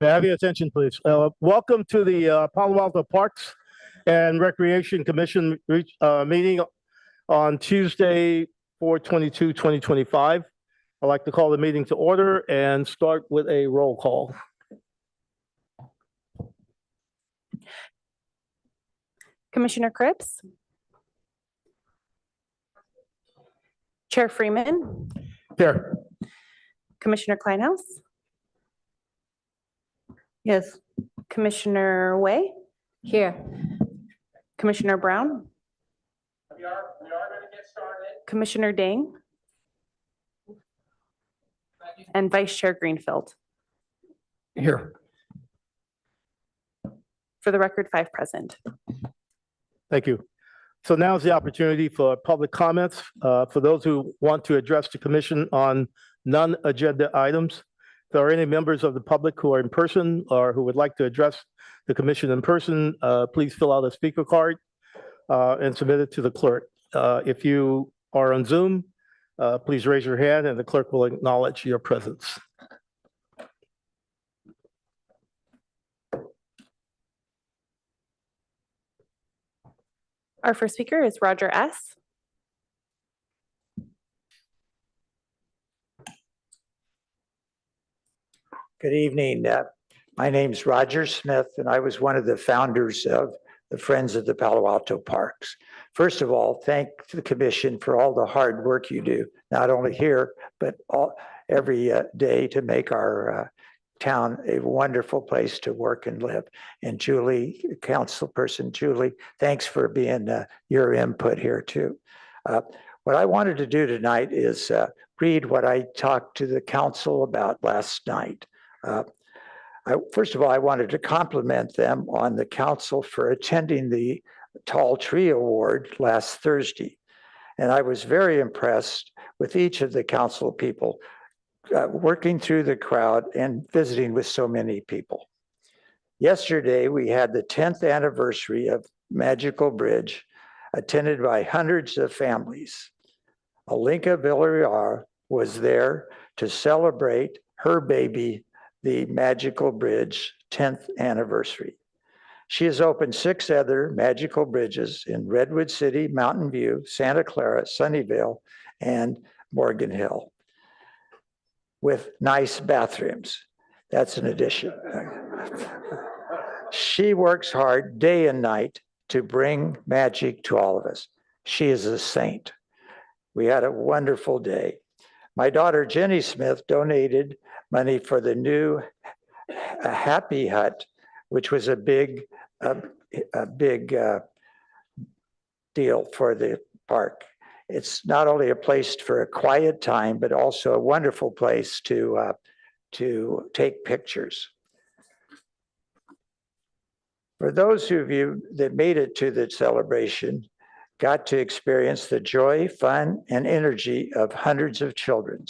May I have your attention, please? Welcome to the Palo Alto Parks and Recreation Commission meeting on Tuesday, 4/22/2025. I'd like to call the meeting to order and start with a roll call. Commissioner Cripps? Chair Freeman? Here. Commissioner Kleinhaus? Yes. Commissioner Way? Here. Commissioner Brown? We are going to get started. Commissioner Dang? And Vice Chair Greenfield? Here. For the record, 5 present. Thank you. So now is the opportunity for public comments. For those who want to address the commission on non-agenda items, if there are any members of the public who are in person or who would like to address the commission in person, please fill out a speaker card and submit it to the clerk. If you are on Zoom, please raise your hand and the clerk will acknowledge your presence. Our first speaker is Roger S. Good evening. My name's Roger Smith, and I was one of the founders of the Friends of the Palo Alto Parks. First of all, thank the commission for all the hard work you do, not only here, but every day to make our town a wonderful place to work and live. And Julie, councilperson Julie, thanks for being your input here too. What I wanted to do tonight is read what I talked to the council about last night. First of all, I wanted to compliment them on the council for attending the Tall Tree Award last Thursday. And I was very impressed with each of the council people working through the crowd and visiting with so many people. Yesterday, we had the 10th anniversary of Magical Bridge, attended by hundreds of families. Alinka Villar was there to celebrate her baby, the Magical Bridge 10th anniversary. She has opened 6 other magical bridges in Redwood City, Mountain View, Santa Clara, Sunnyvale, and Morgan Hill, with nice bathrooms. That's an addition. She works hard day and night to bring magic to all of us. She is a saint. We had a wonderful day. My daughter, Jenny Smith, donated money for the new Happy Hut, which was a big deal for the park. It's not only a place for a quiet time, but also a wonderful place to take pictures. For those of you that made it to the celebration, got to experience the joy, fun, and energy of hundreds of children.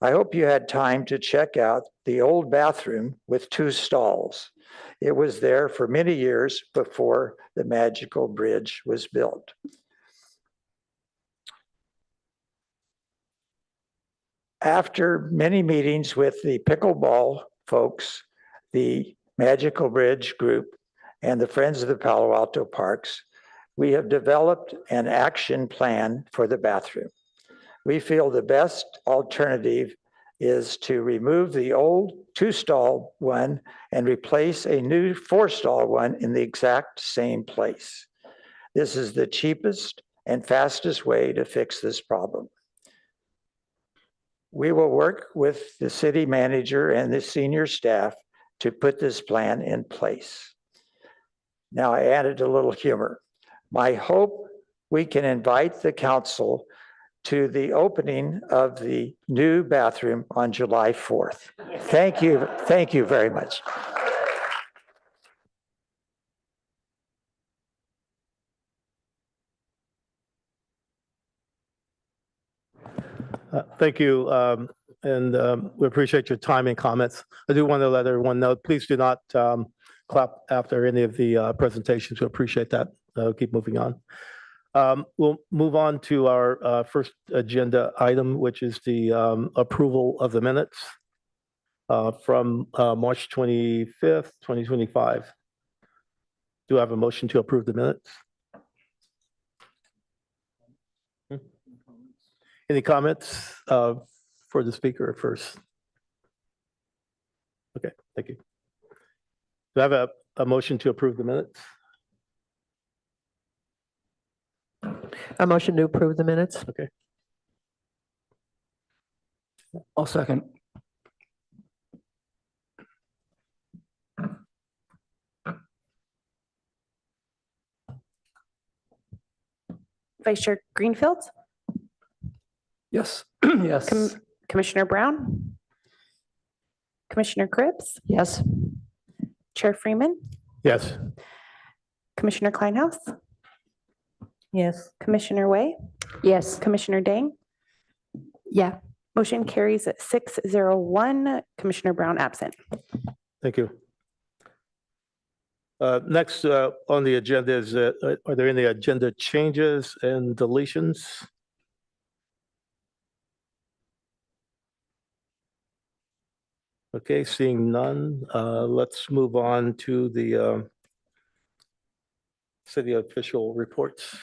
I hope you had time to check out the old bathroom with 2 stalls. It was there for many years before the Magical Bridge was built. After many meetings with the pickleball folks, the Magical Bridge group, and the Friends of the Palo Alto Parks, we have developed an action plan for the bathroom. We feel the best alternative is to remove the old 2-stall one and replace a new 4-stall one in the exact same place. This is the cheapest and fastest way to fix this problem. We will work with the city manager and the senior staff to put this plan in place. Now, I added a little humor. My hope we can invite the council to the opening of the new bathroom on July 4th. Thank you. Thank you very much. Thank you. We appreciate your time and comments. I do want to let everyone know, please do not clap after any of the presentations. We appreciate that. Keep moving on. We'll move on to our first agenda item, which is the approval of the minutes. from March 25th, 2025. Do I have a motion to approve the minutes? Any comments for the speaker first? Okay, thank you. Do I have a motion to approve the minutes? A motion to approve the minutes? Okay. I'll second. Vice Chair Greenfield, Yes. Yes. Commissioner Brown, Commissioner Cribs, Yes. Chair Freeman, Yes. Commissioner Kleinhaus, Yes. Commissioner Way, Yes. Commissioner Dang. Yeah. Motion carries at 601. Commissioner Brown absent. Thank you. Next on the agenda is, are there any agenda changes and deletions? Okay, seeing none, let's move on to the city official reports.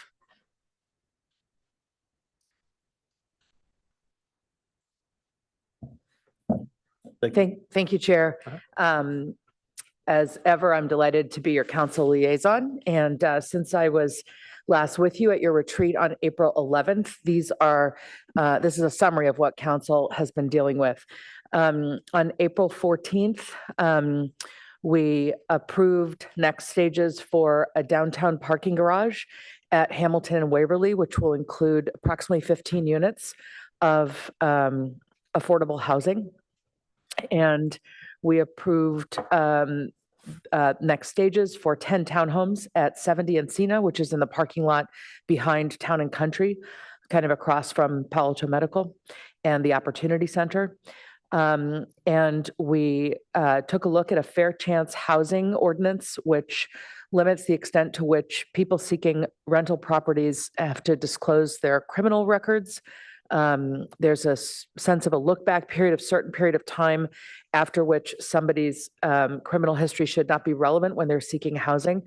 Thank you, Chair. As ever, I'm delighted to be your council liaison. And since I was last with you at your retreat on April 11th, this is a summary of what council has been dealing with. On April 14th, we approved next stages for a downtown parking garage at Hamilton and Waverly, which will include approximately 15 units of affordable housing. And we approved next stages for 10 townhomes at 70 Encina, which is in the parking lot behind Town and Country, kind of across from Palo Alto Medical and the Opportunity Center. And we took a look at a fair chance housing ordinance, which limits the extent to which people seeking rental properties have to disclose their criminal records. There's a sense of a look back period, of certain period of time after which somebody's criminal history should not be relevant when they're seeking housing.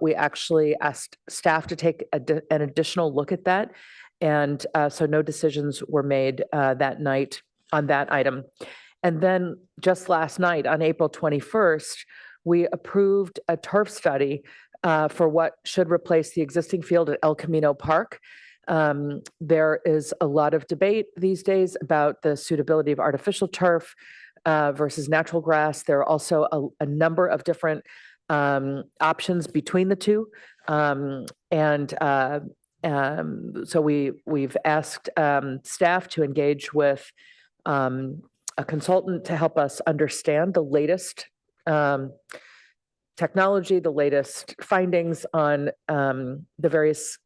We actually asked staff to take an additional look at that. And so no decisions were made that night on that item. And then just last night on April 21st, we approved a turf study for what should replace the existing field at El Camino Park. There is a lot of debate these days about the suitability of artificial turf versus natural grass. There are also a number of different options between the two. So we've asked staff to engage with a consultant to help us understand the latest technology, the latest findings on the various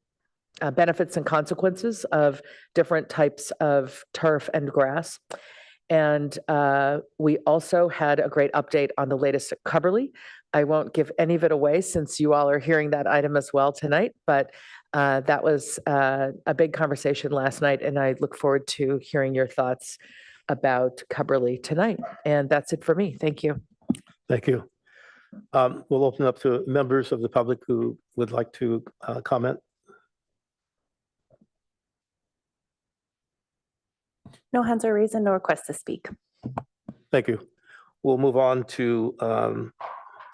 benefits and consequences of different types of turf and grass. And we also had a great update on the latest at Cubberley. I won't give any of it away since you all are hearing that item as well tonight, but that was a big conversation last night, and I look forward to hearing your thoughts about Cubberley tonight. And that's it for me. Thank you. Thank you. We'll open up to members of the public who would like to comment. No hands are raised and no requests to speak. Thank you. We'll move on to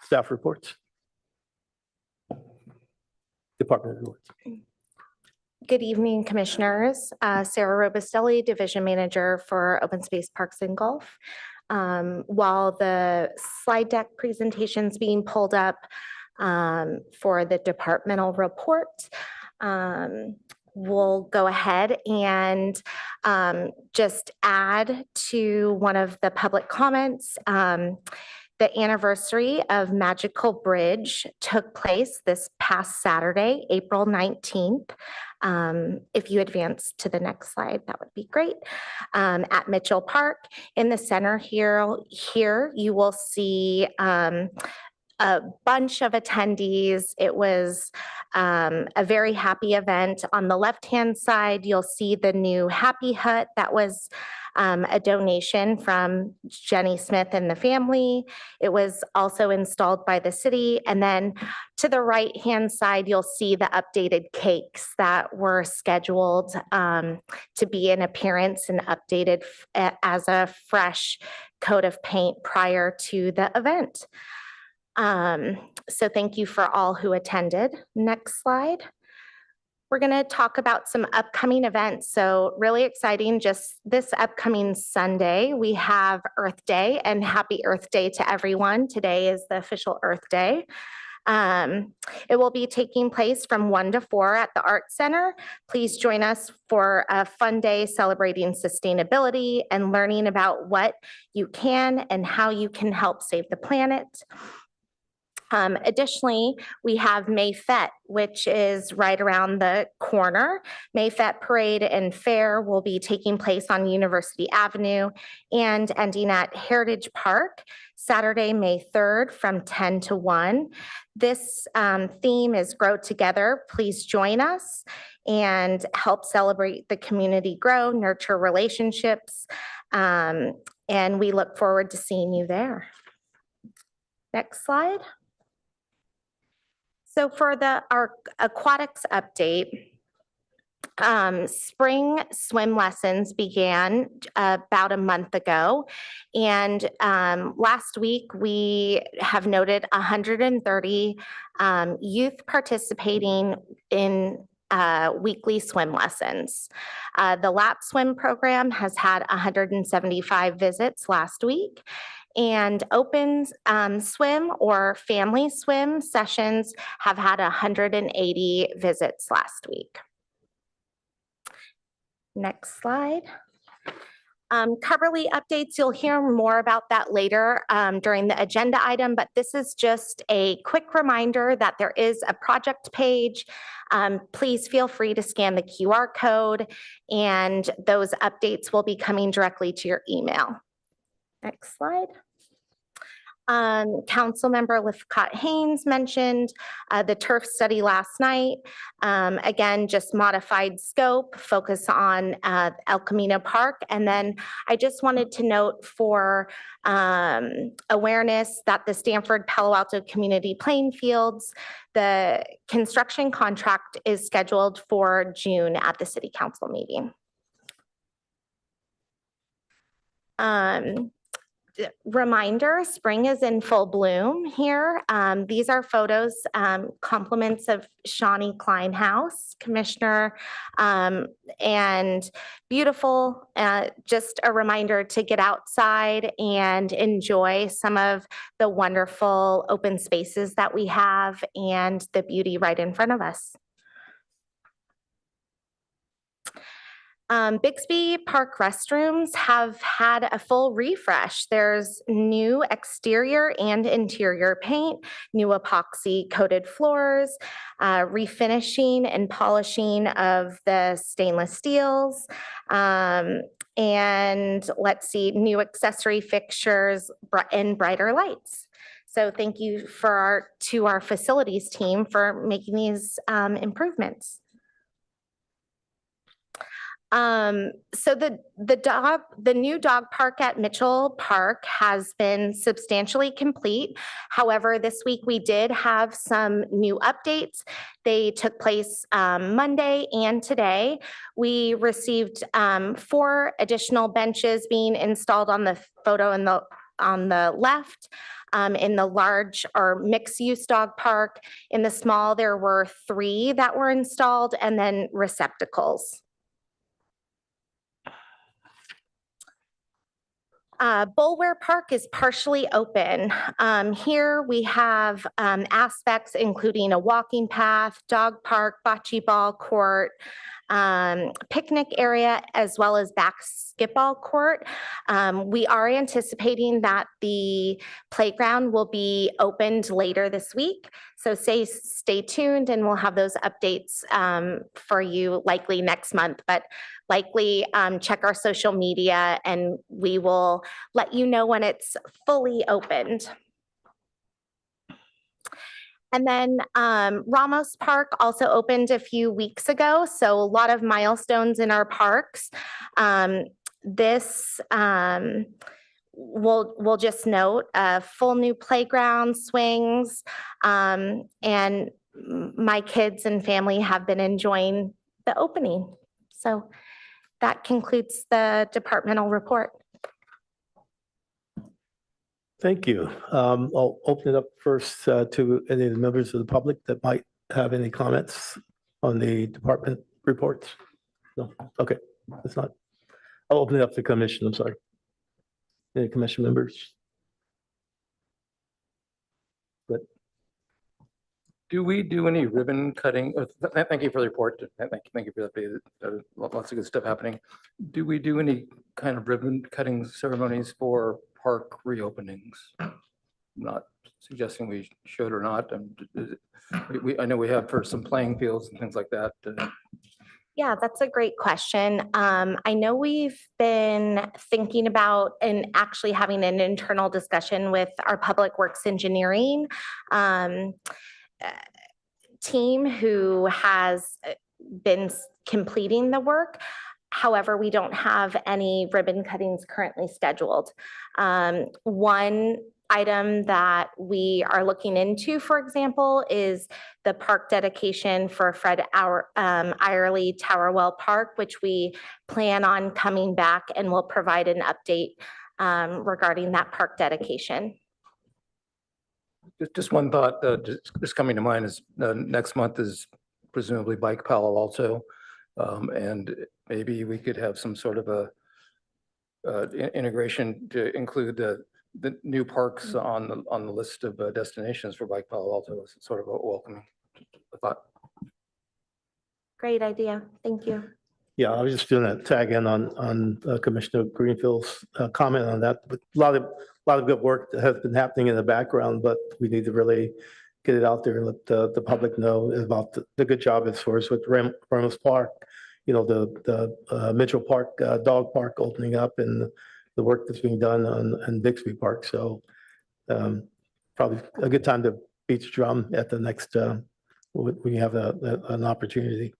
staff reports. Department reports. Good evening, Commissioners. Sarah Robustelli, Division Manager for Open Space Parks and Golf. While the slide deck presentation's being pulled up for the departmental report, we'll go ahead and just add to one of the public comments. The anniversary of Magical Bridge took place this past Saturday, April 19th. If you advance to the next slide, that would be great. At Mitchell Park, in the center here you will see a bunch of attendees. It was a very happy event. On the left-hand side, you'll see the new Happy Hut that was a donation from Jenny Smith and the family. It was also installed by the city. And then to the right-hand side, you'll see the updated cakes that were scheduled to be in appearance and updated as a fresh coat of paint prior to the event. So thank you for all who attended. Next slide. We're going to talk about some upcoming events. So really exciting, just this upcoming Sunday, we have Earth Day, and happy Earth Day to everyone. Today is the official Earth Day. It will be taking place from 1 to 4 at the Art Center. Please join us for a fun day celebrating sustainability and learning about what you can and how you can help save the planet. Additionally, we have Mayfete, which is right around the corner. Mayfete Parade and Fair will be taking place on University Avenue and ending at Heritage Park, Saturday, May 3rd from 10 to 1. This theme is Grow Together. Please join us and help celebrate the community grow, nurture relationships, and we look forward to seeing you there. Next slide. So for our aquatics update, spring swim lessons began about a month ago. And last week, we have noted 130 youth participating in weekly swim lessons. The lap swim program has had 175 visits last week. And open swim or family swim sessions have had 180 visits last week. Next slide. Coverly updates, you'll hear more about that later during the agenda item, but this is just a quick reminder that there is a project page. Please feel free to scan the QR code, and those updates will be coming directly to your email. Next slide. Councilmember Lifcott Haynes mentioned the turf study last night. Again, just modified scope, focus on El Camino Park. And then I just wanted to note for awareness that the Stanford Palo Alto Community Playing Fields, the construction contract is scheduled for June at the City Council meeting. Reminder, spring is in full bloom here. These are photos, compliments of Shawnee Kleinhaus, Commissioner, and beautiful. Just a reminder to get outside and enjoy some of the wonderful open spaces that we have and the beauty right in front of us. Bixby Park restrooms have had a full refresh. There's new exterior and interior paint, new epoxy coated floors, refinishing and polishing of the stainless steels, and let's see, new accessory fixtures and brighter lights. So thank you to our facilities team for making these improvements. So the new dog park at Mitchell Park has been substantially complete. However, this week we did have some new updates. They took place Monday and today. We received 4 additional benches being installed on the photo on the left. In the large or mixed-use dog park. In the small, there were 3 that were installed, and then receptacles. Bulwer Park is partially open. Here we have aspects including a walking path, dog park, bocce ball court, picnic area, as well as basketball court. We are anticipating that the playground will be opened later this week. So stay tuned, and we'll have those updates for you likely next month, but likely check our social media and we will let you know when it's fully opened. And then Ramos Park also opened a few weeks ago, so a lot of milestones in our parks. This we'll just note a full new playground, swings, and my kids and family have been enjoying the opening. So that concludes the departmental report. Thank you. I'll open it up first to any of the members of the public that might have any comments on the department reports. No, okay, that's not. I'll open it up to commission, I'm sorry. Any commission members? Do we do any ribbon cutting? Thank you for the report. Thank you for that. Lots of good stuff happening. Do we do any kind of ribbon cutting ceremonies for park reopenings? I'm not suggesting we should or not. I know we have for some playing fields and things like that. Yeah, that's a great question. I know we've been thinking about and actually having an internal discussion with our public works engineering team who has been completing the work. However, we don't have any ribbon cuttings currently scheduled. One item that we are looking into, for example, is the park dedication for Fred Eyerly Towerwell Park, which we plan on coming back and will provide an update regarding that park dedication. Just one thought just coming to mind is next month is presumably Bike Palo Alto. And maybe we could have some sort of a integration to include the new parks on the list of destinations for Bike Palo Alto. It's sort of a welcoming thought. Great idea. Thank you. Yeah, I was just doing a tag in on Commissioner Greenfield's comment on that. But a lot of good work that has been happening in the background, but we need to really get it out there and let the public know about the good job as far as with Ramos Park, you know, the Mitchell Park dog park opening up and the work that's being done on Bixby Park. So probably a good time to beat the drum at the next when you have an opportunity.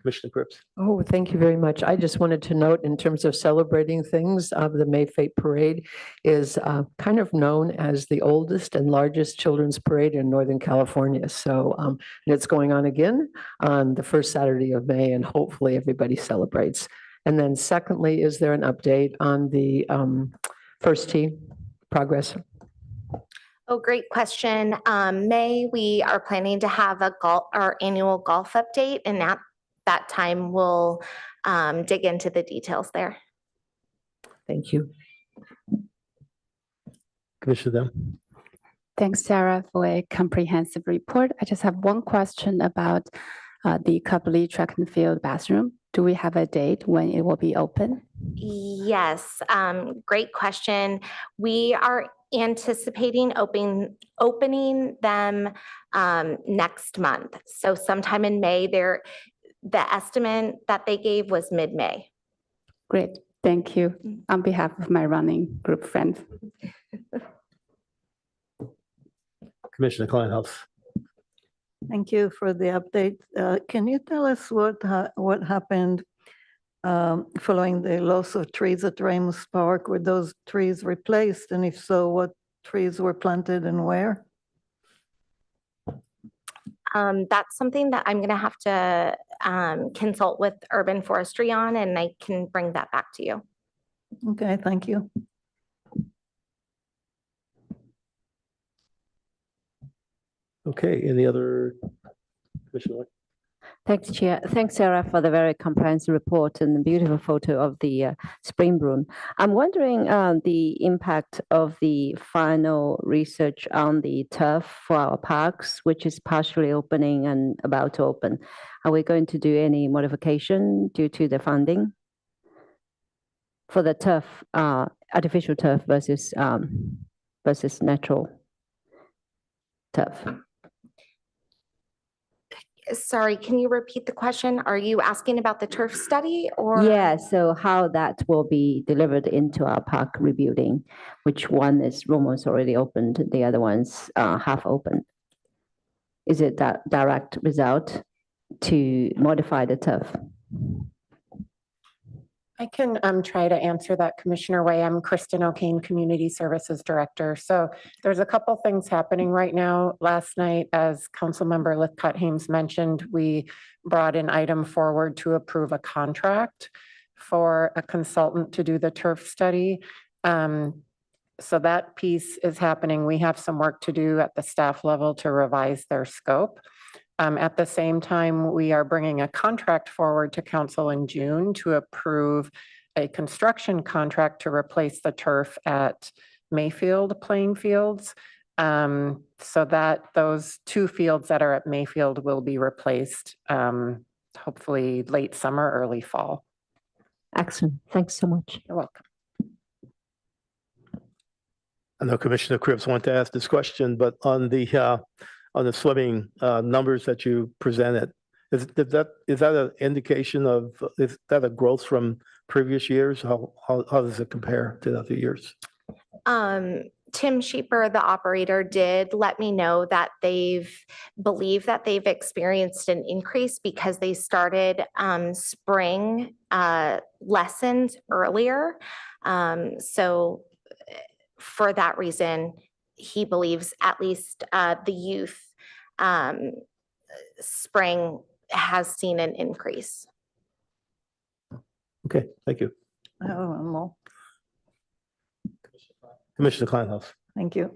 Commissioner Cripps. Oh, thank you very much. I just wanted to note in terms of celebrating things, the May Fate Parade is kind of known as the oldest and largest children's parade in Northern California. So and it's going on again on the first Saturday of May, and hopefully everybody celebrates. And then secondly, is there an update on the first tee progress? Oh, great question. May, we are planning to have our annual golf update, and at that time we'll dig into the details there. Thank you. Commissioner Dem. Thanks, Sarah, for a comprehensive report. I just have one question about the Copley Track and Field bathroom. Do we have a date when it will be open? Yes, great question. We are anticipating opening them next month. So sometime in May. The estimate that they gave was mid-May. Great, thank you. On behalf of my running group friends. Commissioner Kleinhaus. Thank you for the update. Can you tell us what happened following the loss of trees at Ramos Park? Were those trees replaced? And if so, what trees were planted and where? That's something that I'm going to have to consult with urban forestry on, and I can bring that back to you. Okay, thank you. Okay, any other Commissioner? Thanks, Chair. Thanks, Sarah, for the very comprehensive report and the beautiful photo of the spring bloom. I'm wondering the impact of the final research on the turf for our parks, which is partially opening and about to open. Are we going to do any modification due to the funding for the turf, artificial turf versus natural turf? Sorry, can you repeat the question? Are you asking about the turf study or? Yeah, so how that will be delivered into our park rebuilding, which one is almost already opened, the other one's half open. Is it that direct result to modify the turf? I can try to answer that, Commissioner Wei. I'm Kristen O'Kane, Community Services Director. So there's a couple things happening right now. Last night, as Councilmember Lithcott-Hames mentioned, we brought an item forward to approve a contract for a consultant to do the turf study. So that piece is happening. We have some work to do at the staff level to revise their scope. At the same time, we are bringing a contract forward to council in June to approve a construction contract to replace the turf at Mayfield playing fields. So that those two fields that are at Mayfield will be replaced, hopefully late summer, early fall. Excellent. Thanks so much. You're welcome. I know Commissioner Cripps wanted to ask this question, but on the swimming numbers that you presented, is that an indication of, is that a growth from previous years? How does it compare to the other years? Tim Sheeper, the operator, did let me know that they've experienced an increase because they started spring lessons earlier. So for that reason, he believes at least the youth spring has seen an increase. Okay, thank you. I have one more. Commissioner Kleinhaus. Thank you.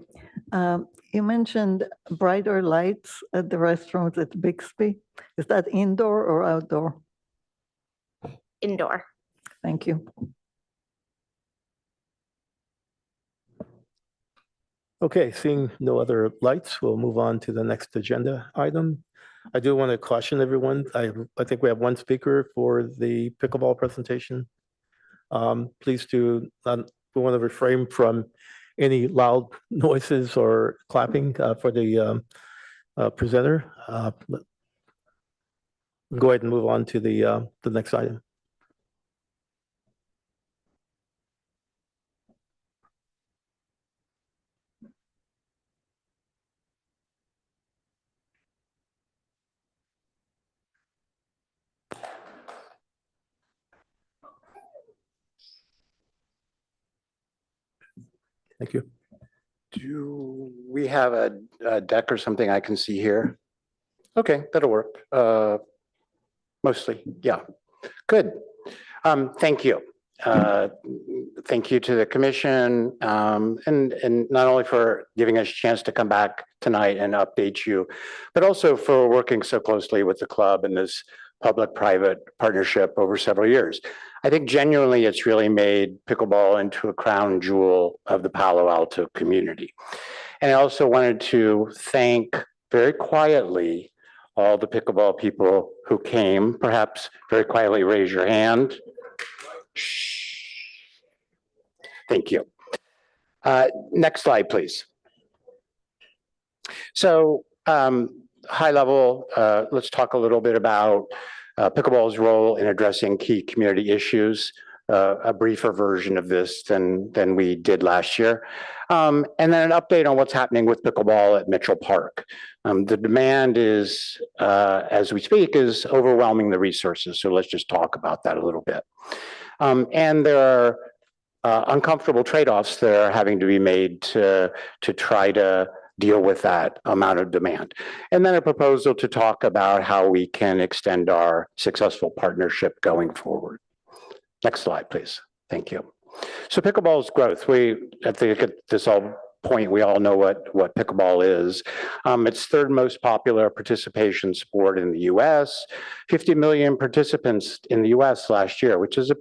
You mentioned brighter lights at the restaurants at Bixby. Is that indoor or outdoor? Indoor. Thank you. Okay, seeing no other lights, we'll move on to the next agenda item. I do want to caution everyone, I think we have one speaker for the pickleball presentation. Please do, we want to refrain from any loud noises or clapping for the presenter. Go ahead and move on to the next item. Thank you. Do we have a deck or something I can see here? Okay, that'll work. Mostly, yeah. Good. Thank you. Thank you to the commission and not only for giving us a chance to come back tonight and update you, but also for working so closely with the club and this public-private partnership over several years. I think genuinely it's really made pickleball into a crown jewel of the Palo Alto community. And I also wanted to thank very quietly all the pickleball people who came. Perhaps very quietly raise your hand. Shh. Thank you. Next slide, please. So high level, let's talk a little bit about pickleball's role in addressing key community issues, a briefer version of this than we did last year. And then an update on what's happening with pickleball at Mitchell Park. The demand is, as we speak, is overwhelming the resources. So let's just talk about that a little bit. And there are uncomfortable trade-offs that are having to be made to try to deal with that amount of demand. And then a proposal to talk about how we can extend our successful partnership going forward. Next slide, please. Thank you. So pickleball's growth, I think at this point, we all know what pickleball is. It's third most popular participation sport in the US, 50 million participants in the US last year, which is a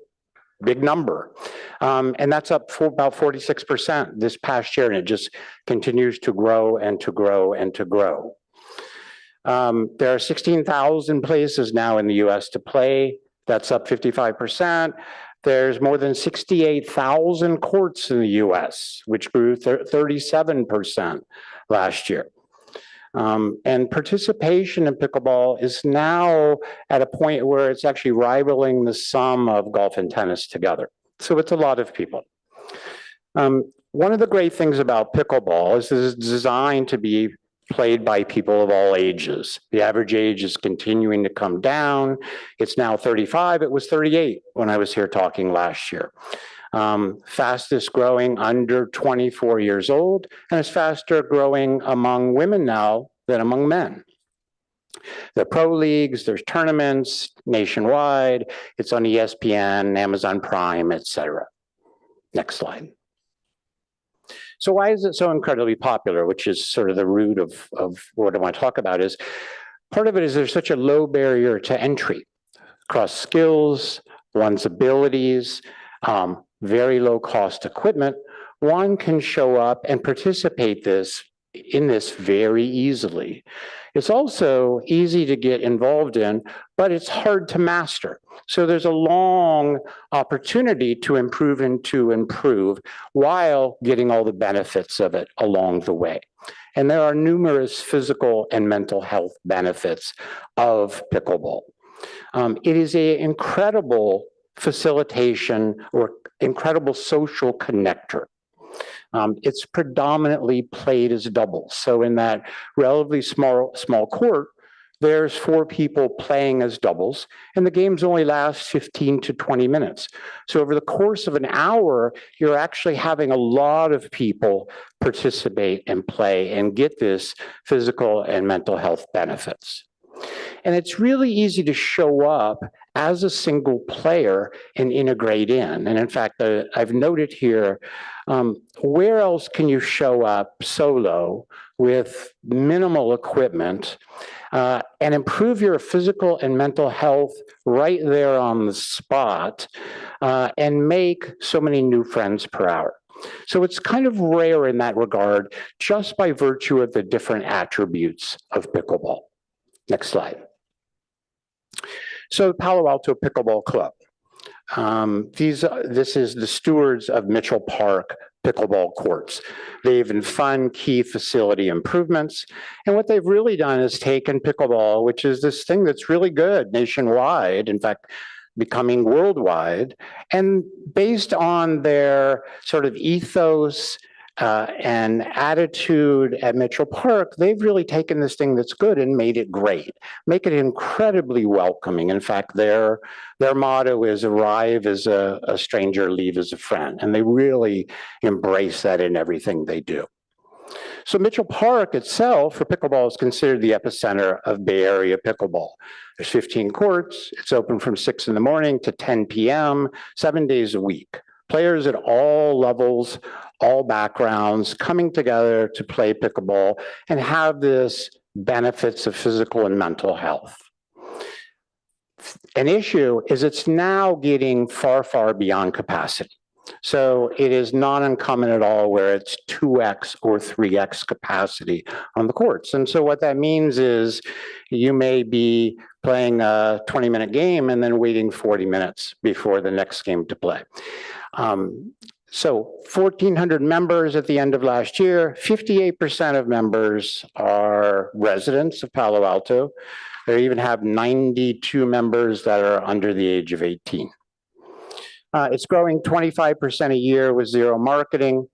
big number. And that's up for about 46% this past year, and it just continues to grow and to grow and to grow. There are 16,000 places now in the US to play. That's up 55%. There's more than 68,000 courts in the US, which grew 37% last year. And participation in pickleball is now at a point where it's actually rivaling the sum of golf and tennis together. So it's a lot of people. One of the great things about pickleball is it's designed to be played by people of all ages. The average age is continuing to come down. It's now 35. It was 38 when I was here talking last year. Fastest growing under 24 years old, and it's faster growing among women now than among men. There are pro leagues, there's tournaments nationwide. It's on ESPN, Amazon Prime, etc. Next slide. So why is it so incredibly popular, which is sort of the root of what I want to talk about is, part of it is there's such a low barrier to entry across skills, one's abilities, very low cost equipment. One can show up and participate in this very easily. It's also easy to get involved in, but it's hard to master. So there's a long opportunity to improve and to improve while getting all the benefits of it along the way. And there are numerous physical and mental health benefits of pickleball. It is an incredible facilitation or incredible social connector. It's predominantly played as doubles. So in that relatively small court, there's 4 people playing as doubles, and the games only last 15 to 20 minutes. So over the course of an hour, you're actually having a lot of people participate and play and get this physical and mental health benefits. And it's really easy to show up as a single player and integrate in. And in fact, I've noted here, where else can you show up solo with minimal equipment and improve your physical and mental health right there on the spot and make so many new friends per hour? So it's kind of rare in that regard, just by virtue of the different attributes of pickleball. Next slide. So the Palo Alto Pickleball Club. This is the stewards of Mitchell Park pickleball courts. They've fund key facility improvements. And what they've really done is taken pickleball, which is this thing that's really good nationwide, in fact, becoming worldwide. And based on their sort of ethos and attitude at Mitchell Park, they've really taken this thing that's good and made it great, make it incredibly welcoming. In fact, their motto is arrive as a stranger, leave as a friend. And they really embrace that in everything they do. So Mitchell Park itself for pickleball is considered the epicenter of Bay Area pickleball. There's 15 courts. It's open from 6 in the morning to 10 p.m., 7 days a week. Players at all levels, all backgrounds coming together to play pickleball and have this benefits of physical and mental health. An issue is it's now getting far, far beyond capacity. So it is not uncommon at all where it's 2x or 3x capacity on the courts. And so what that means is you may be playing a 20-minute game and then waiting 40 minutes before the next game to play. So 1,400 members at the end of last year, 58% of members are residents of Palo Alto. They even have 92 members that are under the age of 18. It's growing 25% a year with zero marketing,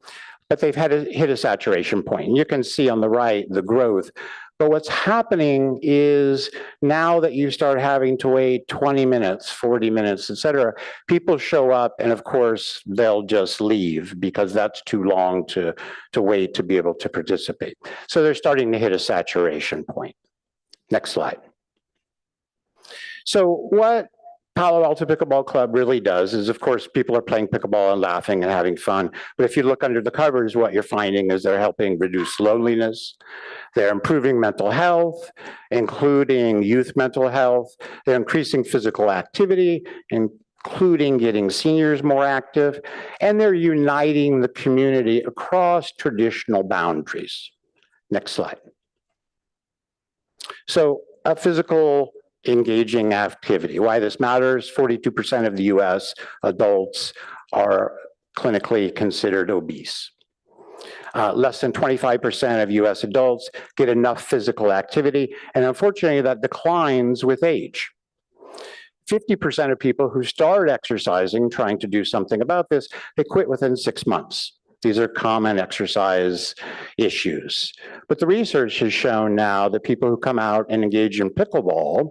but they've had to hit a saturation point. And you can see on the right the growth. But what's happening is now that you start having to wait 20 minutes, 40 minutes, et cetera, people show up and of course they'll just leave because that's too long to wait to be able to participate. So they're starting to hit a saturation point. Next slide. So what Palo Alto Pickleball Club really does is, of course, people are playing pickleball and laughing and having fun. But if you look under the covers, what you're finding is they're helping reduce loneliness. They're improving mental health, including youth mental health. They're increasing physical activity, including getting seniors more active. And they're uniting the community across traditional boundaries. Next slide. So a physical engaging activity. Why this matters, 42% of the US adults are clinically considered obese. Less than 25% of US adults get enough physical activity, and unfortunately that declines with age. 50% of people who start exercising, trying to do something about this, they quit within 6 months. These are common exercise issues. But the research has shown now that people who come out and engage in pickleball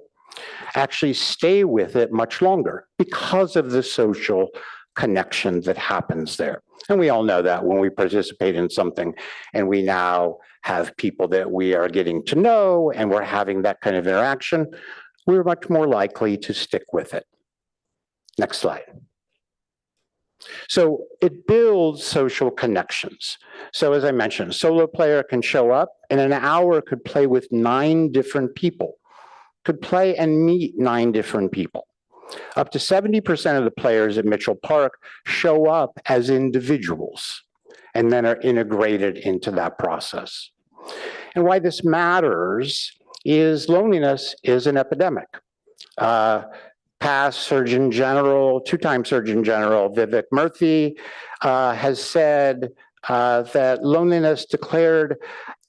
actually stay with it much longer because of the social connection that happens there. And we all know that when we participate in something and we now have people that we are getting to know and we're having that kind of interaction, we're much more likely to stick with it. Next slide. So it builds social connections. So as I mentioned, a solo player can show up and in an hour could play with 9 different people, could play and meet 9 different people. Up to 70% of the players at Mitchell Park show up as individuals and then are integrated into that process. And why this matters is loneliness is an epidemic. Past Surgeon General, 2-time Surgeon General Vivek Murthy has said that loneliness declared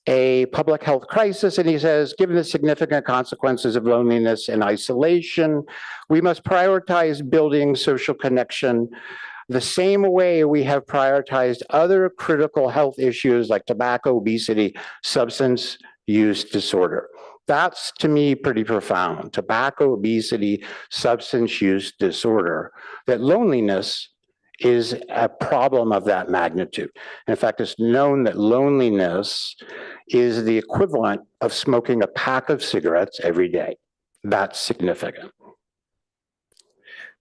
a public health crisis, and he says, given the significant consequences of loneliness and isolation, we must prioritize building social connection the same way we have prioritized other critical health issues like tobacco, obesity, substance use disorder. That's, to me, pretty profound. Tobacco, obesity, substance use disorder, that loneliness is a problem of that magnitude. In fact, it's known that loneliness is the equivalent of smoking a pack of cigarettes every day. That's significant.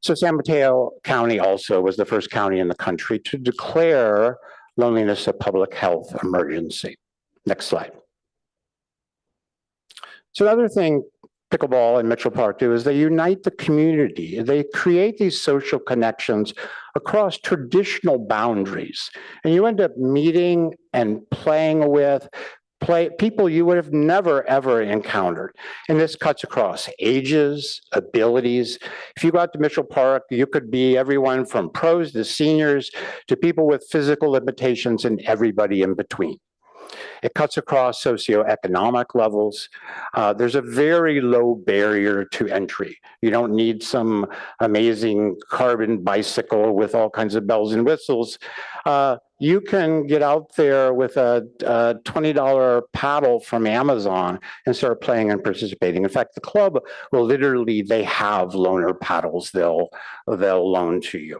So San Mateo County also was the first county in the country to declare loneliness a public health emergency. Next slide. So another thing pickleball and Mitchell Park do is they unite the community. They create these social connections across traditional boundaries. And you end up meeting and playing with people you would have never, ever encountered. And this cuts across ages, abilities. If you go out to Mitchell Park, you could be everyone from pros to seniors to people with physical limitations and everybody in between. It cuts across socioeconomic levels. There's a very low barrier to entry. You don't need some amazing carbon bicycle with all kinds of bells and whistles. You can get out there with a $20 paddle from Amazon and start playing and participating. In fact, the club will literally, they have loaner paddles they'll loan to you.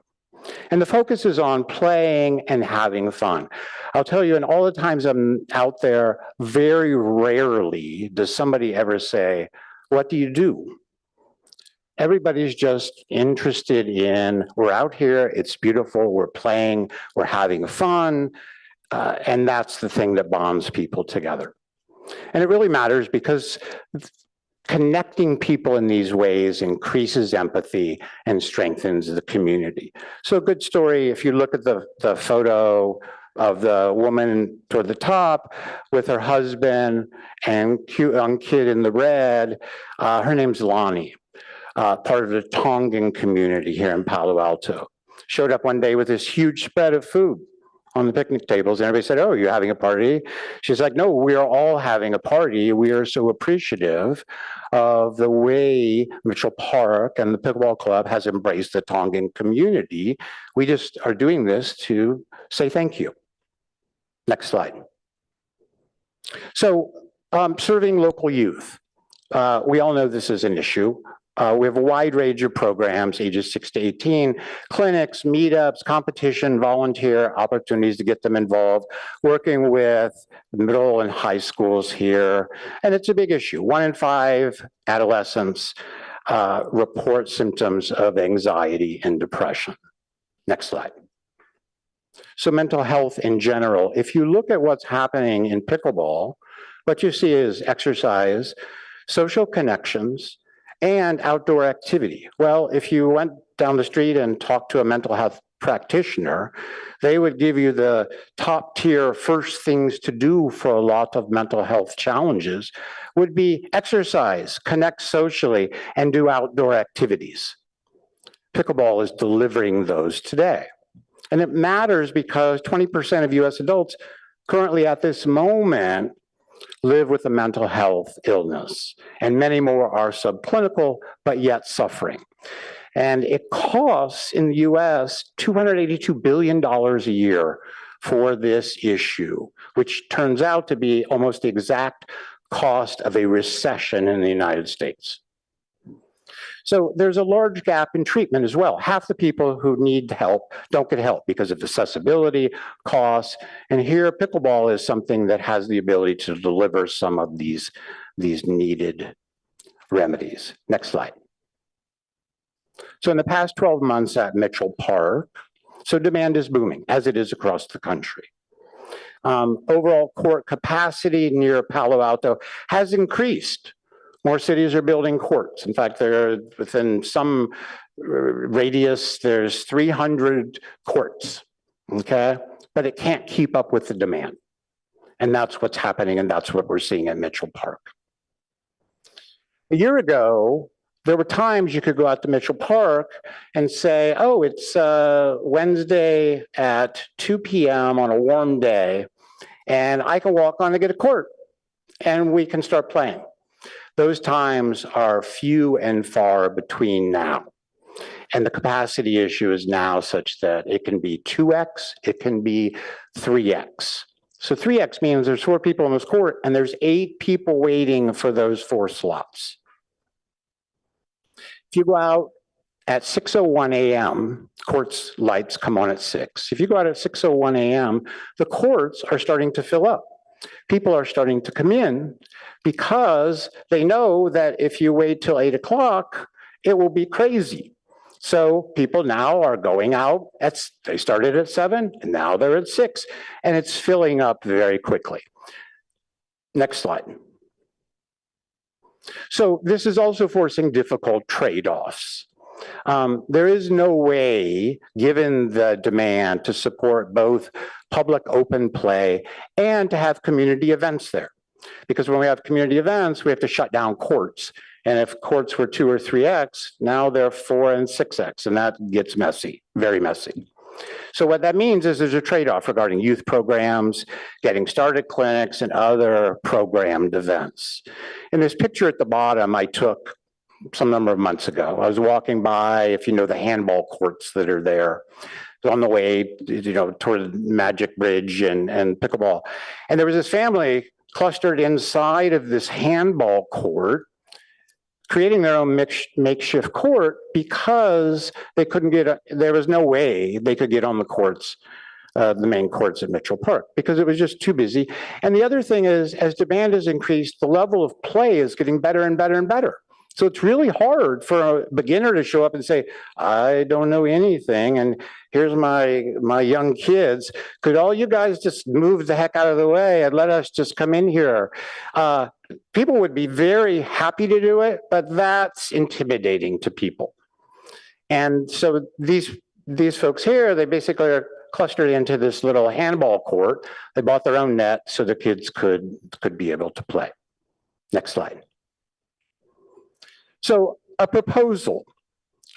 And the focus is on playing and having fun. I'll tell you, in all the times I'm out there, very rarely does somebody ever say, what do you do? Everybody's just interested in, we're out here, it's beautiful, we're playing, we're having fun, and that's the thing that bonds people together. And it really matters because connecting people in these ways increases empathy and strengthens the community. So a good story, if you look at the photo of the woman toward the top with her husband and cute young kid in the red, her name's Lonnie, part of the Tongan community here in Palo Alto. Showed up one day with this huge spread of food on the picnic tables, and everybody said, oh, you're having a party? She's like, no, we are all having a party. We are so appreciative of the way Mitchell Park and the Pickleball Club has embraced the Tongan community. We just are doing this to say thank you. Next slide. So serving local youth. We all know this is an issue. We have a wide range of programs, ages 6 to 18, clinics, meetups, competition, volunteer opportunities to get them involved, working with middle and high schools here. And it's a big issue. 1 in 5 adolescents report symptoms of anxiety and depression. Next slide. So mental health in general, if you look at what's happening in pickleball, what you see is exercise, social connections, and outdoor activity. Well, if you went down the street and talked to a mental health practitioner, they would give you the top tier first things to do for a lot of mental health challenges would be exercise, connect socially, and do outdoor activities. Pickleball is delivering those today. And it matters because 20% of US adults currently at this moment live with a mental health illness, and many more are subclinical, but yet suffering. And it costs in the US $282 billion a year for this issue, which turns out to be almost the exact cost of a recession in the United States. So there's a large gap in treatment as well. Half the people who need help don't get help because of accessibility, costs, and here pickleball is something that has the ability to deliver some of these needed remedies. Next slide. So in the past 12 months at Mitchell Park, so demand is booming, as it is across the country. Overall court capacity near Palo Alto has increased. More cities are building courts. In fact, within some radius, there's 300 courts, okay? But it can't keep up with the demand. And that's what's happening, and that's what we're seeing at Mitchell Park. A year ago, there were times you could go out to Mitchell Park and say, oh, it's Wednesday at 2 p.m. on a warm day, and I can walk on to get a court, and we can start playing. Those times are few and far between now. And the capacity issue is now such that it can be 2x, it can be 3x. So 3x means there's 4 people in this court, and there's 8 people waiting for those 4 slots. If you go out at 6:01 a.m., courts lights come on at 6. If you go out at 6:01 a.m., the courts are starting to fill up. People are starting to come in because they know that if you wait till 8 o'clock, it will be crazy. So people now are going out they started at 7 and now they're at 6, and it's filling up very quickly. Next slide. So this is also forcing difficult trade-offs. There is no way, given the demand, to support both public open play and to have community events there. Because when we have community events, we have to shut down courts. And if courts were 2 or 3x, now they're 4 and 6x, and that gets messy, very messy. So what that means is there's a trade-off regarding youth programs, getting started clinics, and other programmed events. In this picture at the bottom, I took some number of months ago. I was walking by, if you know, the handball courts that are there, on the way, toward Magic Bridge and pickleball. And there was this family clustered inside of this handball court, creating their own makeshift court because they couldn't there was no way they could get on the courts, the main courts at Mitchell Park, because it was just too busy. And the other thing is, as demand has increased, the level of play is getting better and better and better. So it's really hard for a beginner to show up and say, I don't know anything, and here's my young kids. Could all you guys just move the heck out of the way and let us just come in here? People would be very happy to do it, but that's intimidating to people. And so these folks here, they basically are clustered into this little handball court. They bought their own net so the kids could be able to play. Next slide. So a proposal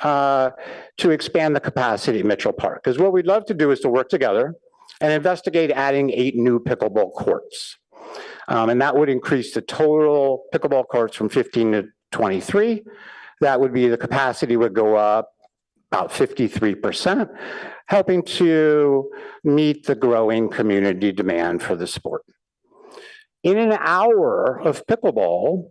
to expand the capacity at Mitchell Park, because what we'd love to do is to work together and investigate adding 8 new pickleball courts. And that would increase the total pickleball courts from 15 to 23. That would be, the capacity would go up about 53%, helping to meet the growing community demand for the sport. In an hour of pickleball,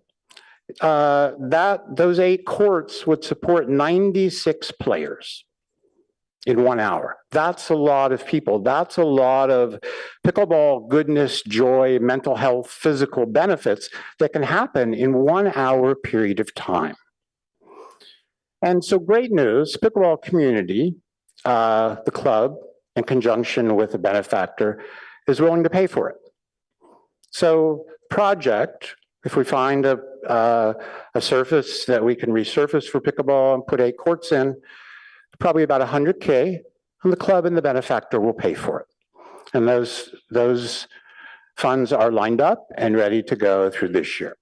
those 8 courts would support 96 players in 1 hour. That's a lot of people. That's a lot of pickleball goodness, joy, mental health, physical benefits that can happen in 1 hour period of time. And so great news, pickleball community, the club, in conjunction with a benefactor, is willing to pay for it. So project, if we find a surface that we can resurface for pickleball and put 8 courts in, probably about $100K, and the club and the benefactor will pay for it. And those funds are lined up and ready to go through this year.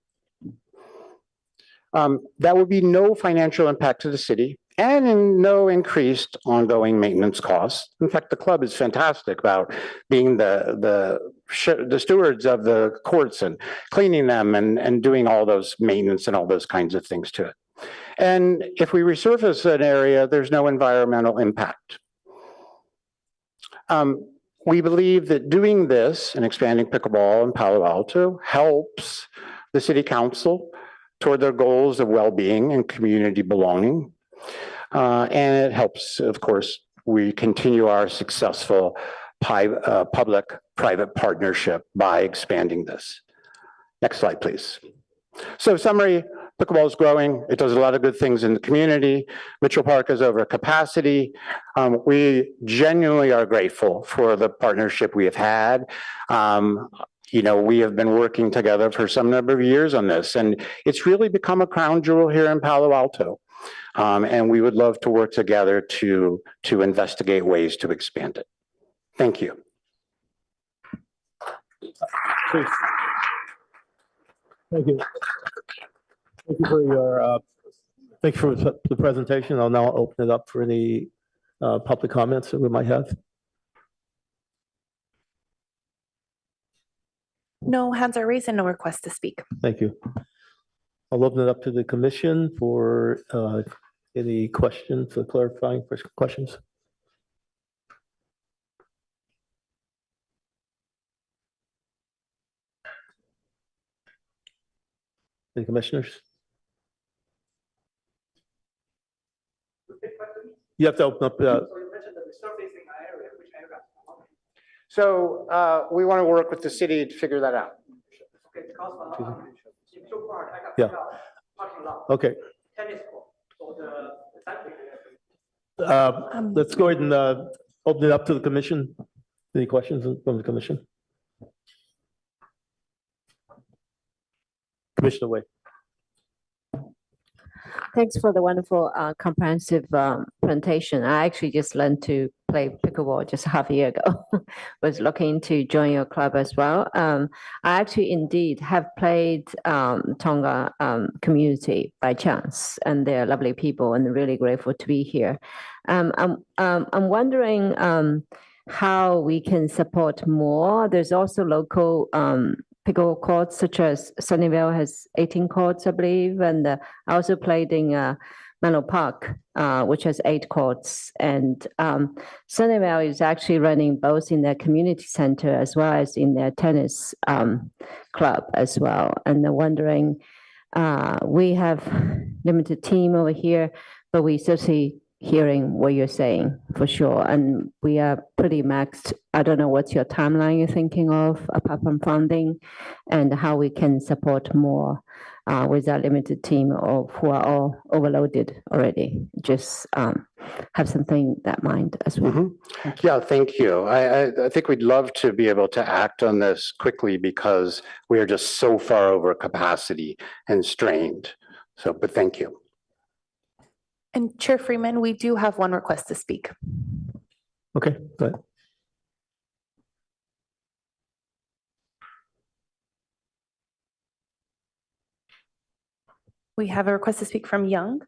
That would be no financial impact to the city and no increased ongoing maintenance costs. In fact, the club is fantastic about being the the stewards of the courts and cleaning them and doing all those maintenance and all those kinds of things to it. And if we resurface an area, there's no environmental impact. We believe that doing this and expanding pickleball in Palo Alto helps the city council toward their goals of well-being and community belonging. And it helps, of course, we continue our successful public-private partnership by expanding this. Next slide, please. So summary, pickleball is growing. It does a lot of good things in the community. Mitchell Park is over capacity. We genuinely are grateful for the partnership we have had. You know, we have been working together for some number of years on this, and it's really become a crown jewel here in Palo Alto. And we would love to work together to investigate ways to expand it. Thank you. Please. Thank you. Thank you for your, thank you for the presentation. I'll now open it up for any public comments that we might have. No hands are raised and no request to speak. Thank you. I'll open it up to the commission for any questions or clarifying questions. Any commissioners? You have to open up. So we want to work with the city to figure that out. Yeah. Okay. Let's go ahead and open it up to the commission. Any questions from the commission? Commissioner Wei. Thanks for the wonderful comprehensive presentation. I actually just learned to play pickleball just half a year ago. Was looking to join your club as well. I actually indeed have played Tonga community by chance, and they're lovely people and really grateful to be here. I'm wondering how we can support more. There's also local pickle courts, such as Sunnyvale has 18 courts, I believe, and I also played in Menlo Park, which has 8 courts. And Sunnyvale is actually running both in their community center as well as in their tennis club as well. And I'm wondering, we have limited team over here, but we certainly hearing what you're saying for sure. And we are pretty maxed. I don't know what's your timeline you're thinking of apart from funding, and how we can support more with our limited team of who are all overloaded already. Just have something that mind as well. Mm-hmm. Yeah, thank you. I think we'd love to be able to act on this quickly because we are just so far over capacity and strained. So, but thank you. And Chair Freeman, we do have one request to speak. Okay, go ahead. We have a request to speak from Young.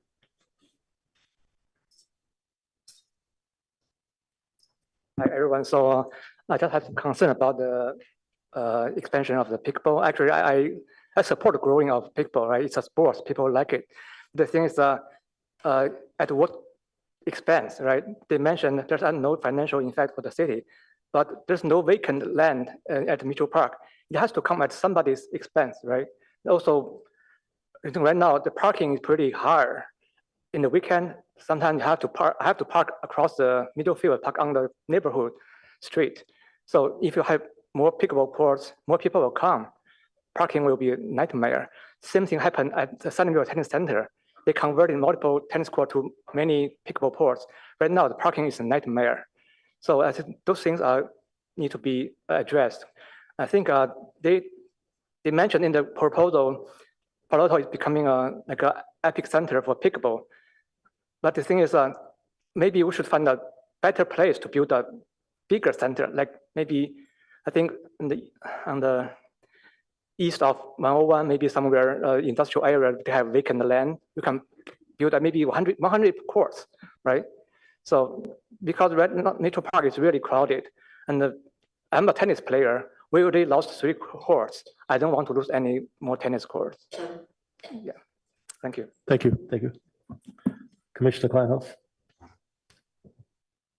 Hi, everyone. So I just have some concern about the expansion of the pickleball. Actually, I support the growing of pickleball, right? It's a sport, people like it. The thing is, at what expense, right? They mentioned there's no financial impact for the city, but there's no vacant land at Mitchell Park. It has to come at somebody's expense, right? Also, I think right now the parking is pretty hard. In the weekend, sometimes you have to park across the middle field, park on the neighborhood street. So if you have more pickleball courts, more people will come. Parking will be a nightmare. Same thing happened at the Sunnyvale Tennis Center. They converted multiple tennis courts to many pickleball courts. Right now, the parking is a nightmare. So I think those things need to be addressed. I think they mentioned in the proposal, Palo Alto is becoming like an epic center for pickleball. But the thing is, maybe we should find a better place to build a bigger center. Like maybe, I think on the east of 101, maybe somewhere industrial area, they have vacant land. You can build maybe 100 courts, right? So because Mitchell Park is really crowded, and I'm a tennis player. We already lost 3 courts. I don't want to lose any more tennis courts. Yeah, thank you. Thank you. Thank you. Commissioner Kleinhoff.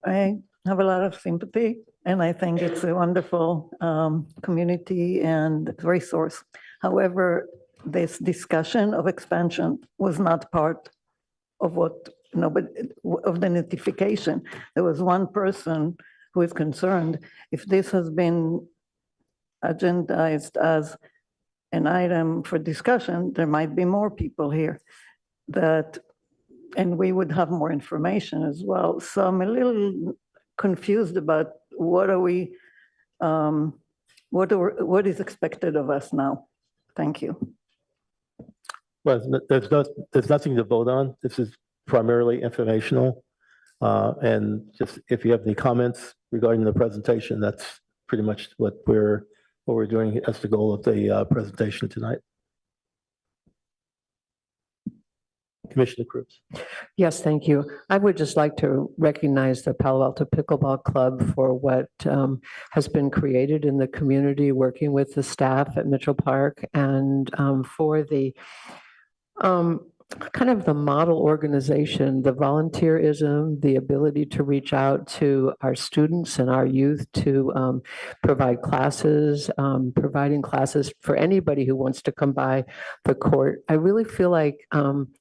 I have a lot of sympathy, and I think it's a wonderful community and resource. However, this discussion of expansion was not part of what, of the notification. There was one person who is concerned. If this has been agendized as an item for discussion, there might be more people here that, and we would have more information as well. So I'm a little confused about what are we, what is expected of us now? Thank you. Well, there's nothing to vote on. This is primarily informational. And just if you have any comments regarding the presentation, that's pretty much what we're doing as the goal of the presentation tonight. Commissioner Cruz. Yes, thank you. I would just like to recognize the Palo Alto Pickleball Club for what has been created in the community, working with the staff at Mitchell Park, and for the kind of the model organization, the volunteerism, the ability to reach out to our students and our youth to provide classes, providing classes for anybody who wants to come by the court. I really feel like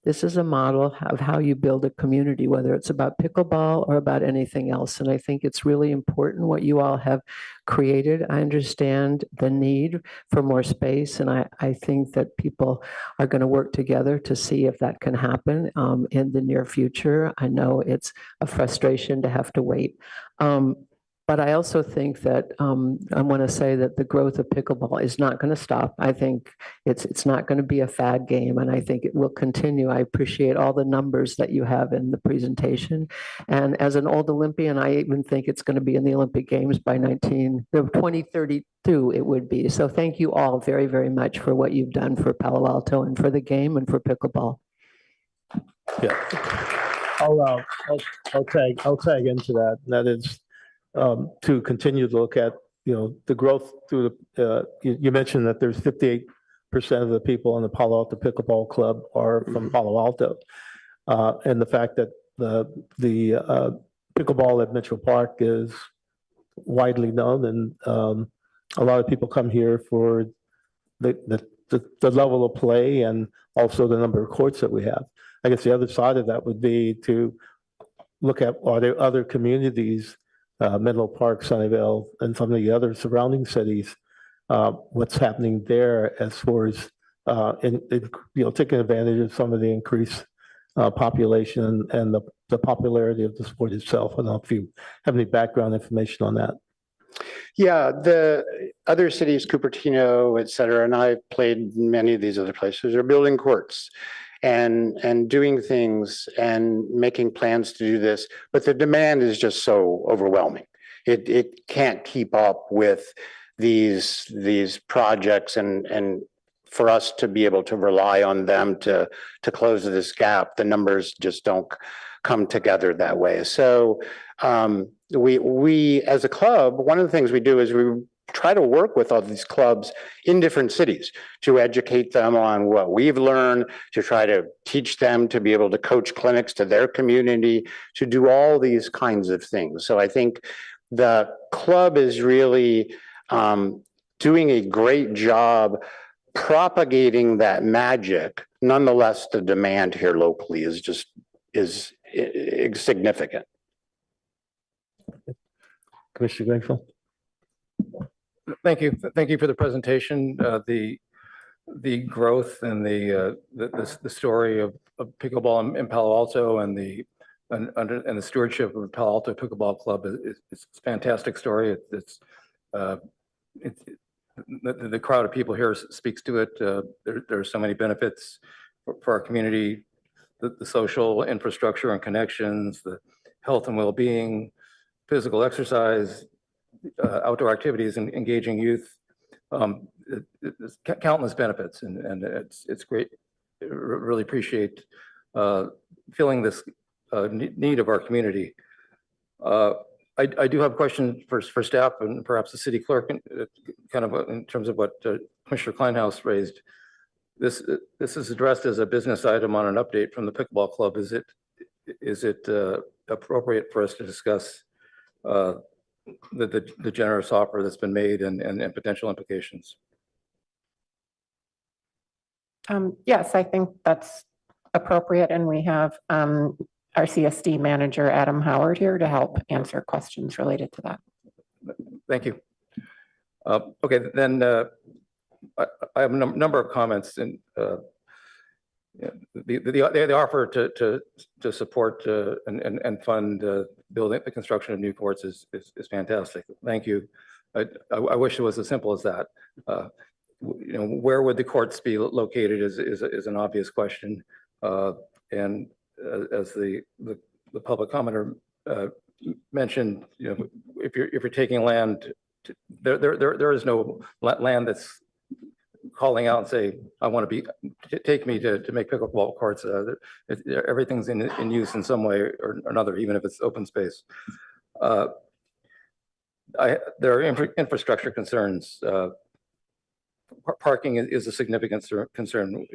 this is a model of how you build a community, whether it's about pickleball or about anything else. And I think it's really important what you all have created. I understand the need for more space, and I think that people are going to work together to see if that can happen in the near future. I know it's a frustration to have to wait. But I also think that I want to say that the growth of pickleball is not going to stop. I think it's not going to be a fad game, and I think it will continue. I appreciate all the numbers that you have in the presentation. And as an old Olympian, I even think it's going to be in the Olympic Games by 2032, it would be. So thank you all very, very much for what you've done for Palo Alto and for the game and for pickleball. Yeah, I'll tag into that. That is to continue to look at, the growth through the, you mentioned that there's 58% of the people in the Palo Alto Pickleball Club are from Palo Alto. And the fact that the pickleball at Mitchell Park is widely known, and a lot of people come here for the level of play and also the number of courts that we have. I guess the other side of that would be to look at, are there other communities, Menlo Park, Sunnyvale, and some of the other surrounding cities, what's happening there as far as taking advantage of some of the increased population and the popularity of the sport itself. I don't know if you have any background information on that. Yeah, the other cities, Cupertino, et cetera, and I've played in many of these other places, are building courts and doing things and making plans to do this, but the demand is just so overwhelming. It can't keep up with these projects, and for us to be able to rely on them to close this gap, the numbers just don't come together that way. So we as a club, one of the things we do is we try to work with all these clubs in different cities to educate them on what we've learned, to try to teach them to be able to coach clinics to their community, to do all these kinds of things. So I think the club is really doing a great job propagating that magic. Nonetheless, the demand here locally is significant. Commissioner Greenfield. Thank you. Thank you for the presentation. The growth and the story of pickleball in Palo Alto and the stewardship of the Palo Alto Pickleball Club is a fantastic story. The crowd of people here speaks to it. There are so many benefits for our community, the social infrastructure and connections, the health and well-being, physical exercise, outdoor activities, and engaging youth. It's countless benefits, and it's great. Really appreciate feeling this need of our community. I do have a question for staff and perhaps the city clerk, kind of in terms of what Commissioner Kleinhaus raised. This is addressed as a business item on an update from the pickleball club. Is it appropriate for us to discuss the generous offer that's been made and potential implications? Yes, I think that's appropriate, and we have our CSD manager, Adam Howard, here to help answer questions related to that. Thank you. Okay, then I have a number of comments, and the offer to support and fund building the construction of new courts is fantastic. Thank you. I wish it was as simple as that. Where would the courts be located is an obvious question, and as the public commenter mentioned, if you're taking land, there is no land that's calling out and say, I want to take me to make pickleball courts. Everything's in use in some way or another, even if it's open space. There are infrastructure concerns. Parking is a significant concern.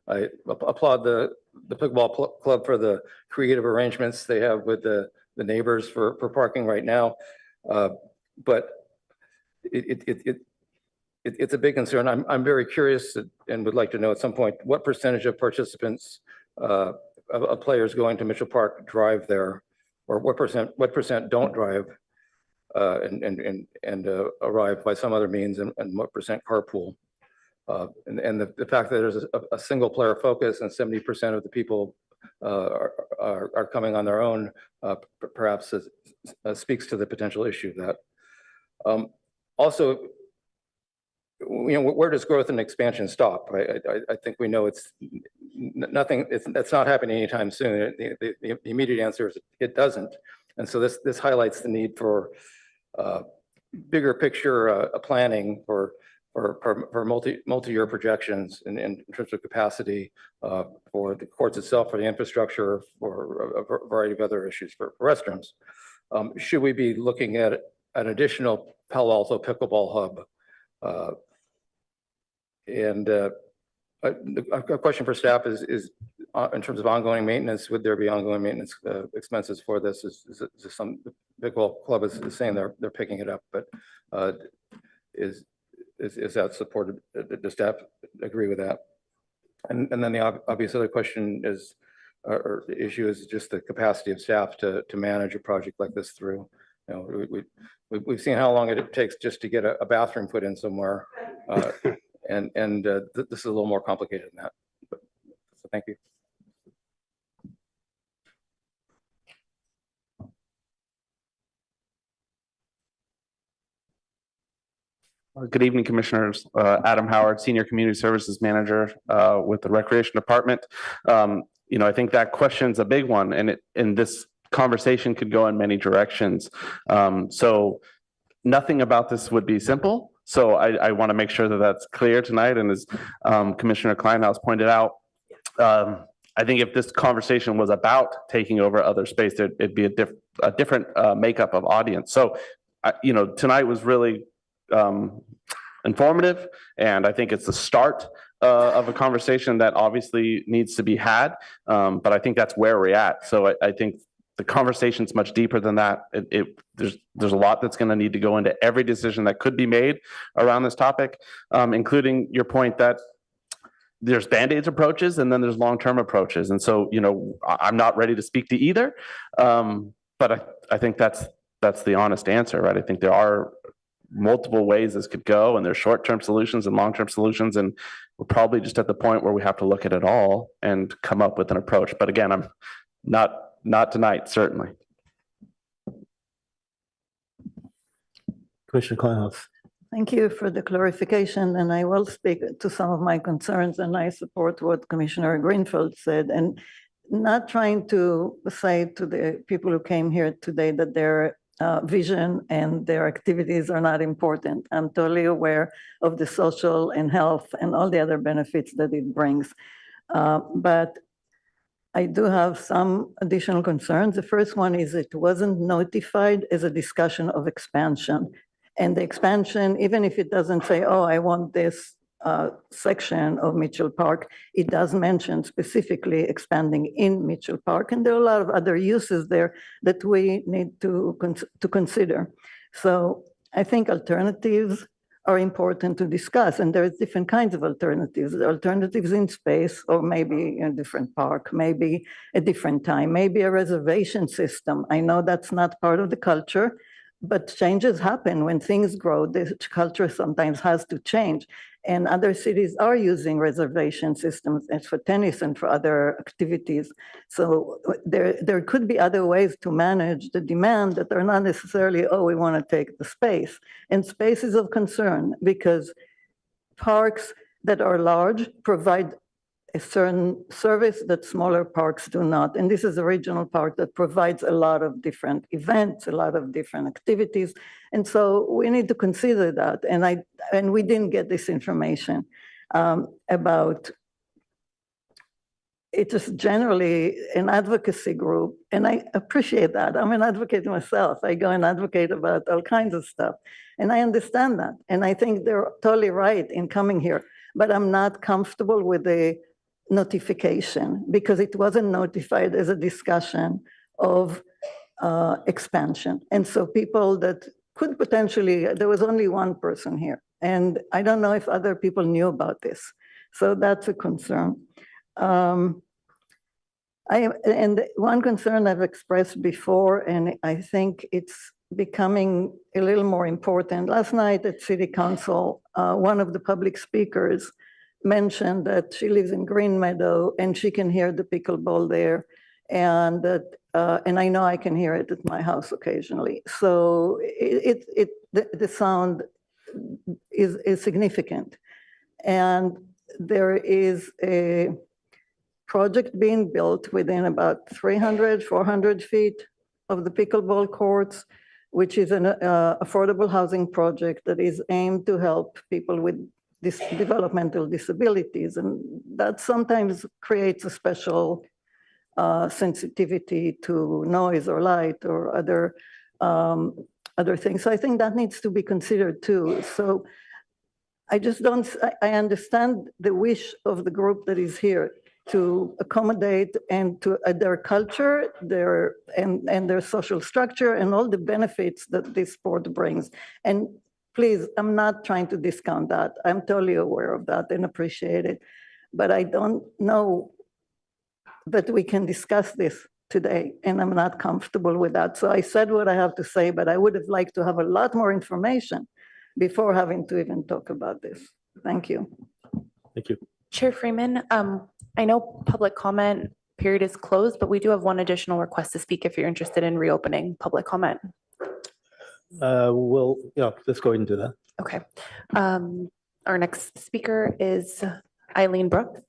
I applaud the pickleball club for the creative arrangements they have with the neighbors for parking right now. But it's a big concern. I'm very curious and would like to know at some point what percentage of participants of players going to Mitchell Park drive there, or what percent don't drive and arrive by some other means, and what percent carpool. And the fact that there's a single player focus and 70% of the people are coming on their own, perhaps speaks to the potential issue of that. Also, where does growth and expansion stop? I think we know it's nothing. That's not happening anytime soon. The immediate answer is it doesn't. And so this highlights the need for bigger picture planning for multi-year projections in terms of capacity for the courts itself, for the infrastructure, for a variety of other issues, for restrooms. Should we be looking at an additional Palo Alto pickleball hub? And a question for staff is in terms of ongoing maintenance, would there be ongoing maintenance expenses for this? Is some pickleball club is saying they're picking it up, but is that supported? Does staff agree with that? And then the obvious other question is, or the issue is just the capacity of staff to manage a project like this through. We've seen how long it takes just to get a bathroom put in somewhere, and this is a little more complicated than that. So thank you. Good evening, Commissioners. Adam Howard, Senior Community Services Manager with the Recreation Department. I think that question's a big one, and this conversation could go in many directions. So nothing about this would be simple. So I want to make sure that that's clear tonight. And as Commissioner Kleinhaus pointed out, I think if this conversation was about taking over other space, it'd be a different makeup of audience. So, tonight was really informative, and I think it's the start of a conversation that obviously needs to be had. But I think that's where we're at. So I think the conversation's much deeper than that. There's a lot that's going to need to go into every decision that could be made around this topic, including your point that there's Band-Aids approaches and then there's long-term approaches. And so, I'm not ready to speak to either. But I think that's the honest answer, right? I think there are multiple ways this could go, and there's short-term solutions and long-term solutions. And we're probably just at the point where we have to look at it all and come up with an approach. But again, I'm not tonight, certainly. Commissioner Kleinhaus. Thank you for the clarification, and I will speak to some of my concerns, and I support what Commissioner Greenfield said, and not trying to say to the people who came here today that their vision and their activities are not important. I'm totally aware of the social and health and all the other benefits that it brings. But I do have some additional concerns. The first one is it wasn't notified as a discussion of expansion. And the expansion, even if it doesn't say, oh, I want this section of Mitchell Park, it does mention specifically expanding in Mitchell Park. And there are a lot of other uses there that we need to consider. So I think alternatives are important to discuss, and there's different kinds of alternatives. Alternatives in space, or maybe a different park, maybe a different time, maybe a reservation system. I know that's not part of the culture, but changes happen when things grow. The culture sometimes has to change. And other cities are using reservation systems and for tennis and for other activities. So there could be other ways to manage the demand that are not necessarily, oh, we want to take the space. And space is of concern because parks that are large provide a certain service that smaller parks do not. And this is a regional park that provides a lot of different events, a lot of different activities. And so we need to consider that. And we didn't get this information about, it's just generally an advocacy group. And I appreciate that. I'm an advocate myself. I go and advocate about all kinds of stuff. And I understand that. And I think they're totally right in coming here. But I'm not comfortable with the notification because it wasn't notified as a discussion of expansion. And so people that could potentially, there was only one person here, and I don't know if other people knew about this. So that's a concern. And one concern I've expressed before, and I think it's becoming a little more important. Last night at City Council, one of the public speakers mentioned that she lives in Green Meadow and she can hear the pickleball there, and that and I know I can hear it at my house occasionally. So the sound is significant, and there is a project being built within about 300, 400 feet of the pickleball courts, which is an affordable housing project that is aimed to help people with developmental disabilities. And that sometimes creates a special sensitivity to noise or light or other things. So I think that needs to be considered too. So I just don't, I understand the wish of the group that is here to accommodate and to their culture, and their social structure and all the benefits that this sport brings. And please, I'm not trying to discount that. I'm totally aware of that and appreciate it. But I don't know that we can discuss this today, and I'm not comfortable with that. So I said what I have to say, but I would have liked to have a lot more information before having to even talk about this. Thank you. Thank you. Chair Freeman, I know public comment period is closed, but we do have one additional request to speak if you're interested in reopening public comment. Let's go ahead and do that. Okay. Our next speaker is Eileen Brooks.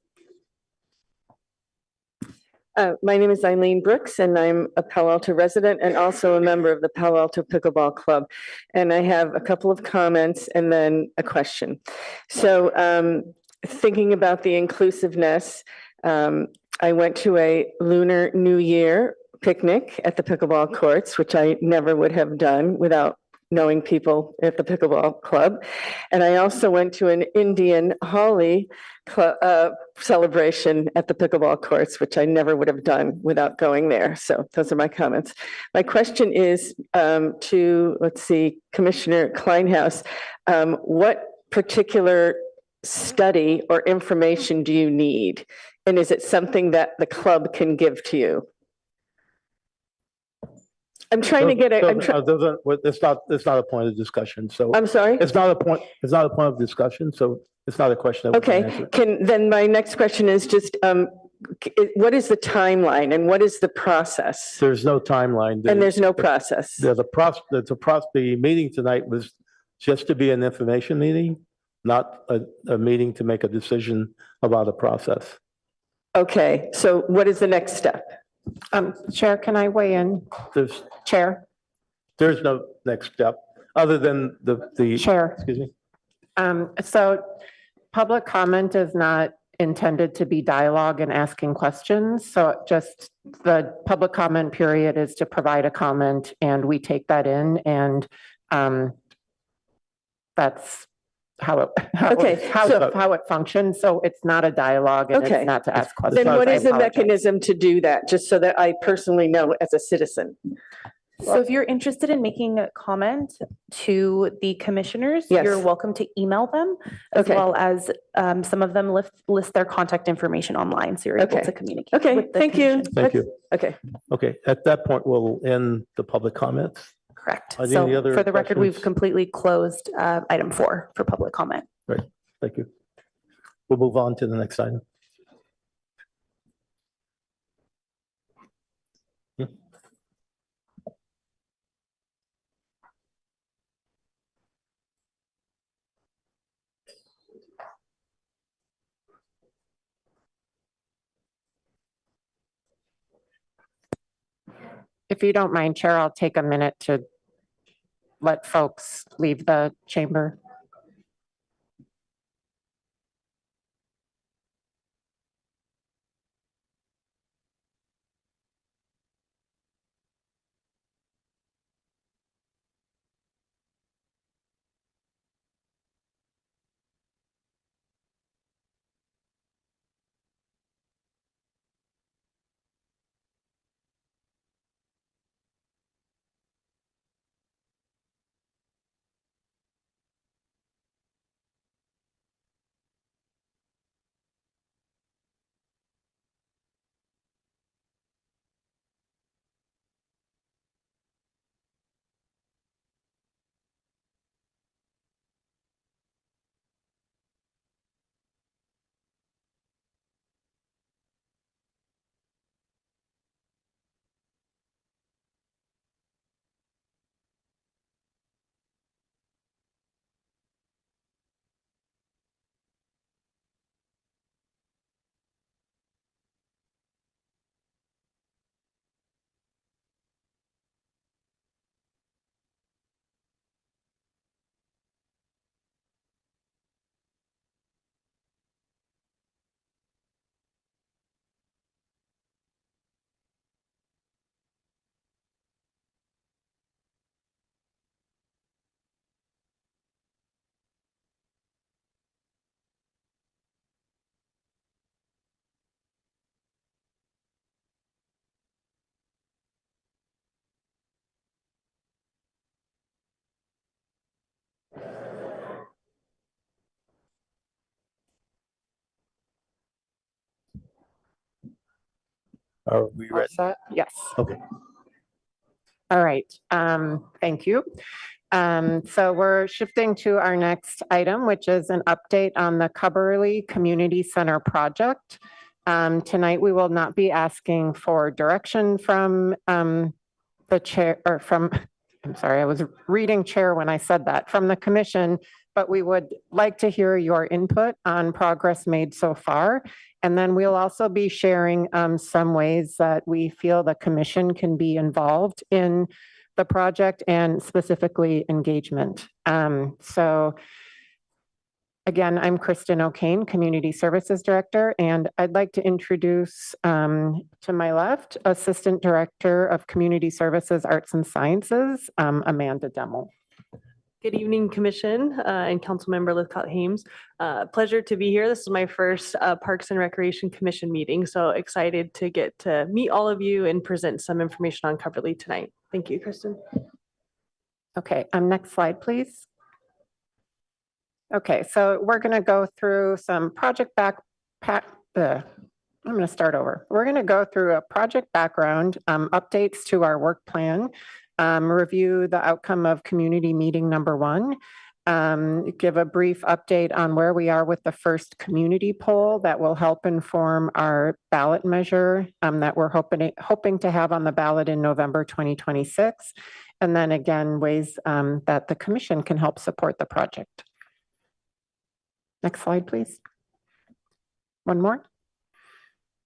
My name is Eileen Brooks, and I'm a Palo Alto resident and also a member of the Palo Alto Pickleball Club. And I have a couple of comments and then a question. So thinking about the inclusiveness, I went to a Lunar New Year picnic at the pickleball courts, which I never would have done without knowing people at the pickleball club. And I also went to an Indian Holi celebration at the pickleball courts, which I never would have done without going there. So those are my comments. My question is to, let's see, Commissioner Kleinhaus, what particular study or information do you need? And is it something that the club can give to you? I'm trying to get a, it's not a point of discussion. So I'm sorry? It's not a point of discussion. So it's not a question. That we can answer. Then my next question is just, what is the timeline and what is the process? There's no timeline. And there's no process. The meeting tonight was just to be an information meeting, not a meeting to make a decision about a process. Okay, so what is the next step? Chair, can I weigh in? Chair. There's no next step other than the Chair. Excuse me. So public comment is not intended to be dialogue and asking questions. So just the public comment period is to provide a comment and we take that in and that's how it, Okay, so- how it functions. So it's not a dialogue and Okay. it's not to ask questions. Then what I is the apologize. mechanism to do that, just so that I personally know as a citizen? So if you're interested in making a comment to the commissioners, Yes. you're welcome to email them, as Okay. well as some of them list their contact information online, so you're able Okay. to communicate Okay, with the thank you. commission. Thank you. Okay. Okay, at that point, we'll end the public comments. Correct. Are there any So other for the record, we've questions? completely closed item 4 for public comment. Right, thank you. We'll move on to the next item. If you don't mind, Chair, I'll take a minute to let folks leave the chamber. Are we All ready? set? Yes. Okay. All right, thank you. So we're shifting to our next item, which is an update on the Cubberley Community Center project. Tonight, we will not be asking for direction from the chair or from, I'm sorry, I was reading chair when I said that, from the commission, but we would like to hear your input on progress made so far. And then we'll also be sharing some ways that we feel the commission can be involved in the project and specifically engagement. So again, I'm Kristen O'Kane, Community Services Director, and I'd like to introduce to my left, Assistant Director of Community Services, Arts and Sciences, Amanda Demmel. Good evening, Commission and Councilmember Lithcott Hames. Pleasure to be here. This is my first Parks and Recreation Commission meeting, so excited to get to meet all of you and present some information on Cubberley tonight. Thank you, Kristen. Okay, next slide, please. Okay, so we're going to go through some project I'm going to start over. We're going to go through a project background, updates to our work plan, review the outcome of community meeting number 1, give a brief update on where we are with the first community poll that will help inform our ballot measure that we're hoping to have on the ballot in November 2026. And then again, ways that the commission can help support the project. Next slide, please. One more.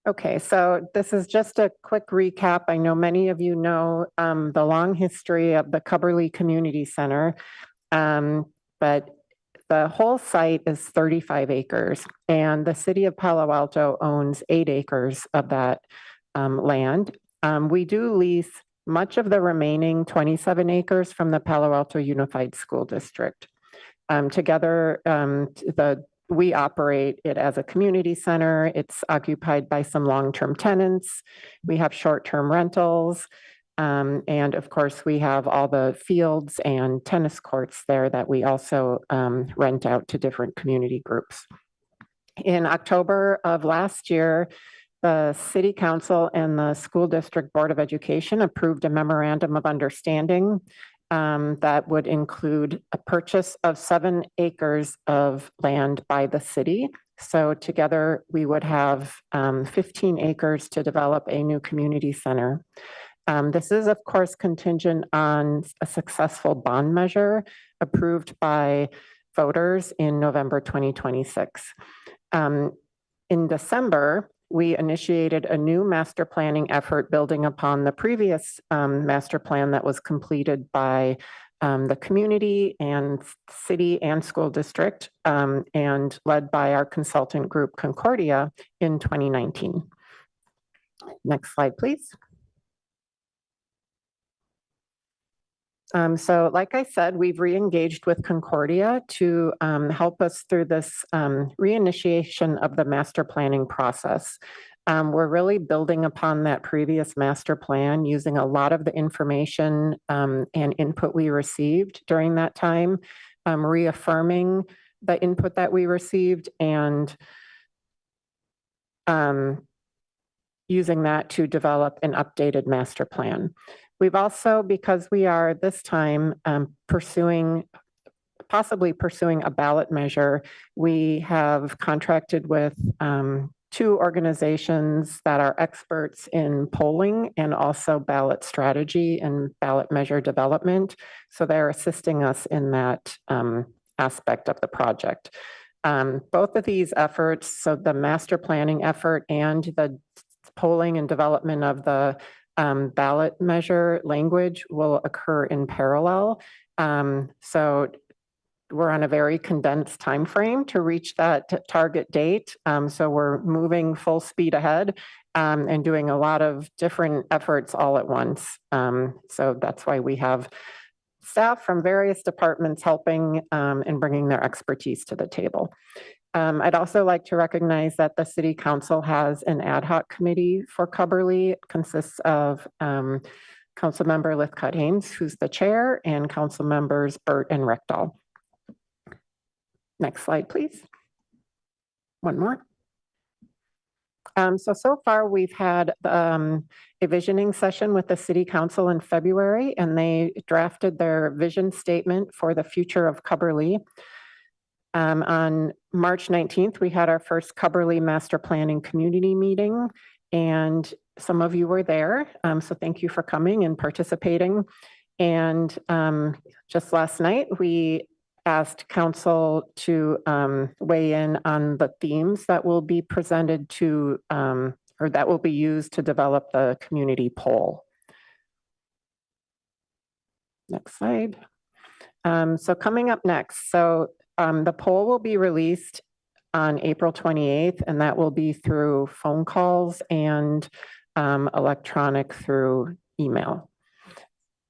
Okay, so this is just a quick recap. I know many of you know the long history of the Cubberley Community Center, but the whole site is 35 acres, and the city of Palo Alto owns 8 acres of that land. We do lease much of the remaining 27 acres from the Palo Alto Unified School District. Together, we operate it as a community center. It's occupied by some long-term tenants. We have short-term rentals. And of course, we have all the fields and tennis courts there that we also rent out to different community groups. In October of last year, the City Council and the School District Board of Education approved a memorandum of understanding that would include a purchase of 7 acres of land by the city. So together we would have 15 acres to develop a new community center. This is, of course, contingent on a successful bond measure approved by voters in November 2026. In December, we initiated a new master planning effort building upon the previous master plan that was completed by the community and city and school district and led by our consultant group Concordia in 2019. Next slide, please. So like I said, we've re-engaged with Concordia to help us through this reinitiation of the master planning process. We're really building upon that previous master plan using a lot of the information and input we received during that time, reaffirming the input that we received and using that to develop an updated master plan. We've also, because we are this time possibly pursuing a ballot measure, we have contracted with 2 organizations that are experts in polling and also ballot strategy and ballot measure development. So they're assisting us in that aspect of the project. Both of these efforts, so the master planning effort and the polling and development of the ballot measure language will occur in parallel. So we're on a very condensed time frame to reach that target date. So we're moving full speed ahead and doing a lot of different efforts all at once. So that's why we have staff from various departments helping and bringing their expertise to the table. I'd also like to recognize that the City Council has an ad hoc committee for Cubberley. It consists of Councilmember Lithcott Haynes, who's the chair, and Council members Burt and Reckdahl. Next slide, please. One more. So far we've had a visioning session with the City Council in February, and they drafted their vision statement for the future of Cubberley. On March 19th, we had our first Cubberley Master Planning Community meeting, and some of you were there. So thank you for coming and participating. And just last night, we asked council to weigh in on the themes that will be presented to, or that will be used to develop the community poll. Next slide. So coming up next, so the poll will be released on April 28th, and that will be through phone calls and electronic through email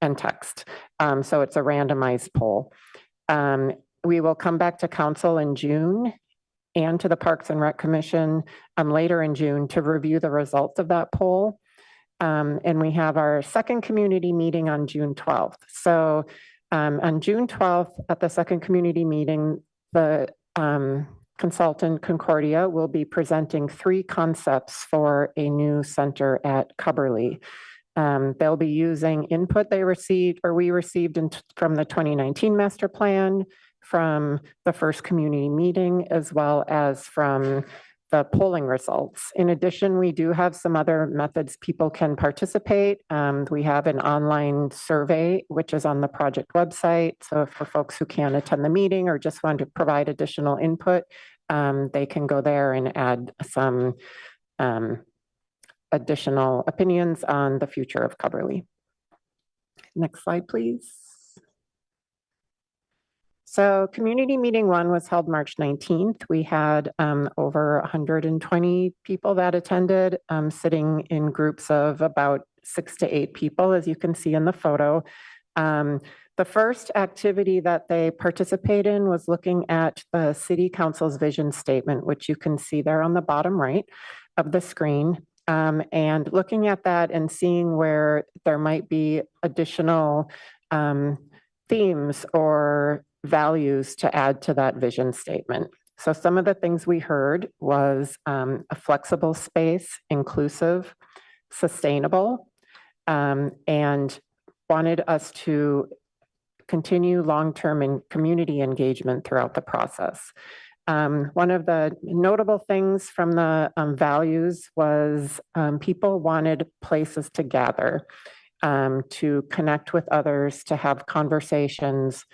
and text. So it's a randomized poll. We will come back to council in June and to the Parks and Rec Commission later in June to review the results of that poll. And we have our second community meeting on June 12th. So on June 12th, at the second community meeting, the consultant Concordia will be presenting 3 concepts for a new center at Cubberley. They'll be using input they received, or we received from the 2019 master plan, from the first community meeting, as well as from the polling results. In addition, we do have some other methods people can participate. We have an online survey, which is on the project website. So for folks who can't attend the meeting or just want to provide additional input, they can go there and add some additional opinions on the future of Cubberley. Next slide, please. So community meeting one was held March 19th. We had over 120 people that attended, sitting in groups of about 6 to 8 people, as you can see in the photo. The first activity that they participate in was looking at the City Council's vision statement, which you can see there on the bottom right of the screen. And looking at that and seeing where there might be additional themes or values to add to that vision statement. So some of the things we heard was a flexible space, inclusive, sustainable, and wanted us to continue long-term and community engagement throughout the process. One of the notable things from the values was people wanted places to gather, to connect with others, to have conversations,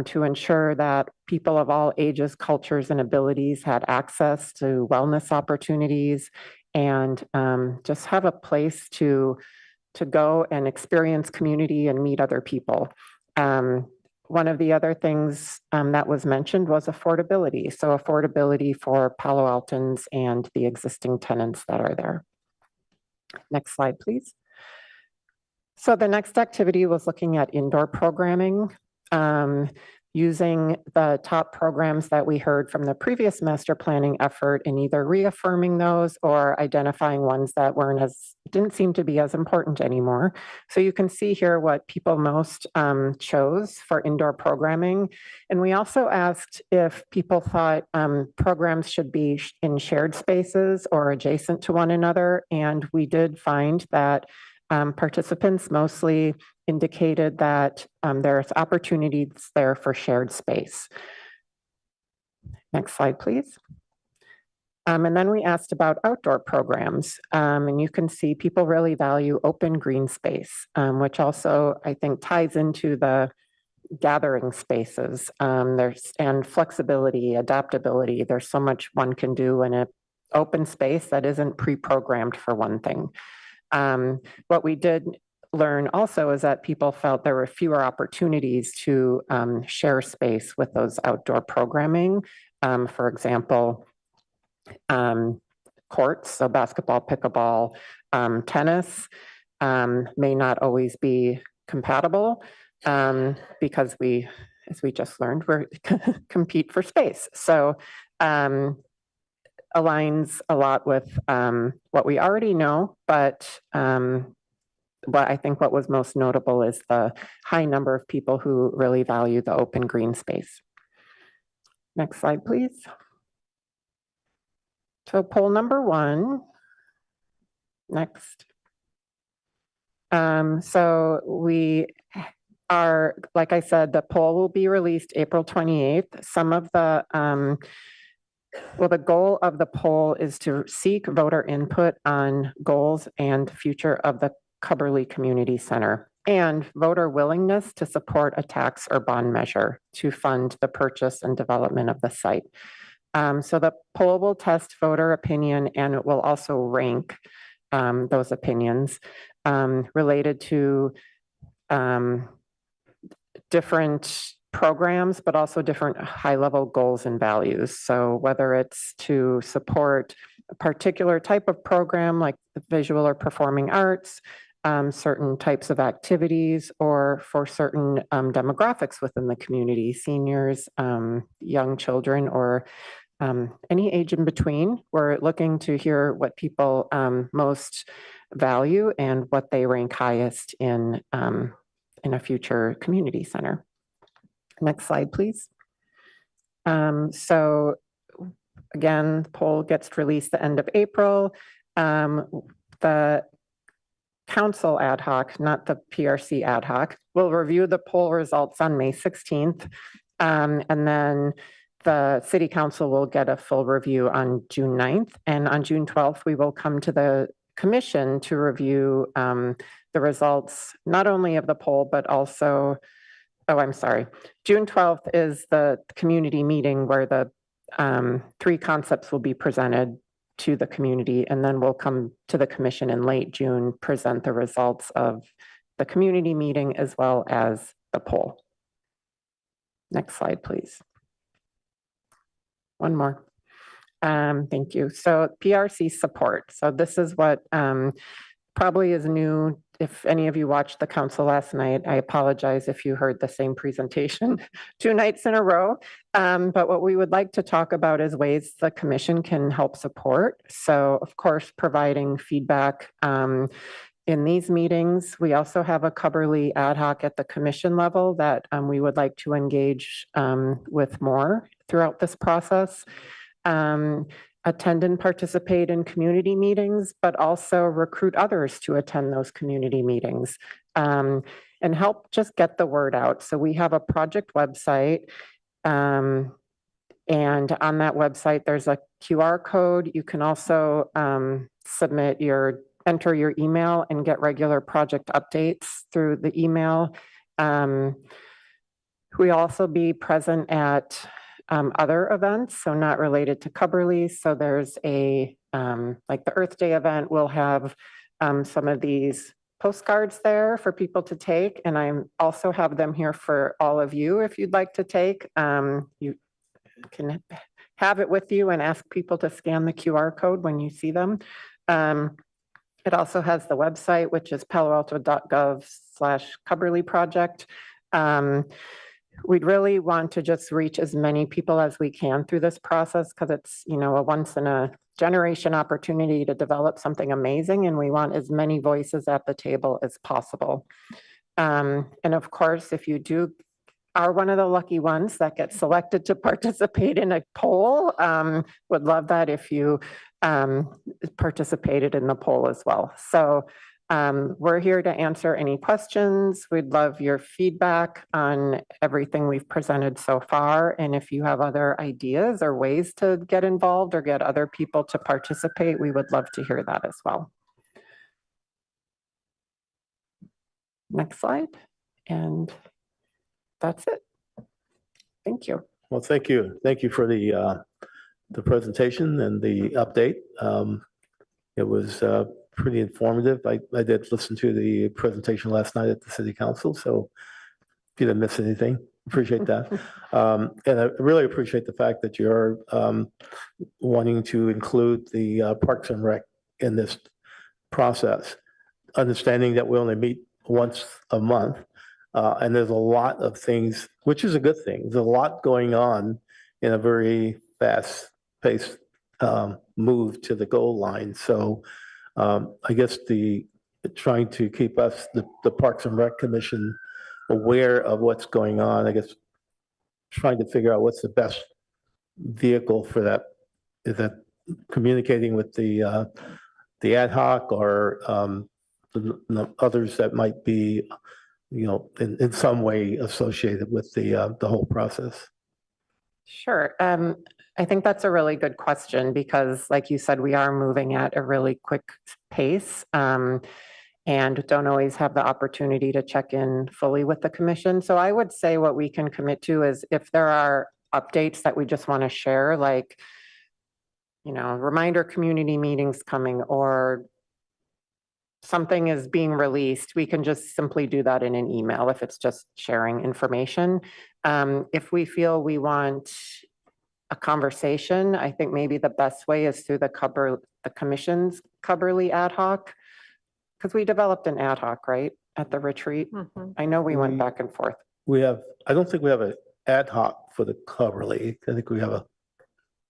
to ensure that people of all ages, cultures, and abilities had access to wellness opportunities, and just have a place to go and experience community and meet other people. One of the other things that was mentioned was affordability. So affordability for Palo Altans and the existing tenants that are there. Next slide, please. So the next activity was looking at indoor programming, using the top programs that we heard from the previous master planning effort and either reaffirming those or identifying ones that didn't seem to be as important anymore. So you can see here what people most chose for indoor programming. And we also asked if people thought programs should be in shared spaces or adjacent to one another. And we did find that participants mostly indicated that there's opportunities there for shared space. Next slide, please. And then we asked about outdoor programs. And you can see people really value open green space, which also I think ties into the gathering spaces. And flexibility, adaptability. There's so much one can do in an open space that isn't pre-programmed for one thing. What we did learn also is that people felt there were fewer opportunities to share space with those outdoor programming. For example, courts, so basketball, pickleball, tennis may not always be compatible because we, as we just learned, we compete for space. So aligns a lot with what we already know, but I think what was most notable is the high number of people who really value the open green space. Next slide, please. So poll number 1. Next. So we are, like I said, the poll will be released April 28th. Some of the well, the goal of the poll is to seek voter input on goals and future of the Cubberley Community Center and voter willingness to support a tax or bond measure to fund the purchase and development of the site. So the poll will test voter opinion and it will also rank those opinions related to different programs, but also different high-level goals and values. So whether it's to support a particular type of program like the visual or performing arts, certain types of activities, or for certain demographics within the community, seniors, young children, or any age in between. We're looking to hear what people most value and what they rank highest in a future community center. Next slide, please. So again, the poll gets released the end of April. The council ad hoc, not the PRC ad hoc, will review the poll results on May 16th. And then the city council will get a full review on June 9th. And on June 12th, we will come to the commission to review the results, not only of the poll, but also, oh, I'm sorry. June 12th is the community meeting where the 3 concepts will be presented to the community, and then we'll come to the commission in late June, present the results of the community meeting as well as the poll. Next slide, please. One more. Thank you. So PRC support. So this is what probably is new. If any of you watched the council last night, I apologize if you heard the same presentation 2 nights in a row. But what we would like to talk about is ways the commission can help support. So of course, providing feedback in these meetings. We also have a Cubberly ad hoc at the commission level that we would like to engage with more throughout this process. Attend and participate in community meetings, but also recruit others to attend those community meetings and help just get the word out. So we have a project website, and on that website, there's a QR code. You can also enter your email and get regular project updates through the email. We also be present at other events, so not related to Cubberly. So there's a, like the Earth Day event, we'll have some of these postcards there for people to take. And I also have them here for all of you if you'd like to take. You can have it with you and ask people to scan the QR code when you see them. It also has the website, which is paloalto.gov/Cubberly project. We'd really want to just reach as many people as we can through this process because it's, you know, a once in a generation opportunity to develop something amazing, and we want as many voices at the table as possible. And of course, if you are one of the lucky ones that get selected to participate in a poll, would love that if you participated in the poll as well. So we're here to answer any questions. We'd love your feedback on everything we've presented so far. And if you have other ideas or ways to get involved or get other people to participate, we would love to hear that as well. Next slide. And that's it. Thank you. Well, thank you. Thank you for the presentation and the update. It was pretty informative. I did listen to the presentation last night at the city council, so if you didn't miss anything, appreciate that. And I really appreciate the fact that you're wanting to include the Parks and Rec in this process, understanding that we only meet once a month. And there's a lot of things, which is a good thing. There's a lot going on in a very fast-paced move to the goal line. So I guess trying to keep us, the Parks and Rec Commission, aware of what's going on, I guess trying to figure out what's the best vehicle for that. Is that communicating with the ad hoc or the others that might be, you know, in some way associated with the whole process? Sure. I think that's a really good question because, like you said, we are moving at a really quick pace and don't always have the opportunity to check in fully with the commission. So I would say what we can commit to is if there are updates that we just want to share, like, you know, reminder community meetings coming or something is being released, we can just simply do that in an email if it's just sharing information. If we feel we want a conversation, I think maybe the best way is through the commission's Cubberly ad hoc, because we developed an ad hoc, right, at the retreat. I know we went back and forth. I don't think we have an ad hoc for the Cubberly. I think we have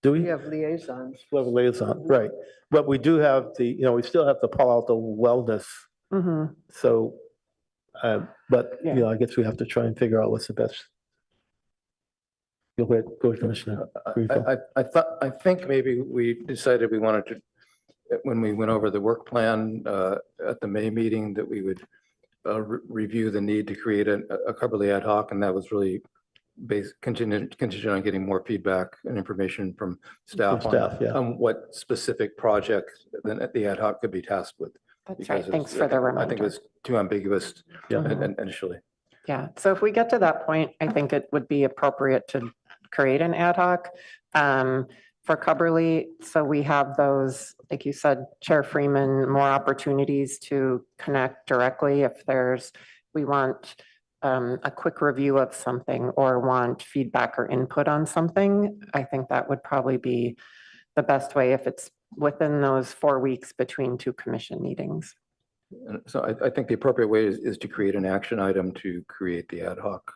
do we? We have liaisons. We have a liaison, right. But we do have we still have the Palo Alto Wellness. So, but, you know, I guess we have to try and figure out what's the best. Go ahead, Commissioner. I think maybe we decided we wanted to, when we went over the work plan at the May meeting, that we would review the need to create a Cubberly ad hoc, and that was really contingent on getting more feedback and information from staff, on what specific projects the ad hoc could be tasked with. That's right. Thanks for the reminder. I think it was too ambiguous initially. Yeah. So if we get to that point, I think it would be appropriate to create an ad hoc for Cubberly. So we have those, like you said, Chair Freeman, more opportunities to connect directly if we want a quick review of something or want feedback or input on something, I think that would probably be the best way if it's within those 4 weeks between two commission meetings. And so I think the appropriate way is to create an action item to create the ad hoc.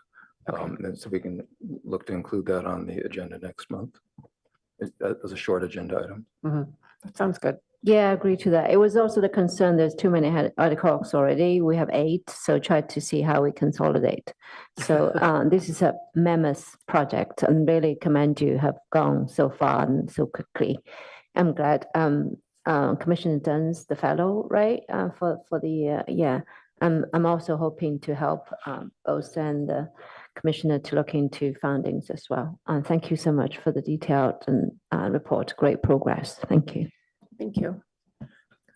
And so we can look to include that on the agenda next month as a short agenda item. That sounds good. Yeah, I agree to that. It was also the concern, there's too many articles already. We have 8, so try to see how we consolidate. So this is a mammoth project and really commend you have gone so far and so quickly. I'm glad Commissioner Dunn's the fellow, right? For the, yeah. I'm also hoping to help both and the Commissioner to look into findings as well. Thank you so much for the detailed and report. Great progress. Thank you. Thank you.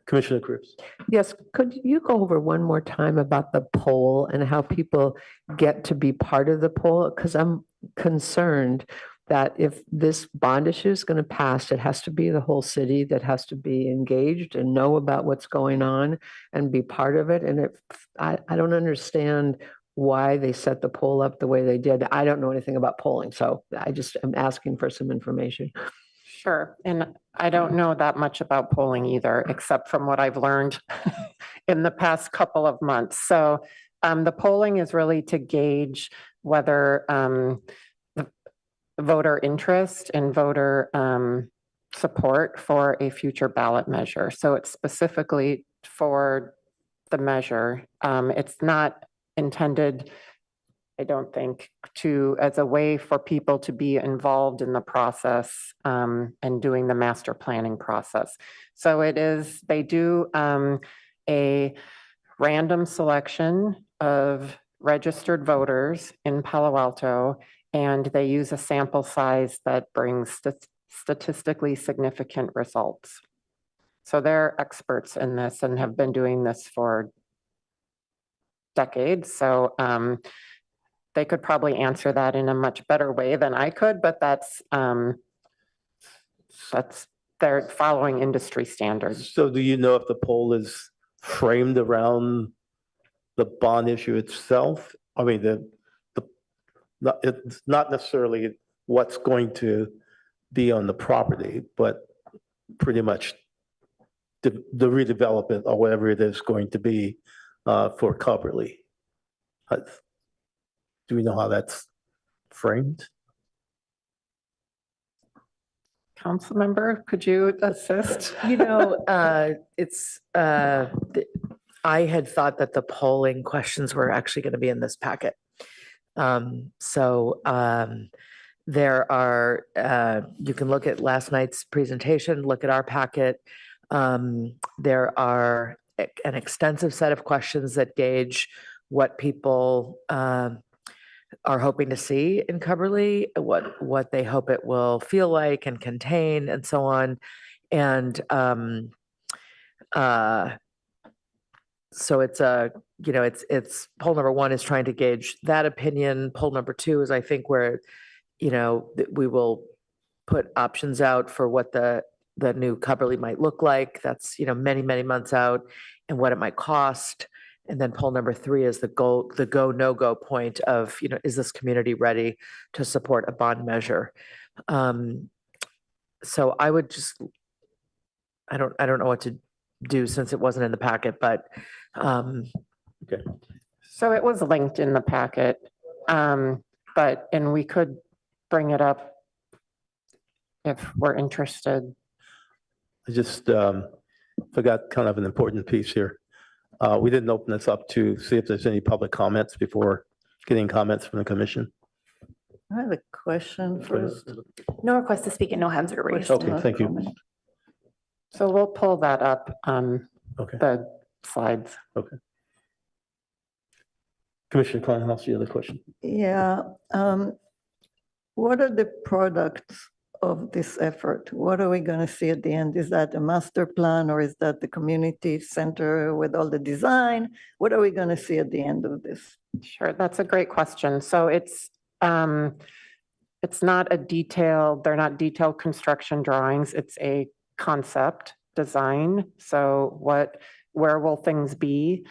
Commissioner Cruz. Yes, could you go over one more time about the poll and how people get to be part of the poll? Because I'm concerned that if this bond issue is going to pass, it has to be the whole city that has to be engaged and know about what's going on and be part of it. And if I don't understand why they set the poll up the way they did. I don't know anything about polling, so I just am asking for some information. Sure. And I don't know that much about polling either, except from what I've learned in the past couple of months. So the polling is really to gauge whether the voter interest and voter support for a future ballot measure. So it's specifically for the measure. It's not intended, I don't think, as a way for people to be involved in the process and doing the master planning process. So it is, they do a random selection of registered voters in Palo Alto, and they use a sample size that brings statistically significant results. So they're experts in this and have been doing this for decades. So they could probably answer that in a much better way than I could, but that's they're following industry standards. So do you know if the poll is framed around the bond issue itself? I mean, it's not necessarily what's going to be on the property, but pretty much the redevelopment or whatever it is going to be for Coverly. Do we know how that's framed? Council member, could you assist? You know, I had thought that the polling questions were actually going to be in this packet. There are, you can look at last night's presentation, look at our packet. There are an extensive set of questions that gauge what people are hoping to see in Coverly, what they hope it will feel like and contain and so on. And so it's it's poll number 1 is trying to gauge that opinion. Poll number 2 is, I think, where, we will put options out for what the new Coverly might look like. That's, many, many months out, and what it might cost. And then poll number 3 is the go, no-go point of, is this community ready to support a bond measure? So I would just, I don't know what to do since it wasn't in the packet, but. Okay. So it was linked in the packet, and we could bring it up if we're interested. I just forgot kind of an important piece here. We didn't open this up to see if there's any public comments before getting comments from the commission. I have a question first. No request to speak and no hands are raised. Okay, thank you. So we'll pull that up on Okay. the slides. Okay. Commissioner Kleinhaus, you have a question? Yeah. What are the products of this effort? What are we going to see at the end? Is that a master plan, or is that the community center with all the design? What are we going to see at the end of this? Sure, that's a great question. So it's not a detailed, they're not detailed construction drawings. It's a concept design. So where will things be?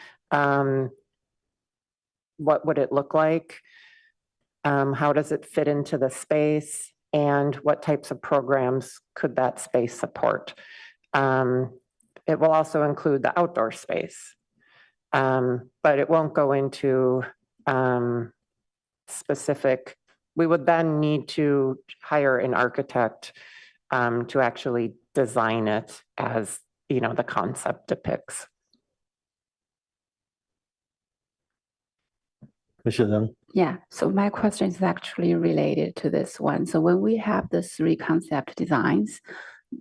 what would it look like? How does it fit into the space? And what types of programs could that space support? It will also include the outdoor space. But it won't go into specific. We would then need to hire an architect to actually design it as, you know, the concept depicts. Commissioner Young? Yeah, so my question is actually related to this one. So when we have the three concept designs,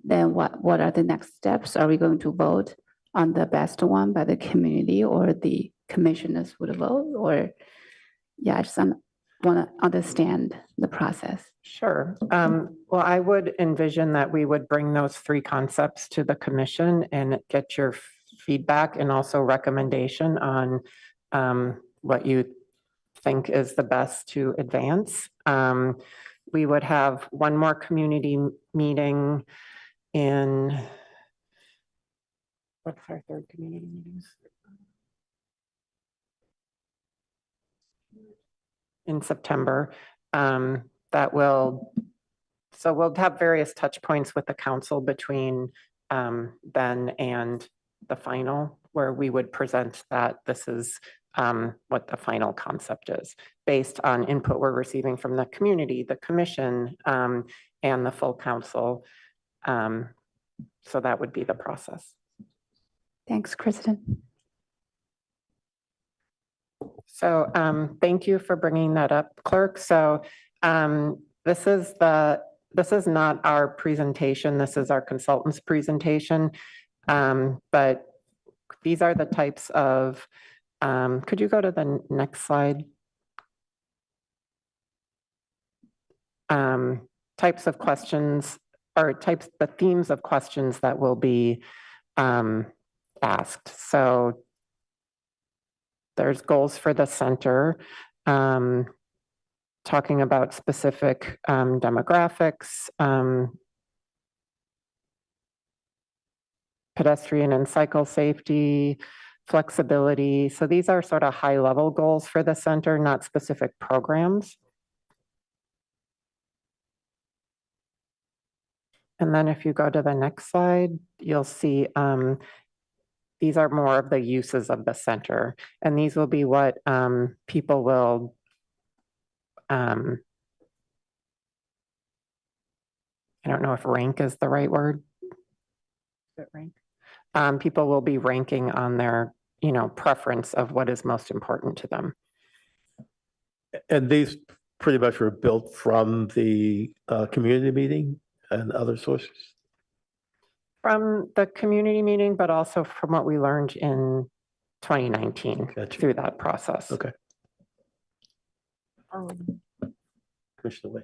then what are the next steps? Are we going to vote on the best one by the community, or the commissioners would vote? Or, yeah, I just want to understand the process. Sure. Well, I would envision that we would bring those three concepts to the commission and get your feedback and also recommendation on what you think is the best to advance. We would have one more community meeting in, what's our third community meetings? In September. So we'll have various touch points with the council between then and the final, where we would present that this is what the final concept is, based on input we're receiving from the community, the commission, and the full council. So that would be the process. Thanks, Kristen. So thank you for bringing that up, Clerk. So this is not our presentation. This is our consultant's presentation. But these are the types of, could you go to the next slide? Types of questions, or the themes of questions that will be asked. So there's goals for the center, talking about specific demographics, pedestrian and cycle safety, flexibility. So these are sort of high-level goals for the center, not specific programs. And then if you go to the next slide, you'll see these are more of the uses of the center. And these will be what people will I don't know if rank is the right word. Is it rank? People will be ranking on their, you know, preference of what is most important to them. And these pretty much were built from the community meeting and other sources? From the community meeting, but also from what we learned in 2019 through that process. Okay. Commissioner Wade.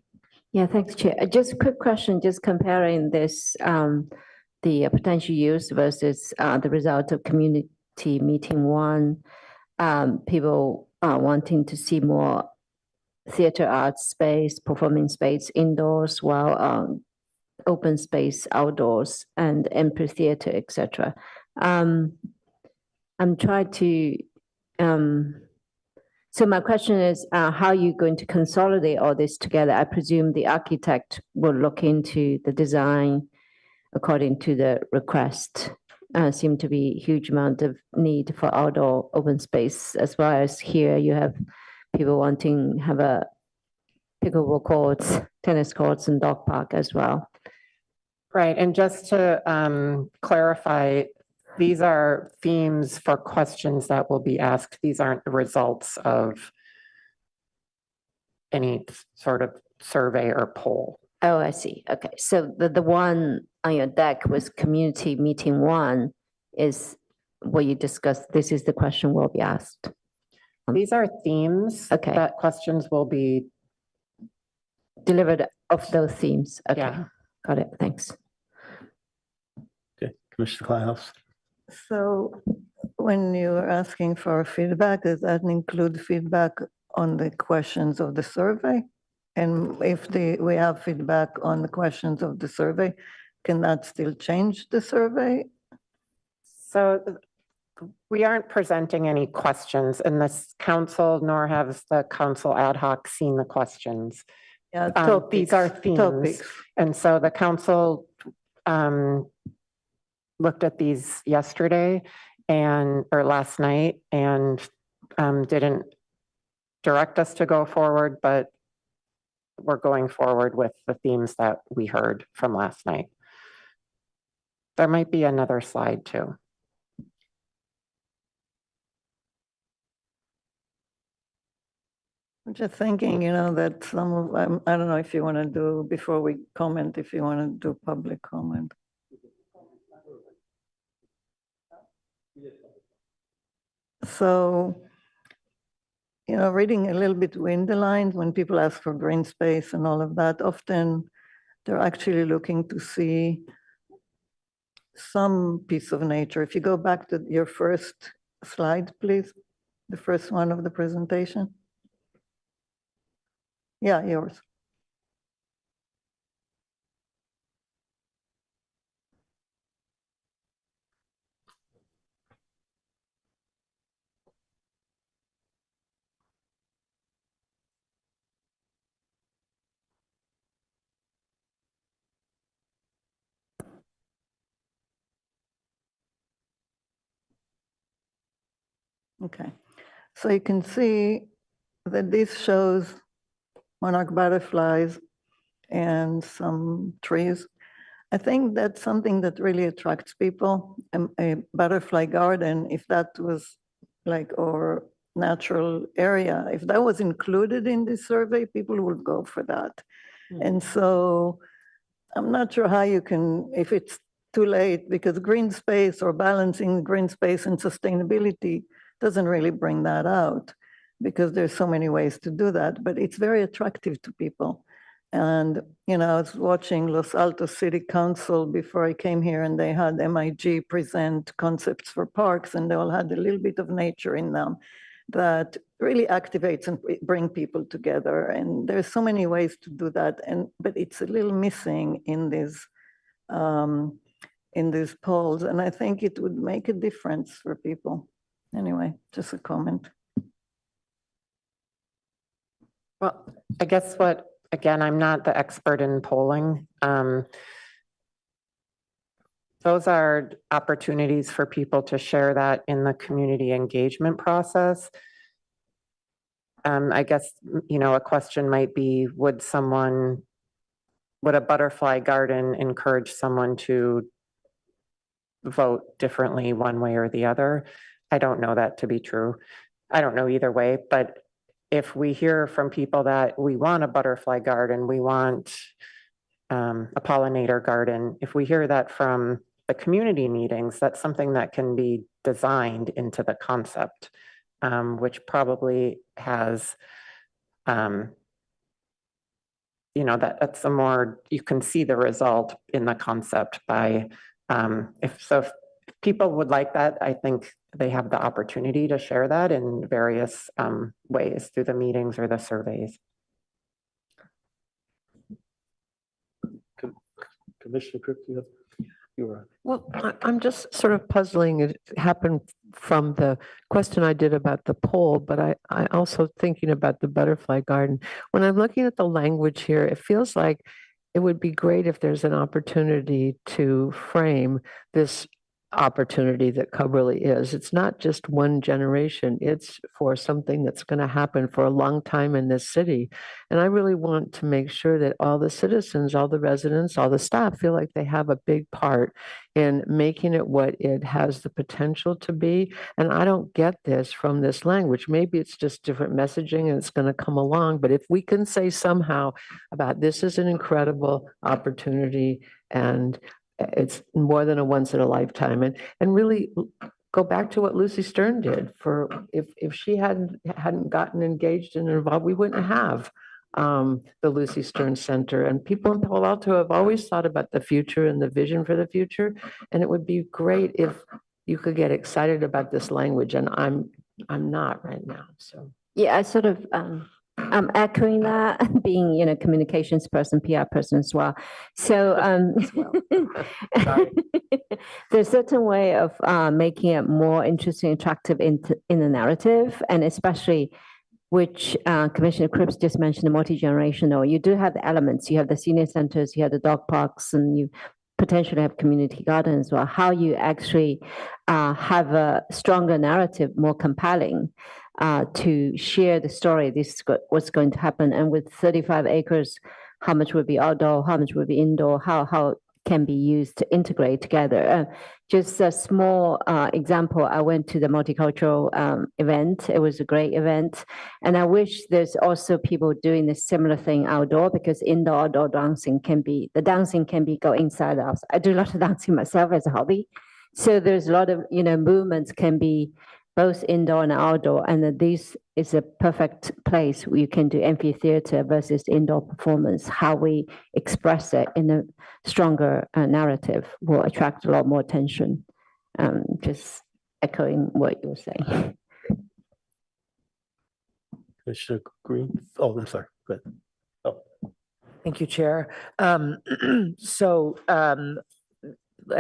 Yeah, thanks, Chair. Just a quick question, just comparing this, the potential use versus the result of community meeting one. People wanting to see more theater arts space, performing space indoors, while open space outdoors and amphitheater, etc. I'm trying to, so my question is, how are you going to consolidate all this together? I presume the architect will look into the design according to the request. Seem to be a huge amount of need for outdoor open space, as well as here you have people wanting have a pickleball courts, tennis courts, and dog park as well. Right, and just to clarify, these are themes for questions that will be asked. These aren't the results of any sort of survey or poll. Oh, I see. Okay, so the one on your deck was community meeting one is what you discussed. This is the question will be asked. These are themes that questions will be delivered of those themes. Okay, yeah. Got it. Thanks. Okay, Commissioner Kleinhaus. So when you're asking for feedback, does that include feedback on the questions of the survey? And if we have feedback on the questions of the survey, can that still change the survey? So We aren't presenting any questions in this council, nor has the council ad hoc seen the questions. Yeah, These are themes. topics. And so the council looked at these yesterday or last night and didn't direct us to go forward, but we're going forward with the themes that we heard from last night. There might be another slide too. I'm just thinking, that some of, I don't know if you want to do, before we comment, if you want to do public comment. So, reading a little bit between the lines, when people ask for green space and all of that, often they're actually looking to see some piece of nature. If you go back to your first slide, please, the first one of the presentation. Yeah, yours. Okay, so you can see that this shows monarch butterflies and some trees. I think that's something that really attracts people. A butterfly garden, if that was like our natural area, if that was included in this survey, people would go for that. And so I'm not sure how you can, if it's too late, because green space or balancing green space and sustainability doesn't really bring that out, because there's so many ways to do that, but it's very attractive to people. And, I was watching Los Altos City Council before I came here, and they had MIG present concepts for parks, and they all had a little bit of nature in them that really activates and bring people together. And there's so many ways to do that, but it's a little missing in these polls, and I think it would make a difference for people. Anyway, just a comment. Well, I guess again, I'm not the expert in polling. Those are opportunities for people to share that in the community engagement process. I guess, a question might be, would a butterfly garden encourage someone to vote differently one way or the other? I don't know that to be true. I don't know either way, but if we hear from people that we want a butterfly garden, we want a pollinator garden, if we hear that from the community meetings, that's something that can be designed into the concept, which probably has, that's a more, you can see the result in the concept by, if people would like that, I think they have the opportunity to share that in various ways through the meetings or the surveys. Commissioner Cook, you were. Well, I'm just sort of puzzling. It happened from the question I did about the poll, but I also thinking about the butterfly garden. When I'm looking at the language here, it feels like it would be great if there's an opportunity to frame this opportunity that Cubberley is. It's not just one generation, it's for something that's going to happen for a long time in this city. And I really want to make sure that all the citizens, all the residents, all the staff feel like they have a big part in making it what it has the potential to be. And I don't get this from this language. Maybe it's just different messaging and it's going to come along. But if we can say somehow about this is an incredible opportunity and it's more than a once in a lifetime, and really go back to what Lucy Stern did. For if she hadn't gotten engaged and involved, we wouldn't have the Lucy Stern Center. And people in Palo Alto have always thought about the future and the vision for the future. And it would be great if you could get excited about this language. And I'm not right now. So Yeah, I sort of I'm echoing that, being, communications person, PR person as well. So there's a certain way of making it more interesting, attractive in the narrative, and especially which Commissioner Cripps just mentioned, the multi-generational. You do have the elements. You have the senior centers, you have the dog parks, and you potentially have community gardens. Well, how you actually have a stronger narrative, more compelling, to share the story. This is what's going to happen. And with 35 acres, how much would be outdoor, how much would be indoor, how can be used to integrate together. Just a small example, I went to the multicultural event. It was a great event. And I wish there's also people doing the similar thing outdoor, because outdoor dancing the dancing can be go inside out. I do a lot of dancing myself as a hobby. So there's a lot of, movements can be both indoor and outdoor. And this is a perfect place where you can do amphitheater versus indoor performance. How we express it in a stronger narrative will attract a lot more attention. Just echoing what you were saying. Commissioner Green. Oh, I'm sorry. Go ahead. Oh. Thank you, Chair. As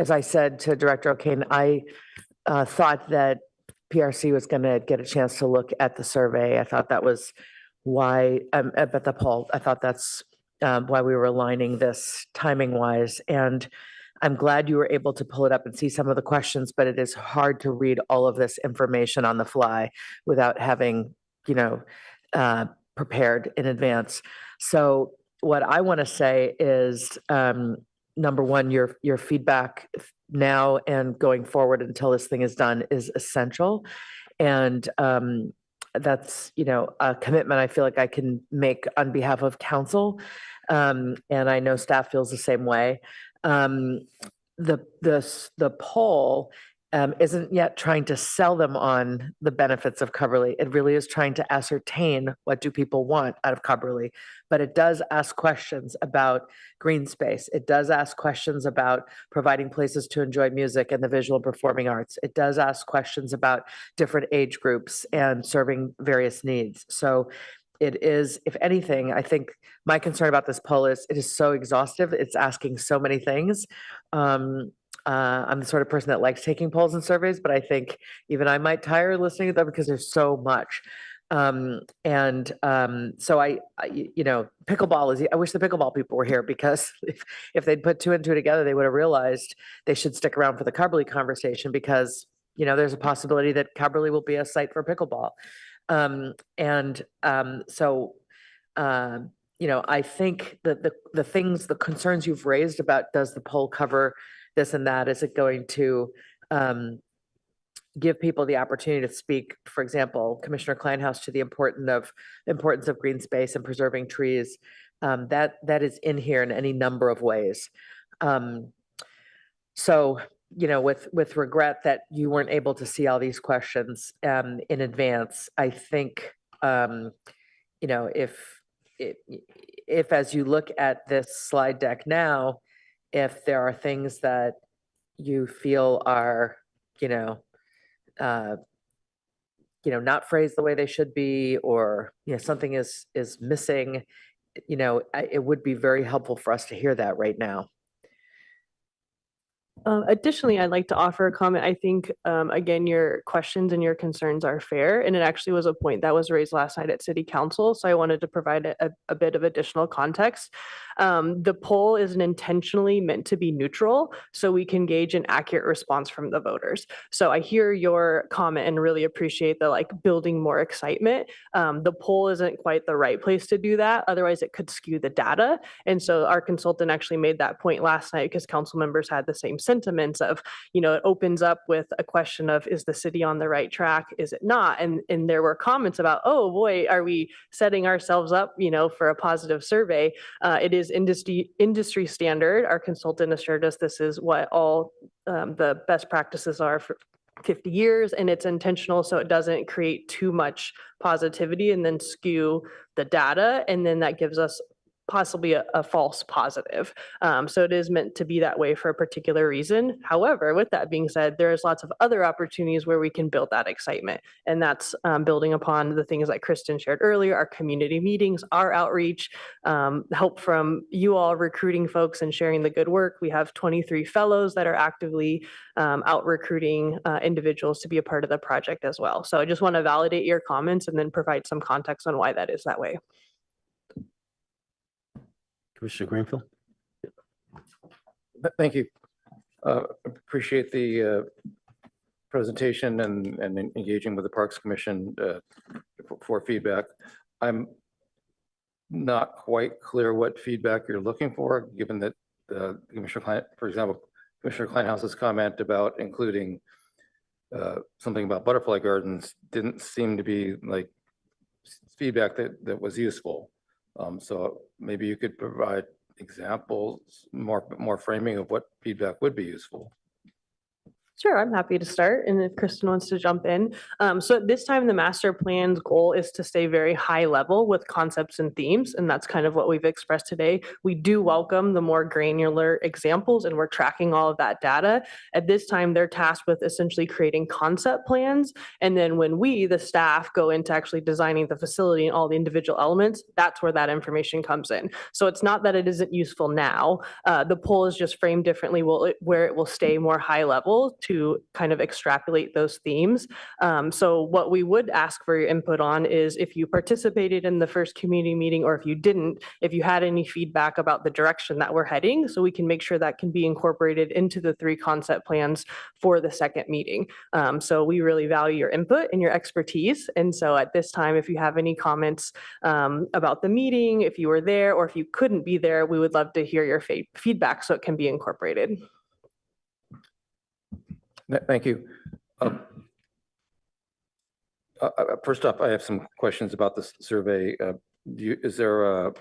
I said to Director O'Kane, I thought that PRC was going to get a chance to look at the survey. I thought that was why, at the poll, I thought that's why we were aligning this timing wise. And I'm glad you were able to pull it up and see some of the questions, but it is hard to read all of this information on the fly without having, prepared in advance. So what I want to say is, number one, your feedback now and going forward until this thing is done is essential. And that's, a commitment I feel like I can make on behalf of council. And I know staff feels the same way. The poll isn't yet trying to sell them on the benefits of Cubberley. It really is trying to ascertain what do people want out of Cubberley. But it does ask questions about green space. It does ask questions about providing places to enjoy music and the visual and performing arts. It does ask questions about different age groups and serving various needs. So it is, if anything, I think my concern about this poll is it is so exhaustive. It's asking so many things. I'm the sort of person that likes taking polls and surveys, but I think even I might tire listening to them because there's so much. So pickleball is, I wish the pickleball people were here, because if they'd put two and two together, they would have realized they should stick around for the Cubberley conversation, because, there's a possibility that Cubberley will be a site for pickleball. I think that the concerns you've raised about, does the poll cover this and that? Is it going to give people the opportunity to speak, for example, Commissioner Kleinhaus, to the importance of green space and preserving trees? That is in here in any number of ways. With regret that you weren't able to see all these questions in advance, I think, if as you look at this slide deck now, if there are things that you feel are, not phrased the way they should be, or, something is missing, it would be very helpful for us to hear that right now. Additionally, I'd like to offer a comment. I think, again, your questions and your concerns are fair, and it actually was a point that was raised last night at City Council, so I wanted to provide a bit of additional context. The poll isn't intentionally meant to be neutral, so we can gauge an accurate response from the voters. So I hear your comment and really appreciate the building more excitement. The poll isn't quite the right place to do that, otherwise it could skew the data. And so our consultant actually made that point last night, because council members had the same sentiments of, it opens up with a question of, is the city on the right track? Is it not? And there were comments about, oh boy, are we setting ourselves up, for a positive survey? It is industry standard. Our consultant assured us this is what all the best practices are for 50 years, and it's intentional so it doesn't create too much positivity and then skew the data. And then that gives us possibly a false positive. So it is meant to be that way for a particular reason. However, with that being said, there's lots of other opportunities where we can build that excitement. And that's building upon the things like Kristen shared earlier, our community meetings, our outreach, help from you all recruiting folks and sharing the good work. We have 23 fellows that are actively out recruiting individuals to be a part of the project as well. So I just want to validate your comments and then provide some context on why that is that way. Commissioner Greenfield? Thank you. Appreciate the presentation and engaging with the Parks Commission for feedback. I'm not quite clear what feedback you're looking for, given that Commissioner Klein, for example, Commissioner Kleinhouse's comment about including something about butterfly gardens didn't seem to be like feedback that was useful. So maybe you could provide examples, more framing of what feedback would be useful. Sure, I'm happy to start, and if Kristen wants to jump in. So at this time, the master plan's goal is to stay very high level with concepts and themes, and that's kind of what we've expressed today. We do welcome the more granular examples, and we're tracking all of that data. At this time, they're tasked with essentially creating concept plans, and then when we, the staff, go into actually designing the facility and all the individual elements, that's where that information comes in. So it's not that it isn't useful now. The poll is just framed differently where it will stay more high level to kind of extrapolate those themes. So what we would ask for your input on is if you participated in the first community meeting, or if you didn't, if you had any feedback about the direction that we're heading, so we can make sure that can be incorporated into the 3 concept plans for the second meeting. So we really value your input and your expertise. And so at this time, if you have any comments about the meeting, if you were there, or if you couldn't be there, we would love to hear your feedback so it can be incorporated. Thank you. First off, I have some questions about this survey. Is there a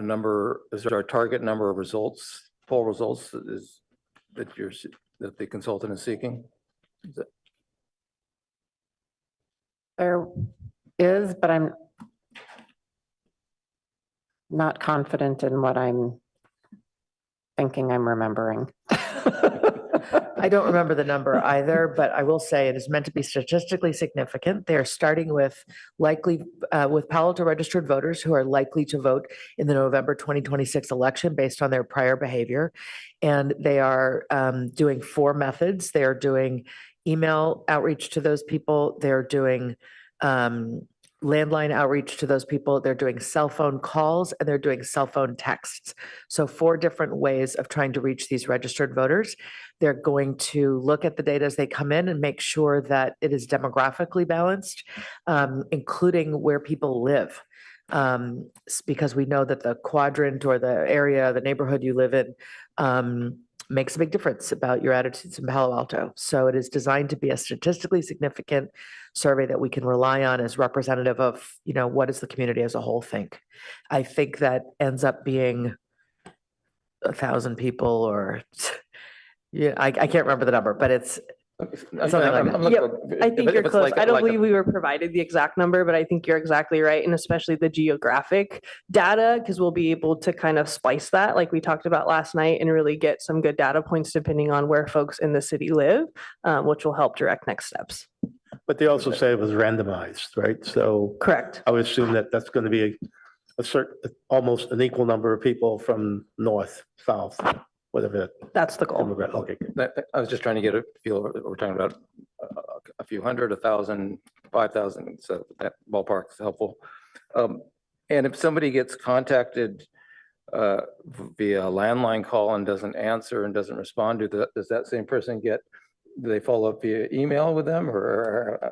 number? Is there a target number of results, poll results, that the consultant is seeking? There is, but I'm not confident in what I'm thinking I'm remembering. I don't remember the number either, but I will say it is meant to be statistically significant. They're starting with with Palo Alto registered voters who are likely to vote in the November 2026 election based on their prior behavior. And they are doing 4 methods. They are doing email outreach to those people. They're doing landline outreach to those people. They're doing cell phone calls, and they're doing cell phone texts. So 4 different ways of trying to reach these registered voters. They're going to look at the data as they come in and make sure that it is demographically balanced, including where people live. Because we know that the quadrant or the area, the neighborhood you live in, makes a big difference about your attitudes in Palo Alto. So it is designed to be a statistically significant survey that we can rely on as representative of, what does the community as a whole think? I think that ends up being 1,000 people, or I can't remember the number, but it's something like that. Yep, I think you're close. I don't believe we were provided the exact number, but I think you're exactly right. And especially the geographic data, because we'll be able to kind of splice that like we talked about last night and really get some good data points depending on where folks in the city live, which will help direct next steps. But they also say it was randomized, right? So correct. I would assume that that's going to be a certain, almost an equal number of people from north, south, whatever. That's the goal. Okay. I was just trying to get a feel. We're talking about a few hundred, 1,000, 5,000. So that ballpark is helpful. And if somebody gets contacted via a landline call and doesn't answer and doesn't respond to that, does that same person do they follow up via email with them, or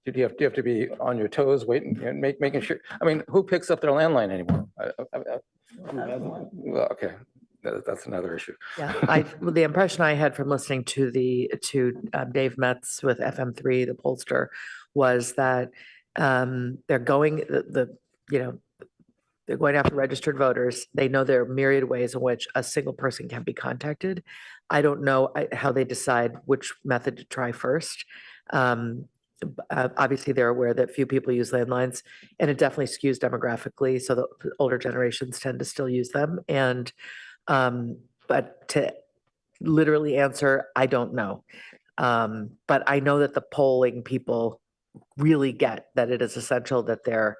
do you have to be on your toes waiting and making sure? I mean, who picks up their landline anymore? Well, okay. That's another issue. Yeah, the impression I had from listening to Dave Metz with FM3, the pollster, was that they're going they're going after registered voters. They know there are myriad ways in which a single person can be contacted. I don't know how they decide which method to try first. Obviously, they're aware that few people use landlines, and it definitely skews demographically, so the older generations tend to still use them. And, but to literally answer, I don't know. But I know that the polling people really get that it is essential that they're,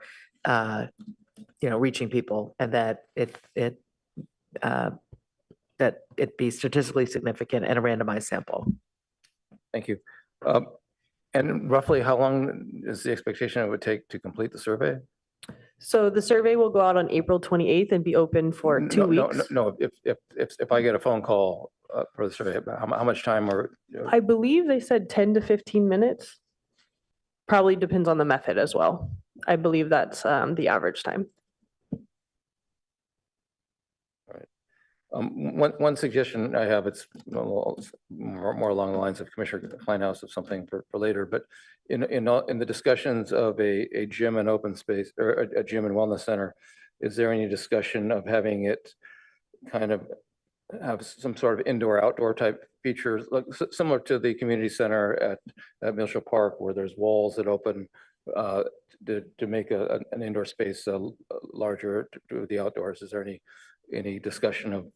reaching people, and that that it be statistically significant and a randomized sample. Thank you. And roughly how long is the expectation it would take to complete the survey? So the survey will go out on April 28th and be open for 2 weeks. No, if I get a phone call for the survey, how much time or? I believe they said 10 to 15 minutes. Probably depends on the method as well. I believe that's the average time. One suggestion I have, it's more along the lines of Commissioner Kleinhaus of something for later, but in the discussions of a gym and open space, or a gym and wellness center, is there any discussion of having it kind of have some sort of indoor-outdoor type features, like similar to the community center at Milshall Park, where there's walls that open to make an indoor space larger to do the outdoors? Is there any discussion of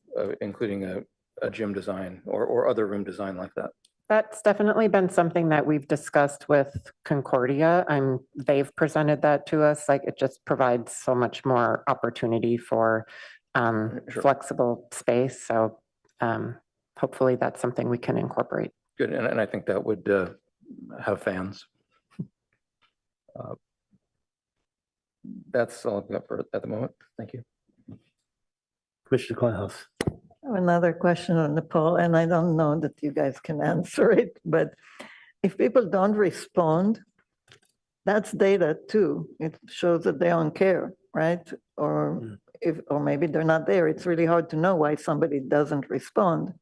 including a gym design or other room design like that? That's definitely been something that we've discussed with Concordia. They've presented that to us, like it just provides so much more opportunity for flexible space. So hopefully that's something we can incorporate. Good, and I think that would have fans. That's all I've got for at the moment. Thank you. Commissioner Kleinhaus. Another question on the poll, and I don't know that you guys can answer it, but if people don't respond, that's data too. It shows that they don't care, right? Or maybe they're not there. It's really hard to know why somebody doesn't respond.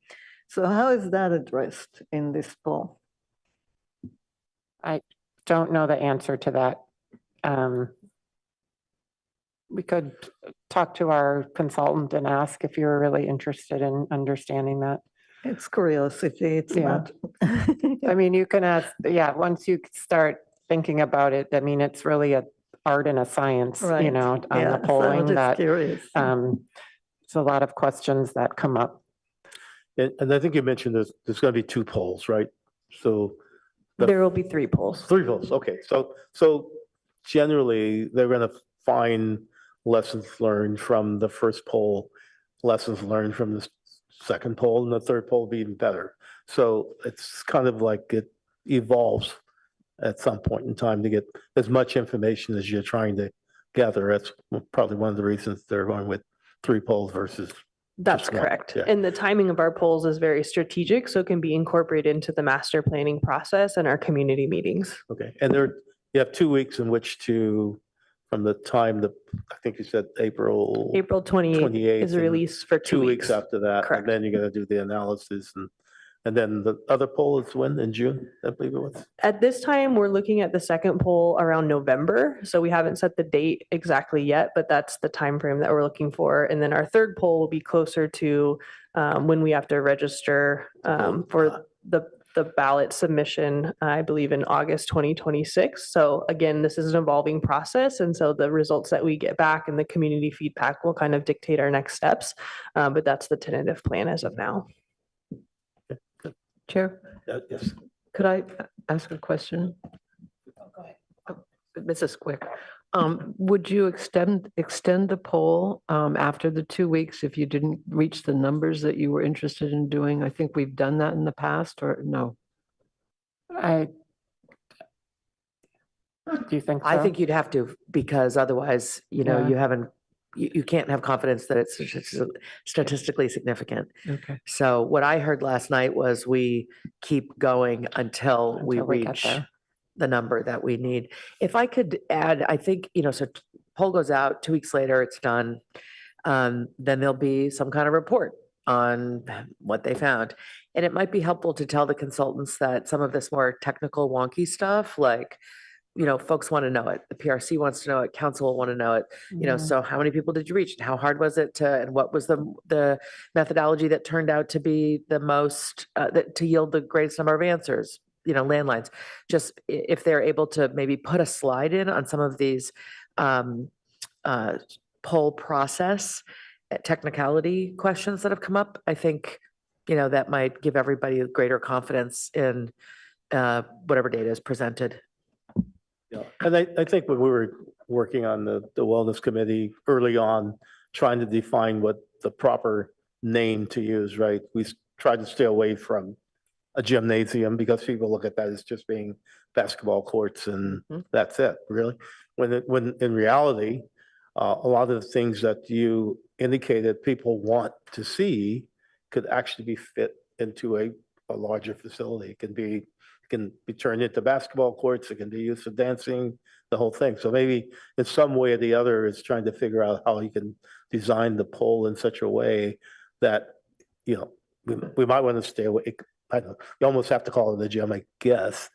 So how is that addressed in this poll? I don't know the answer to that. We could talk to our consultant and ask if you're really interested in understanding that. It's curiosity. It's not. I mean, you can ask, once you start thinking about it, I mean, it's really an art and a science, Right. on Yeah, the polling so I'm just that, curious. it's a lot of questions that come up. And I think you mentioned there's going to be 2 polls, right? So There will be 3 polls. 3 polls. Okay. So generally they're going to find lessons learned from the first poll, lessons learned from the second poll, and the third poll will be even better. So it's kind of like it evolves at some point in time to get as much information as you're trying to gather. That's probably one of the reasons they're going with 3 polls versus That's just one. correct. Yeah. And the timing of our polls is very strategic, so it can be incorporated into the master planning process and our community meetings. Okay. And you have 2 weeks in which to, from the time I think you said April 28th is and released for 2 2 weeks. weeks after that. Correct. And then you're going to do the analysis and then the other poll is when? In June, I believe it was? At this time, we're looking at the second poll around November, so we haven't set the date exactly yet, but that's the time frame that we're looking for. And then our third poll will be closer to when we have to register for the ballot submission, I believe in August 2026. So again, this is an evolving process, and so the results that we get back and the community feedback will kind of dictate our next steps, but that's the tentative plan as of now. Chair, Yes. could I ask a question? Go ahead. Mrs. Quick, would you extend the poll after the 2 weeks if you didn't reach the numbers that you were interested in doing? I think we've done that in the past, or no? Do you think so? I think you'd have to, because otherwise, you can't have confidence that it's statistically significant. Okay. So what I heard last night was we keep going until we Until we get reach there. the number that we need. If I could add, I think, so poll goes out, 2 weeks later, it's done. Then there'll be some kind of report on what they found. And it might be helpful to tell the consultants that some of this more technical wonky stuff, like, folks want to know it. The PRC wants to know it. Council will want to know it. So how many people did you reach? And how hard was it and what was the methodology that turned out to be the most, to yield the greatest number of answers? landlines. Just if they're able to maybe put a slide in on some of these poll process technicality questions that have come up, I think, that might give everybody greater confidence in whatever data is presented. Yeah, and I think when we were working on the wellness committee early on, trying to define what the proper name to use, right? We tried to stay away from a gymnasium because people look at that as just being basketball courts and that's it, really. When in reality, a lot of the things that you indicated people want to see could actually be fit into a larger facility. It can be turned into basketball courts. It can be used for dancing, the whole thing. So maybe in some way or the other, it's trying to figure out how you can design the pole in such a way that, we might want to stay away. I don't know, you almost have to call it a gym, I guess,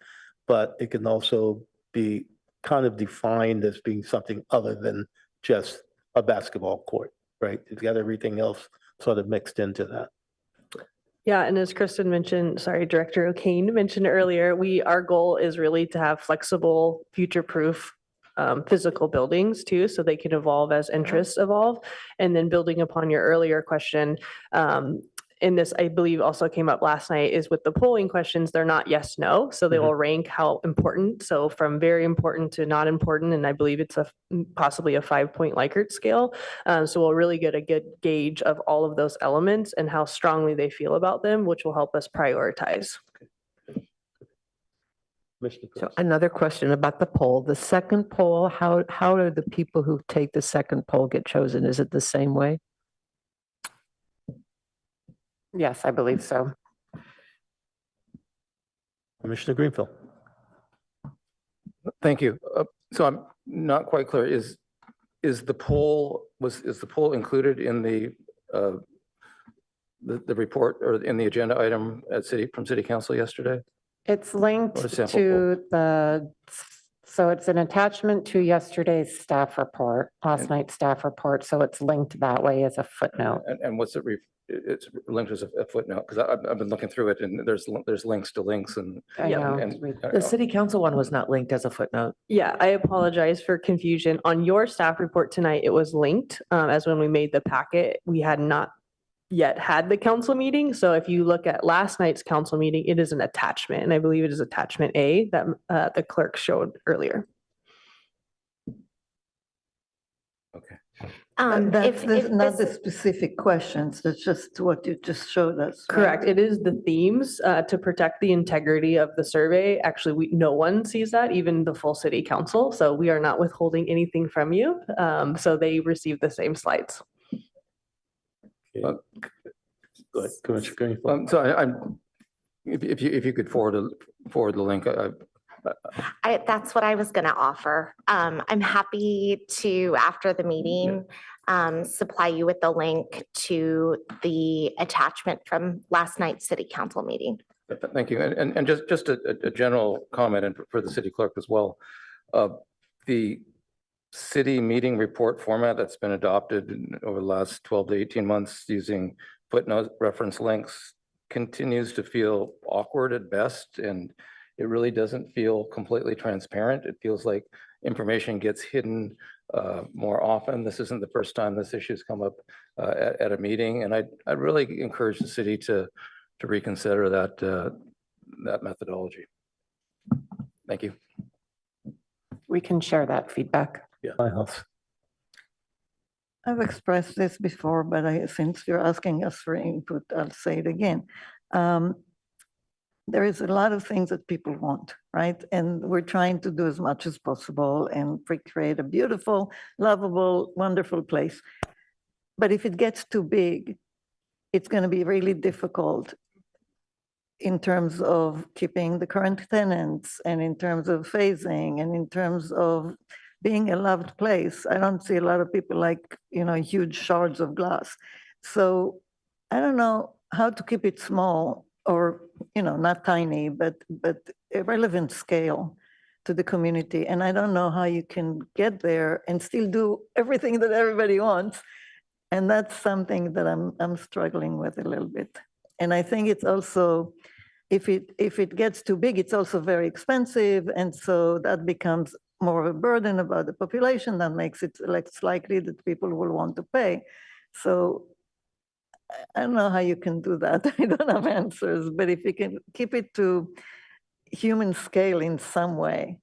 but it can also be kind of defined as being something other than just a basketball court, right? You've got everything else sort of mixed into that. Yeah, and as Kristen mentioned, sorry, Director O'Kane mentioned earlier, our goal is really to have flexible, future-proof physical buildings too, so they can evolve as interests evolve. And then building upon your earlier question, and this, I believe, also came up last night, is with the polling questions, they're not yes, no. So they will rank how important. So from very important to not important. And I believe it's possibly a 5-point Likert scale. So we'll really get a good gauge of all of those elements and how strongly they feel about them, which will help us prioritize. So another question about the poll. The second poll, how do the people who take the second poll get chosen? Is it the same way? Yes, I believe so. Commissioner Greenfield. Thank you. So I'm not quite clear. Is the poll included in the report or in the agenda item from City Council yesterday? It's linked Or a sample to so it's an attachment to yesterday's staff report, last night's staff report. So it's linked that way as a footnote. And what's it? It's linked as a footnote because I've been looking through it and there's links to links and. I know. The City Council one was not linked as a footnote. Yeah, I apologize for confusion. On your staff report tonight, it was linked as when we made the packet, we had not yet had the council meeting. So if you look at last night's council meeting, it is an attachment, and I believe it is attachment A that the clerk showed earlier. Okay. That's not the specific questions, that's just what you just showed us. right? Correct. It is the themes to protect the integrity of the survey. Actually, no one sees that, even the full city council. So we are not withholding anything from you. So they receive the same slides. Go ahead, Commissioner Greenfield. So if you could forward the link. That's what I was going to offer. I'm happy to, after the meeting, supply you with the link to the attachment from last night's city council meeting. Thank you. And just a general comment and for the city clerk as well. The city meeting report format that's been adopted over the last 12 to 18 months using footnote reference links continues to feel awkward at best, and it really doesn't feel completely transparent. It feels like information gets hidden more often. This isn't the first time this issue's come up at a meeting, and I'd really encourage the city to reconsider that methodology. Thank you. We can share that feedback. Yeah. I've expressed this before, but since you're asking us for input, I'll say it again. There is a lot of things that people want, right? And we're trying to do as much as possible and create a beautiful, lovable, wonderful place. But if it gets too big, it's going to be really difficult in terms of keeping the current tenants and in terms of phasing and in terms of being a loved place. I don't see a lot of people like, huge shards of glass. So I don't know how to keep it small or, not tiny, but a relevant scale to the community. And I don't know how you can get there and still do everything that everybody wants. And that's something that I'm struggling with a little bit. And I think it's also if it gets too big, it's also very expensive. And so that becomes more of a burden about the population that makes it less likely that people will want to pay. So I don't know how you can do that. I don't have answers, but if you can keep it to human scale in some way,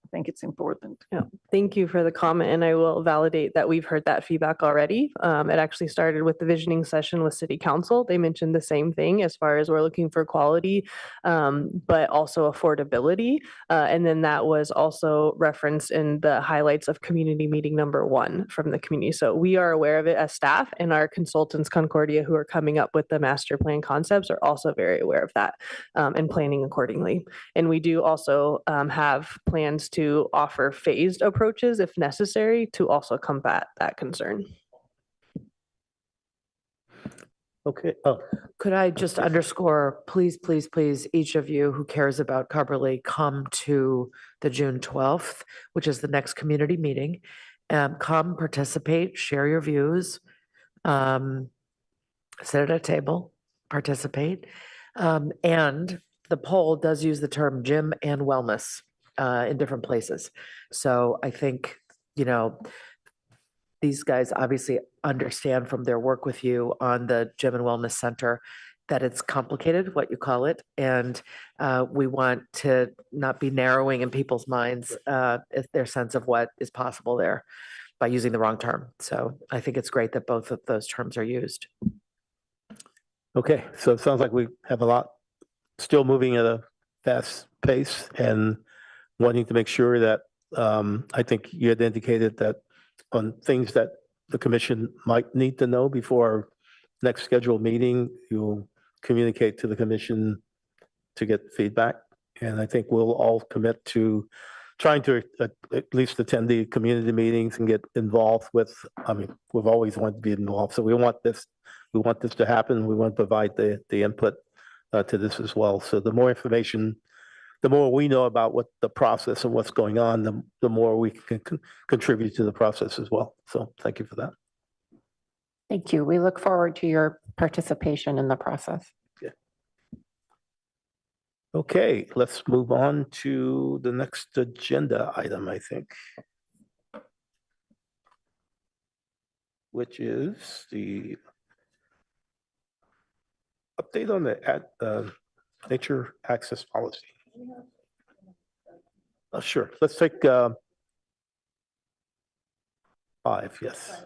I think it's important. Yeah, thank you for the comment, and I will validate that we've heard that feedback already. It actually started with the visioning session with City Council. They mentioned the same thing as far as we're looking for quality, but also affordability. And then that was also referenced in the highlights of community meeting #1 from the community. So we are aware of it as staff, and our consultants, Concordia, who are coming up with the master plan concepts, are also very aware of that and planning accordingly. And we do also have plans to offer phased approaches if necessary to also combat that concern. Okay. Oh, Could I just underscore, please, please, please, each of you who cares about Carberly, come to the June 12th, which is the next community meeting. Come, participate, share your views, sit at a table, participate. And the poll does use the term gym and wellness in different places. So I think, you know, these guys obviously understand from their work with you on the Gym and Wellness Center that it's complicated, what you call it. And we want to not be narrowing in people's minds their sense of what is possible there by using the wrong term. So I think it's great that both of those terms are used. okay. So it sounds like we have a lot still moving at a fast pace and wanting to make sure that I think you had indicated that on things that the commission might need to know before our next scheduled meeting, you'll communicate to the commission to get feedback. And I think we'll all commit to trying to at least attend the community meetings and get involved with, I mean, we've always wanted to be involved. So we want this to happen. We want to provide the input to this as well. So the more information, the more we know about what the process and what's going on, the more we can contribute to the process as well. So thank you for that. Thank you. We look forward to your participation in the process. Okay, let's move on to the next agenda item, I think, which is the update on the nature access policy. Sure, let's take 5, yes.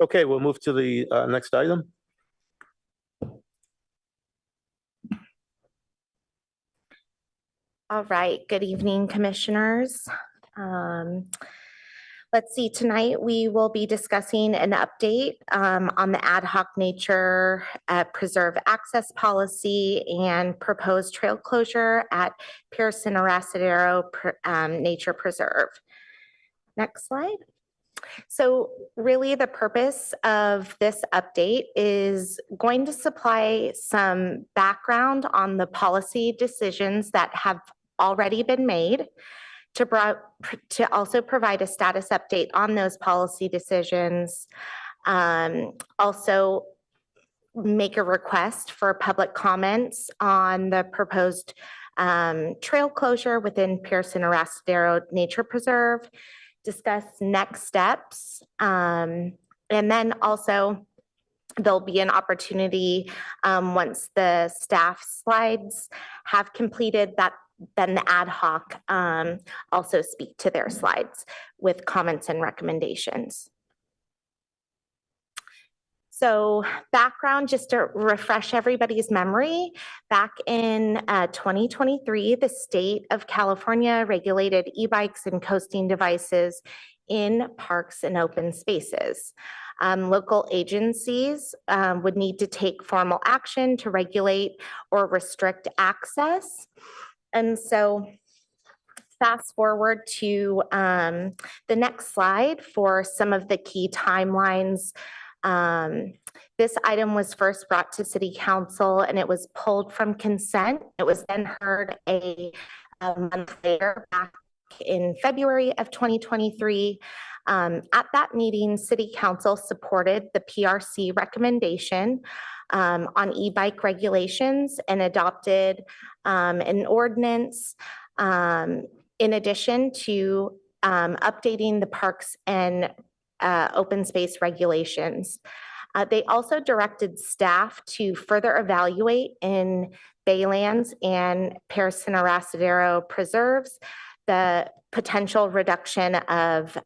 Okay, we'll move to the next item. All right, good evening, commissioners. Let's see, tonight we will be discussing an update on the ad hoc nature preserve access policy and proposed trail closure at Pearson Arasadero Nature Preserve. Next slide. So really the purpose of this update is going to supply some background on the policy decisions that have already been made, to also provide a status update on those policy decisions. Also make a request for public comments on the proposed trail closure within Pearson Arasadero Nature Preserve, discuss next steps, and then also there'll be an opportunity once the staff slides have completed that, then the ad hoc also speak to their slides with comments and recommendations. So background, just to refresh everybody's memory, back in 2023, the state of California regulated e-bikes and coasting devices in parks and open spaces. Local agencies would need to take formal action to regulate or restrict access. And so fast forward to the next slide for some of the key timelines. This item was first brought to City Council and it was pulled from consent. It was then heard a month later, back in February of 2023. At that meeting, City Council supported the PRC recommendation on e-bike regulations and adopted an ordinance in addition to updating the parks and open space regulations. They also directed staff to further evaluate in Baylands and Pearson Arasadero preserves the potential reduction of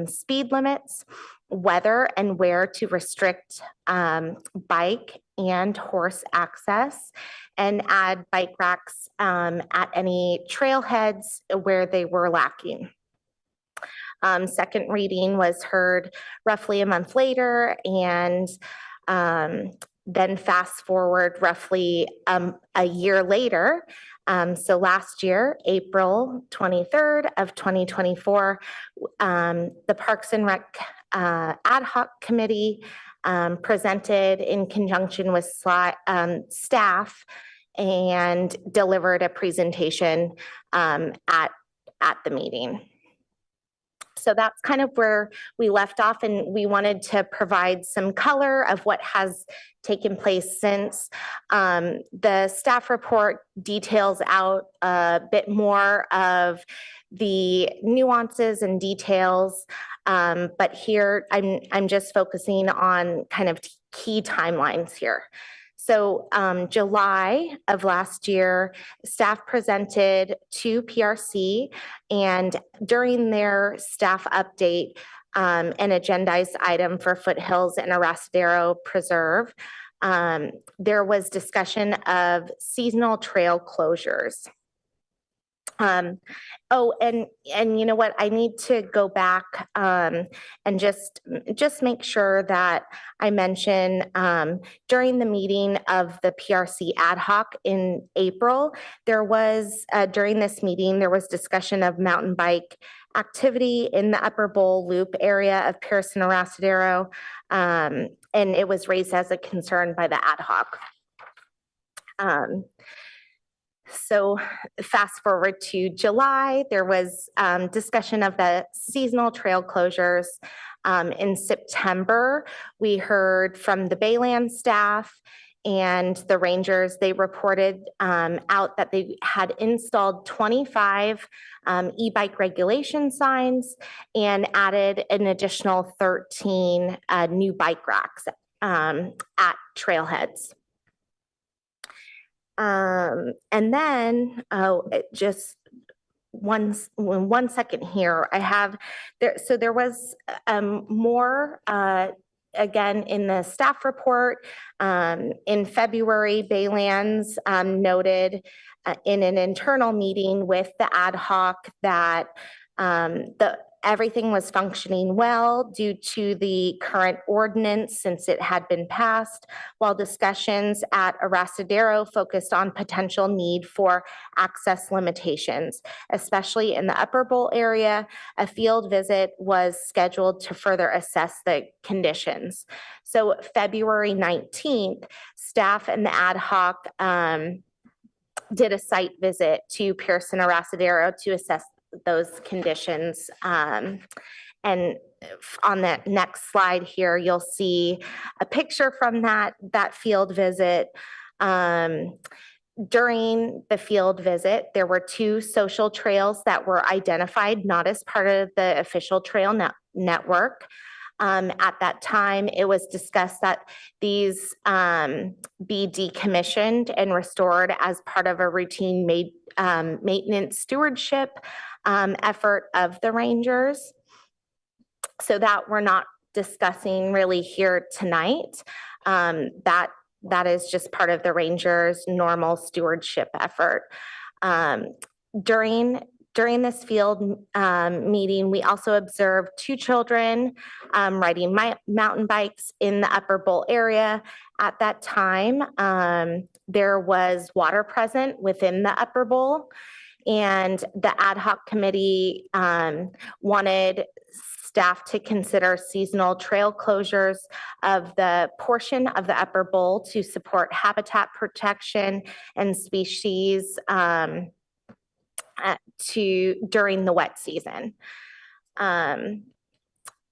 speed limits, whether and where to restrict bike and horse access, and add bike racks at any trailheads where they were lacking. Second reading was heard roughly a month later, and then fast forward roughly a year later. So last year, April 23rd of 2024, the Parks and Rec ad hoc committee presented in conjunction with staff and delivered a presentation at the meeting. So that's kind of where we left off, and we wanted to provide some color of what has taken place since. The staff report details out a bit more of the nuances and details, but here I'm just focusing on kind of key timelines here. So July of last year, staff presented to PRC, and during their staff update, an agendized item for Foothills and Arasadero Preserve, there was discussion of seasonal trail closures. Oh, and you know what? I need to go back and just make sure that I mention during the meeting of the PRC ad hoc in April, there was during this meeting there was discussion of mountain bike activity in the Upper Bowl Loop area of Pearson Arasadero, and it was raised as a concern by the ad hoc. So fast forward to July, there was discussion of the seasonal trail closures. In September, we heard from the Bayland staff and the rangers. They reported out that they had installed 25 e-bike regulation signs and added an additional 13 new bike racks at trailheads. And then, just one second here, I have there. So there was more again, in the staff report, in February, Baylands noted in an internal meeting with the ad hoc that everything was functioning well due to the current ordinance since it had been passed, while discussions at Arasadero focused on potential need for access limitations, especially in the Upper Bowl area. A field visit was scheduled to further assess the conditions. So February 19th, staff and the ad hoc did a site visit to Pearson Arasadero to assess those conditions. And on the next slide here, you'll see a picture from that field visit. During the field visit, there were 2 social trails that were identified, not as part of the official trail network. At that time, it was discussed that these be decommissioned and restored as part of a routine maintenance stewardship effort of the rangers. So that we're not discussing really here tonight. That is just part of the rangers' normal stewardship effort. During this field meeting, we also observed 2 children riding mountain bikes in the Upper Bowl area. At that time, there was water present within the Upper Bowl, and the ad hoc committee wanted staff to consider seasonal trail closures of the portion of the Upper Bowl to support habitat protection and species during the wet season.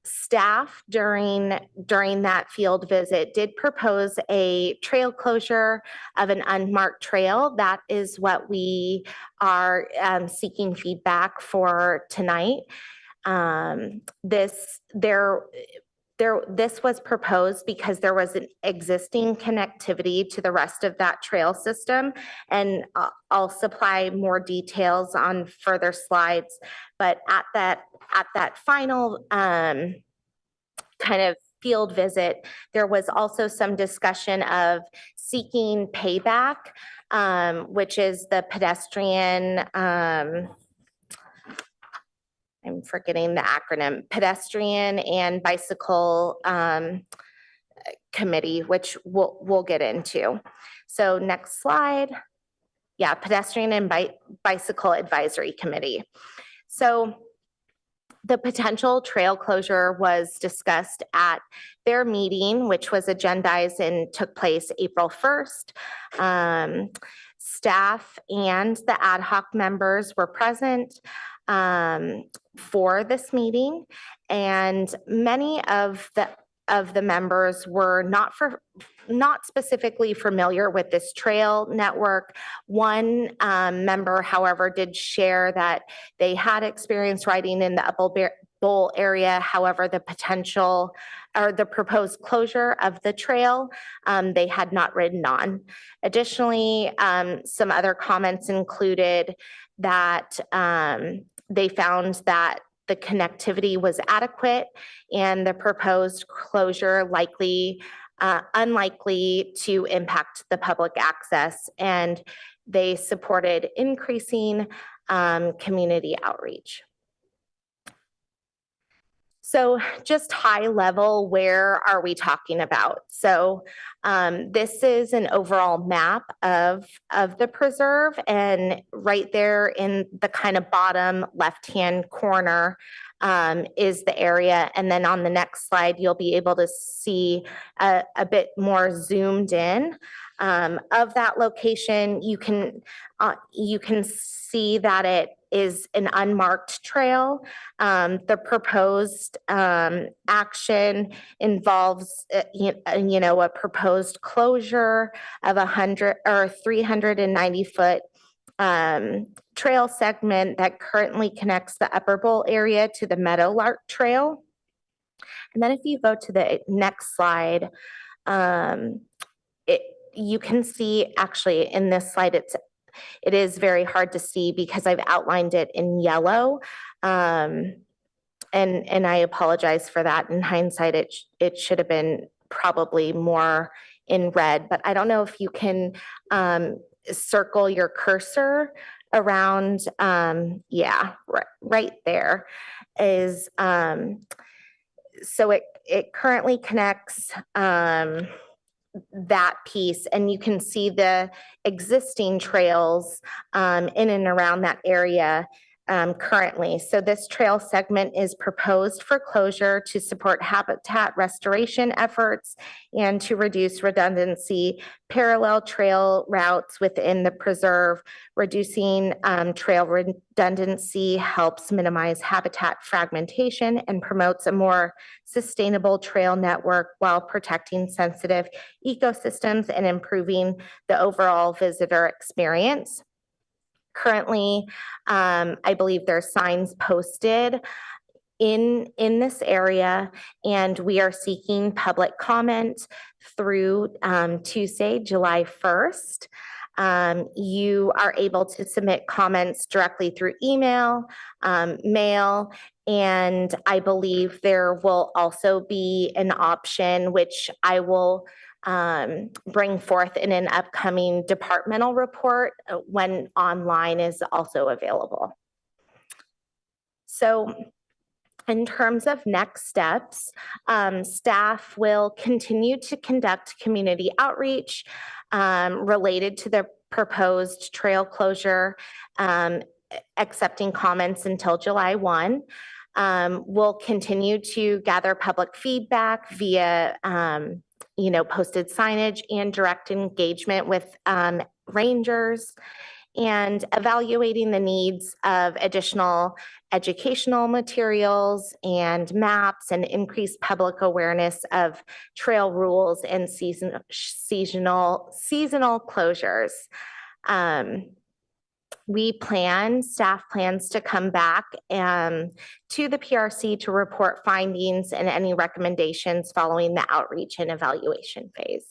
Staff during that field visit did propose a trail closure of an unmarked trail. That is what we are seeking feedback for tonight. This was proposed because there was an existing connectivity to the rest of that trail system, and I'll supply more details on further slides. But at that final kind of field visit, there was also some discussion of seeking payback, which is the pedestrian, I'm forgetting the acronym, pedestrian and bicycle committee, which we'll get into. So next slide. Yeah, pedestrian and bicycle advisory committee. So the potential trail closure was discussed at their meeting, which was agendized and took place April 1st. Staff and the ad hoc members were present for this meeting, and many of the members were not specifically familiar with this trail network. One member, however, did share that they had experience riding in the Upper Bowl area. However, the potential or the proposed closure of the trail, they had not ridden on. Additionally, some other comments included that they found that the connectivity was adequate and the proposed closure unlikely to impact the public access, and they supported increasing community outreach. So just high level, where are we talking about? So this is an overall map of the preserve, and right there in the kind of bottom left-hand corner is the area. And then on the next slide, you'll be able to see a bit more zoomed in of that location. You can see that it is an unmarked trail. The proposed action involves, a proposed closure of 100 or 390-foot trail segment that currently connects the Upper Bowl area to the Meadowlark Trail. And then if you go to the next slide, you can see actually in this slide, it is very hard to see because I've outlined it in yellow. And and I apologize for that. In hindsight, it should have been probably more in red, but I don't know if you can circle your cursor around, yeah, right there is, so it currently connects that piece, and you can see the existing trails in and around that area currently. So this trail segment is proposed for closure to support habitat restoration efforts and to reduce redundancy. Parallel trail routes within the preserve, reducing trail redundancy helps minimize habitat fragmentation and promotes a more sustainable trail network while protecting sensitive ecosystems and improving the overall visitor experience. Currently, I believe there are signs posted in this area, and we are seeking public comment through Tuesday, July 1st. You are able to submit comments directly through email, mail, and I believe there will also be an option which I will bring forth in an upcoming departmental report when online is also available. So in terms of next steps, staff will continue to conduct community outreach related to the proposed trail closure, accepting comments until July 1. We'll continue to gather public feedback via posted signage and direct engagement with rangers, and evaluating the needs of additional educational materials and maps and increased public awareness of trail rules and seasonal closures. Staff plans to come back to the PRC to report findings and any recommendations following the outreach and evaluation phase.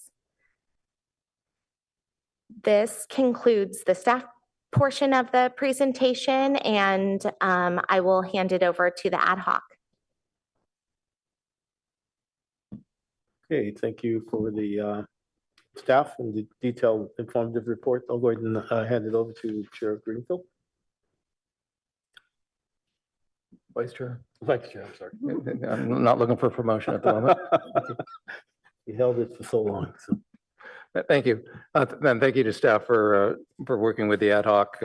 This concludes the staff portion of the presentation, and I will hand it over to the ad hoc. Okay, thank you for the staff and the detailed informative report. I'll go ahead and hand it over to Chair Greenfield. Vice Chair. Vice Chair, I'm sorry. I'm not looking for promotion at the moment. You held it for so long. So. Thank you. And thank you to staff for working with the ad hoc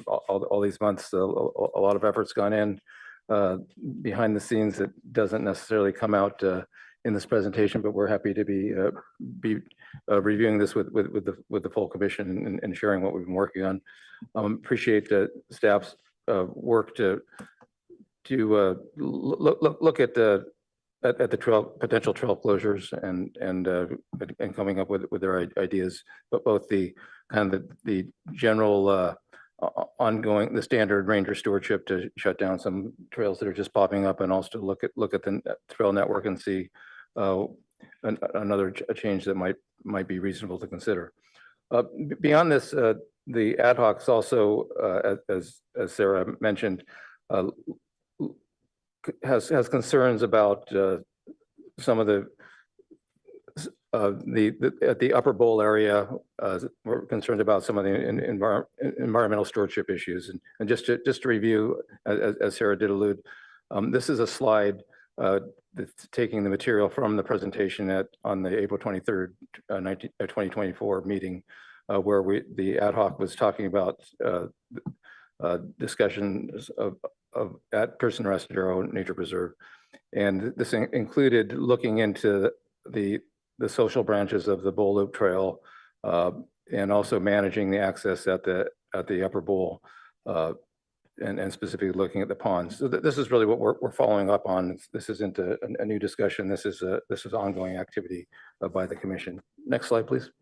all these months. A lot of effort's gone in behind the scenes. It doesn't necessarily come out in this presentation, but we're happy to be reviewing this with the full commission and sharing what we've been working on. Appreciate the staff's work to look at the potential trail closures and coming up with their ideas, but both the general ongoing, the standard ranger stewardship to shut down some trails that are just popping up, and also look at the trail network and see another change that might be reasonable to consider. Beyond this, the ad hocs also, as Sarah mentioned, has concerns about some of the upper bowl area. We're concerned about some of the environmental stewardship issues, and just to review, as Sarah did allude, this is a slide that's taking the material from the presentation on the April 23rd, 2024 meeting, where the ad hoc was talking about discussions of at Person Restadero Nature Preserve, and this included looking into the social branches of the Bull Loop Trail, and also managing the access at the upper bowl, and specifically looking at the ponds. So this is really what we're following up on. This isn't a new discussion. This is ongoing activity by the commission. Next slide, please.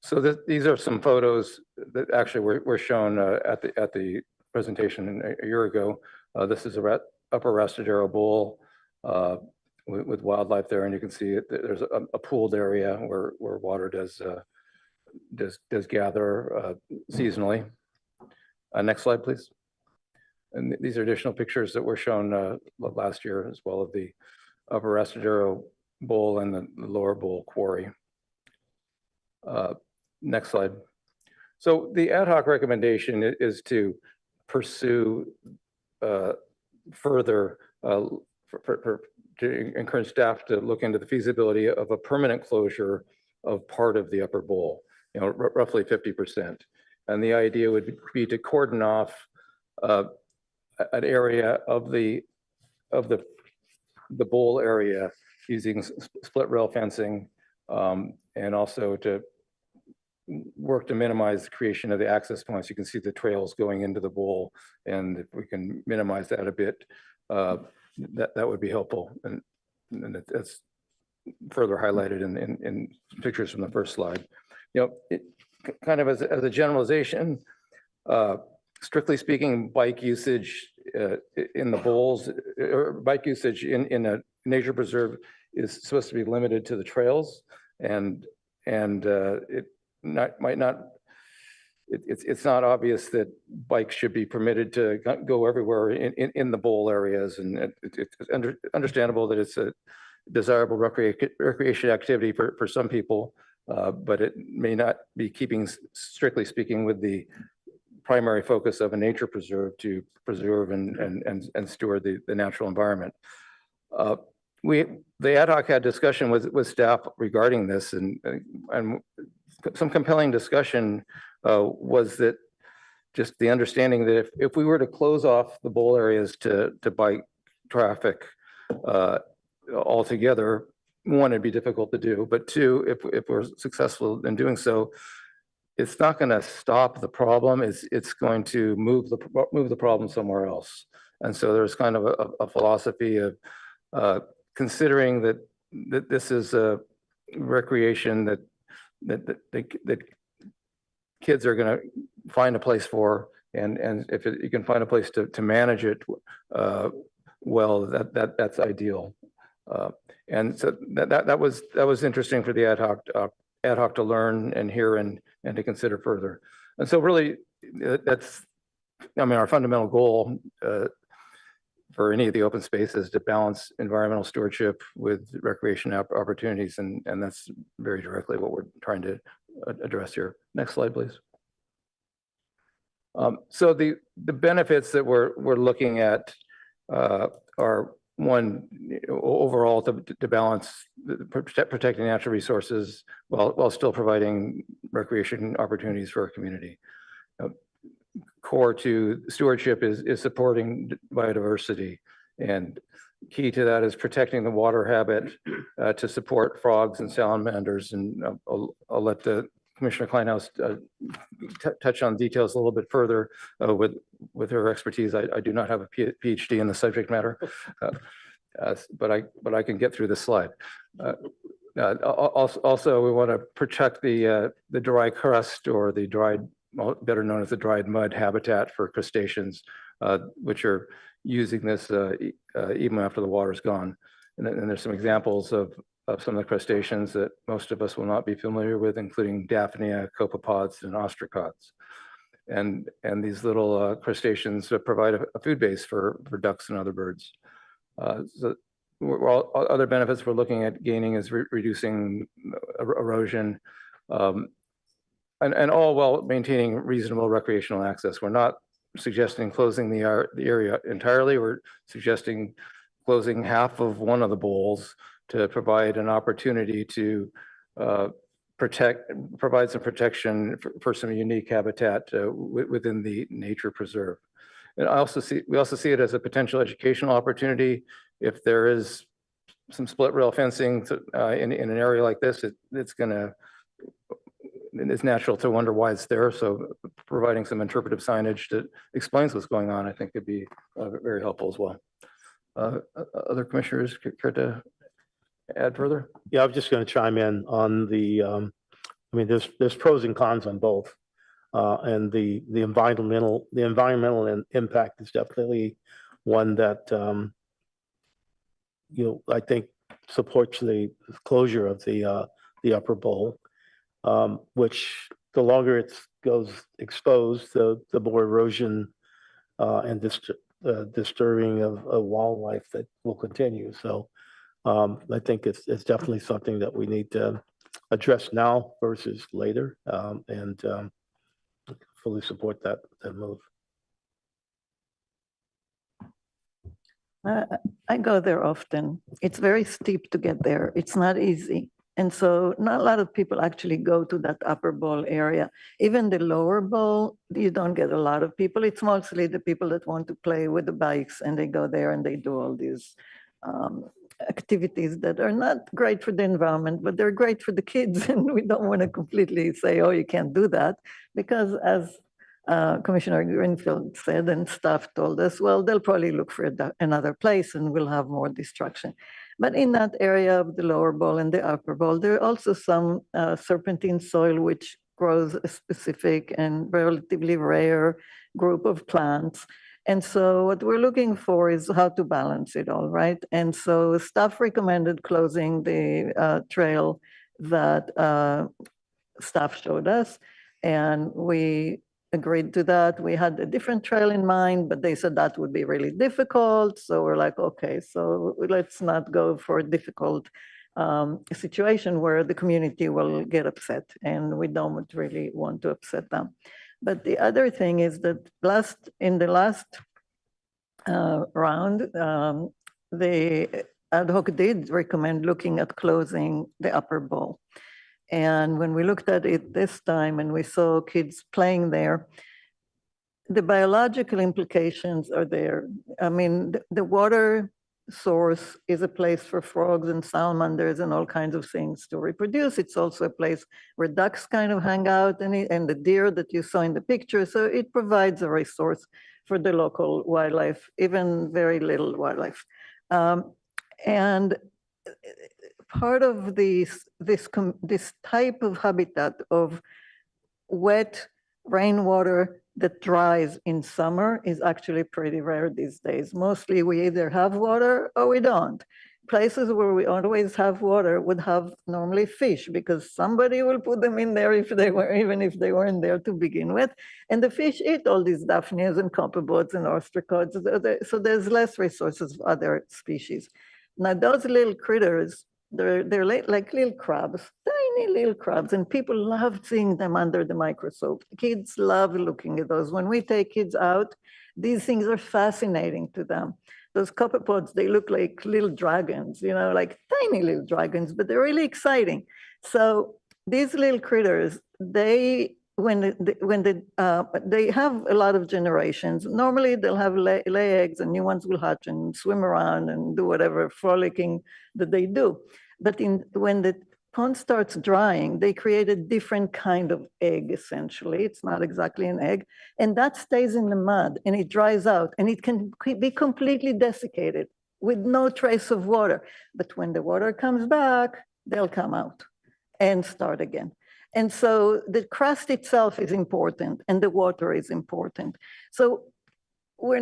So these are some photos that actually were shown at the presentation a year ago. This is a upper Restadero Bowl with wildlife there, and you can see there's a pooled area where water does gather seasonally. Next slide, please. And these are additional pictures that were shown last year as well of the upper Astrodero bowl and the lower bowl quarry. Next slide. So the ad hoc recommendation is to pursue further to encourage staff to look into the feasibility of a permanent closure of part of the upper bowl, roughly 50%. And the idea would be to cordon off an area of the bowl area using split rail fencing, and also to work to minimize the creation of the access points. You can see the trails going into the bowl, and if we can minimize that a bit, that would be helpful. And that's further highlighted in pictures from the first slide. Kind of as a generalization, strictly speaking, bike usage in the bowls, or bike usage in a nature preserve is supposed to be limited to the trails, and it's not obvious that bikes should be permitted to go everywhere in the bowl areas, and it's understandable that it's a desirable recreation activity for some people, but it may not be keeping, strictly speaking, with the primary focus of a nature preserve to preserve and steward the natural environment. The ad hoc had discussion with staff regarding this, and some compelling discussion was that just the understanding that if we were to close off the bowl areas to bike traffic altogether, one, it'd be difficult to do, but two, if we're successful in doing so, it's not going to stop the problem. It's going to move the problem somewhere else. And so there's kind of a philosophy of considering that this is a recreation that kids are going to find a place for, and if you can find a place to manage it well, that's ideal. And so that was interesting for the ad hoc to learn and hear and to consider further. And so really, that's, I mean, our fundamental goal for any of the open spaces to balance environmental stewardship with recreation opportunities, and that's very directly what we're trying to address here. Next slide, please. So the benefits that we're looking at are, one, overall to balance protecting natural resources while still providing recreation opportunities for our community. Core to stewardship is supporting biodiversity, and key to that is protecting the water habit to support frogs and salamanders. And I'll let Commissioner Kleinhaus touch on details a little bit further with her expertise. I do not have a PhD in the subject matter, but I can get through this slide. Also, we want to protect the dry crust, or the dried, better known as the dried mud habitat for crustaceans, which are using this even after the water's gone. And there's some examples of some of the crustaceans that most of us will not be familiar with, including Daphnia, copepods, and ostracods. And these little crustaceans provide a food base for ducks and other birds. So other benefits we're looking at gaining is reducing erosion, and all while maintaining reasonable recreational access. We're not suggesting closing the area entirely. We're suggesting closing half of one of the bowls to provide an opportunity to provide some protection for some unique habitat within the nature preserve. And we also see it as a potential educational opportunity. If there is some split rail fencing in an area like this, it's natural to wonder why it's there. So providing some interpretive signage that explains what's going on, I think, could be very helpful as well. Other commissioners care to add further? Yeah, I'm just going to chime in on the, I mean, there's pros and cons on both. And the environmental impact is definitely one that, I think supports the closure of the upper bowl, which the longer it goes exposed, the more erosion and disturbing of wildlife that will continue. So I think it's definitely something that we need to address now versus later, and fully support that move. I go there often. It's very steep to get there. It's not easy. And so not a lot of people actually go to that upper bowl area. Even the lower bowl, you don't get a lot of people. It's mostly the people that want to play with the bikes and they go there and they do all these activities that are not great for the environment, but they're great for the kids. And we don't want to completely say, oh, you can't do that. Because as Commissioner Greenfield said and staff told us, well, they'll probably look for another place and we'll have more destruction. But in that area of the lower bowl and the upper bowl, there are also some serpentine soil which grows a specific and relatively rare group of plants. And so what we're looking for is how to balance it all, right? And so staff recommended closing the trail that staff showed us, and we agreed to that. We had a different trail in mind, but they said that would be really difficult. So we're like, okay, so let's not go for a difficult situation where the community will get upset, and we don't really want to upset them. But the other thing is that in the last round, the ad hoc did recommend looking at closing the upper bowl. And when we looked at it this time and we saw kids playing there, the biological implications are there. I mean, the water source is a place for frogs and salamanders and all kinds of things to reproduce. It's also a place where ducks kind of hang out and the deer that you saw in the picture. So it provides a resource for the local wildlife, even very little wildlife. And part of this type of habitat of wet rainwater that dries in summer is actually pretty rare these days. Mostly we either have water or we don't. Places where we always have water would have normally fish because somebody will put them in there even if they weren't there to begin with. And the fish eat all these daphnias and copperbots and ostracods. So there's less resources of other species. Now those little critters, they're like little crabs, tiny little crabs, and people love seeing them under the microscope. Kids love looking at those. When we take kids out, these things are fascinating to them. Those copperpods, they look like little dragons, like tiny little dragons, but they're really exciting. So these little critters, they have a lot of generations. Normally they'll have lay eggs and new ones will hatch and swim around and do whatever frolicking that they do. But when the pond starts drying, they create a different kind of egg, essentially. It's not exactly an egg. And that stays in the mud and it dries out and it can be completely desiccated with no trace of water. But when the water comes back, they'll come out and start again. And so the crust itself is important and the water is important. So we're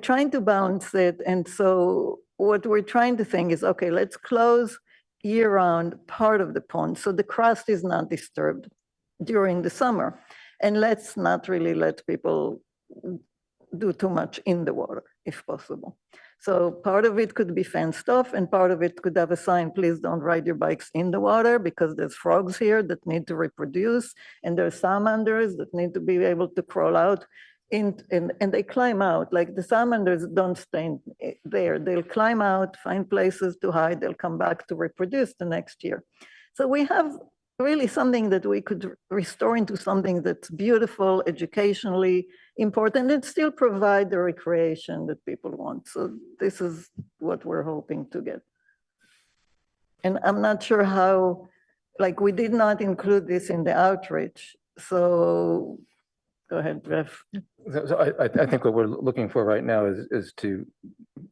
trying to balance it. And so what we're trying to think is, okay, let's close year-round part of the pond so the crust is not disturbed during the summer. And let's not really let people do too much in the water, if possible. So part of it could be fenced off and part of it could have a sign, please don't ride your bikes in the water because there's frogs here that need to reproduce and there's salamanders that need to be able to crawl out and they climb out. Like the salamanders don't stay there. They'll climb out, find places to hide. They'll come back to reproduce the next year. So we have really something that we could restore into something that's beautiful, educationally important, and still provide the recreation that people want. So this is what we're hoping to get. And I'm not sure how, we did not include this in the outreach. So go ahead, Jeff. So I think what we're looking for right now is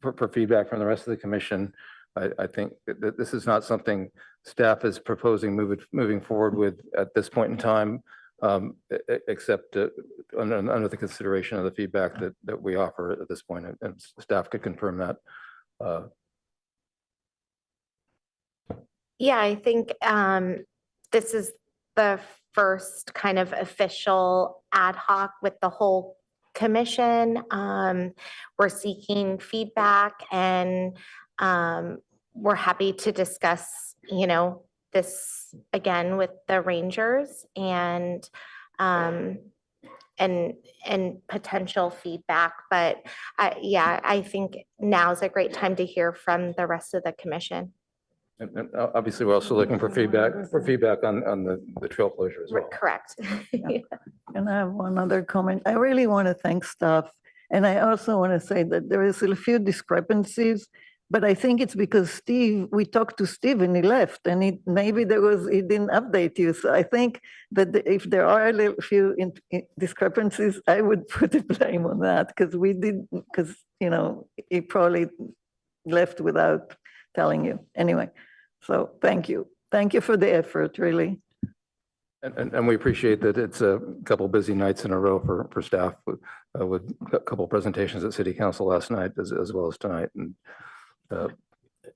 for feedback from the rest of the commission. I think that this is not something staff is proposing moving forward with at this point in time, except under the consideration of the feedback that we offer at this point, and staff could confirm that. Yeah, I think this is the first kind of official ad hoc with the whole commission. We're seeking feedback and we're happy to discuss, this again with the Rangers and potential feedback. But I think now's a great time to hear from the rest of the commission. And obviously, we're also looking for feedback on the trail closure as well. Correct. And I have one other comment. I really want to thank staff. And I also want to say that there is a few discrepancies, but I think it's because we talked to Steve and he left and he didn't update you. So I think that if there are a few discrepancies, I would put the blame on that because he probably left without telling you. Anyway, so thank you. Thank you for the effort, really. And we appreciate that it's a couple busy nights in a row for staff with a couple presentations at City Council last night as well as tonight, and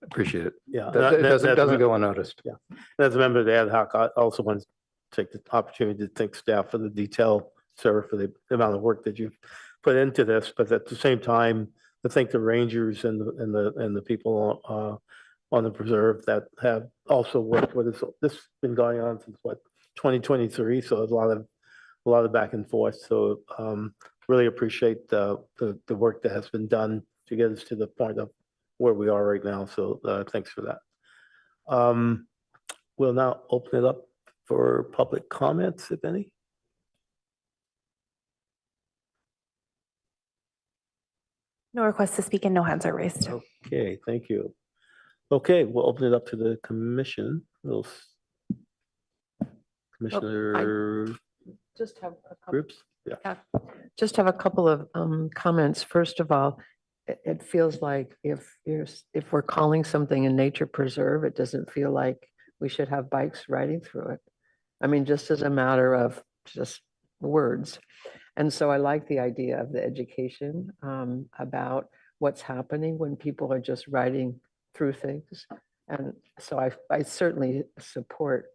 appreciate it. Yeah, It doesn't go unnoticed. Yeah, as a member of the ad hoc, I also want to take the opportunity to thank staff for the detail, sir, for the amount of work that you've put into this. But at the same time, I thank the Rangers and the people on the preserve that have also worked with us. This has been going on since 2023, so there's a lot of back and forth. So really appreciate the work that has been done to get us to the point of where we are right now. So thanks for that. We'll now open it up for public comments, if any. No requests to speak and no hands are raised. Okay, thank you. Okay, we'll open it up to the commission. Commissioner Just have a couple. groups. Yeah. Just have a couple of comments. First of all, it feels like if we're calling something a nature preserve, it doesn't feel like we should have bikes riding through it. I mean, just as a matter of just words. And so I like the idea of the education about what's happening when people are just riding through things. And so I certainly support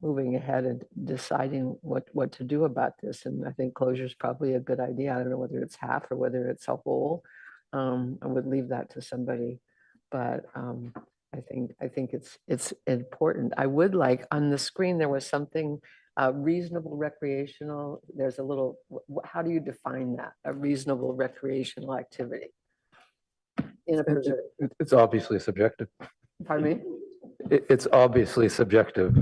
moving ahead and deciding what to do about this. And I think closure is probably a good idea. I don't know whether it's half or whether it's a whole. I would leave that to somebody, but I think it's important. I would like on the screen there was something reasonable recreational. There's a little. How do you define that? A reasonable recreational activity in a preserve. It's obviously subjective. Pardon me? It's obviously subjective.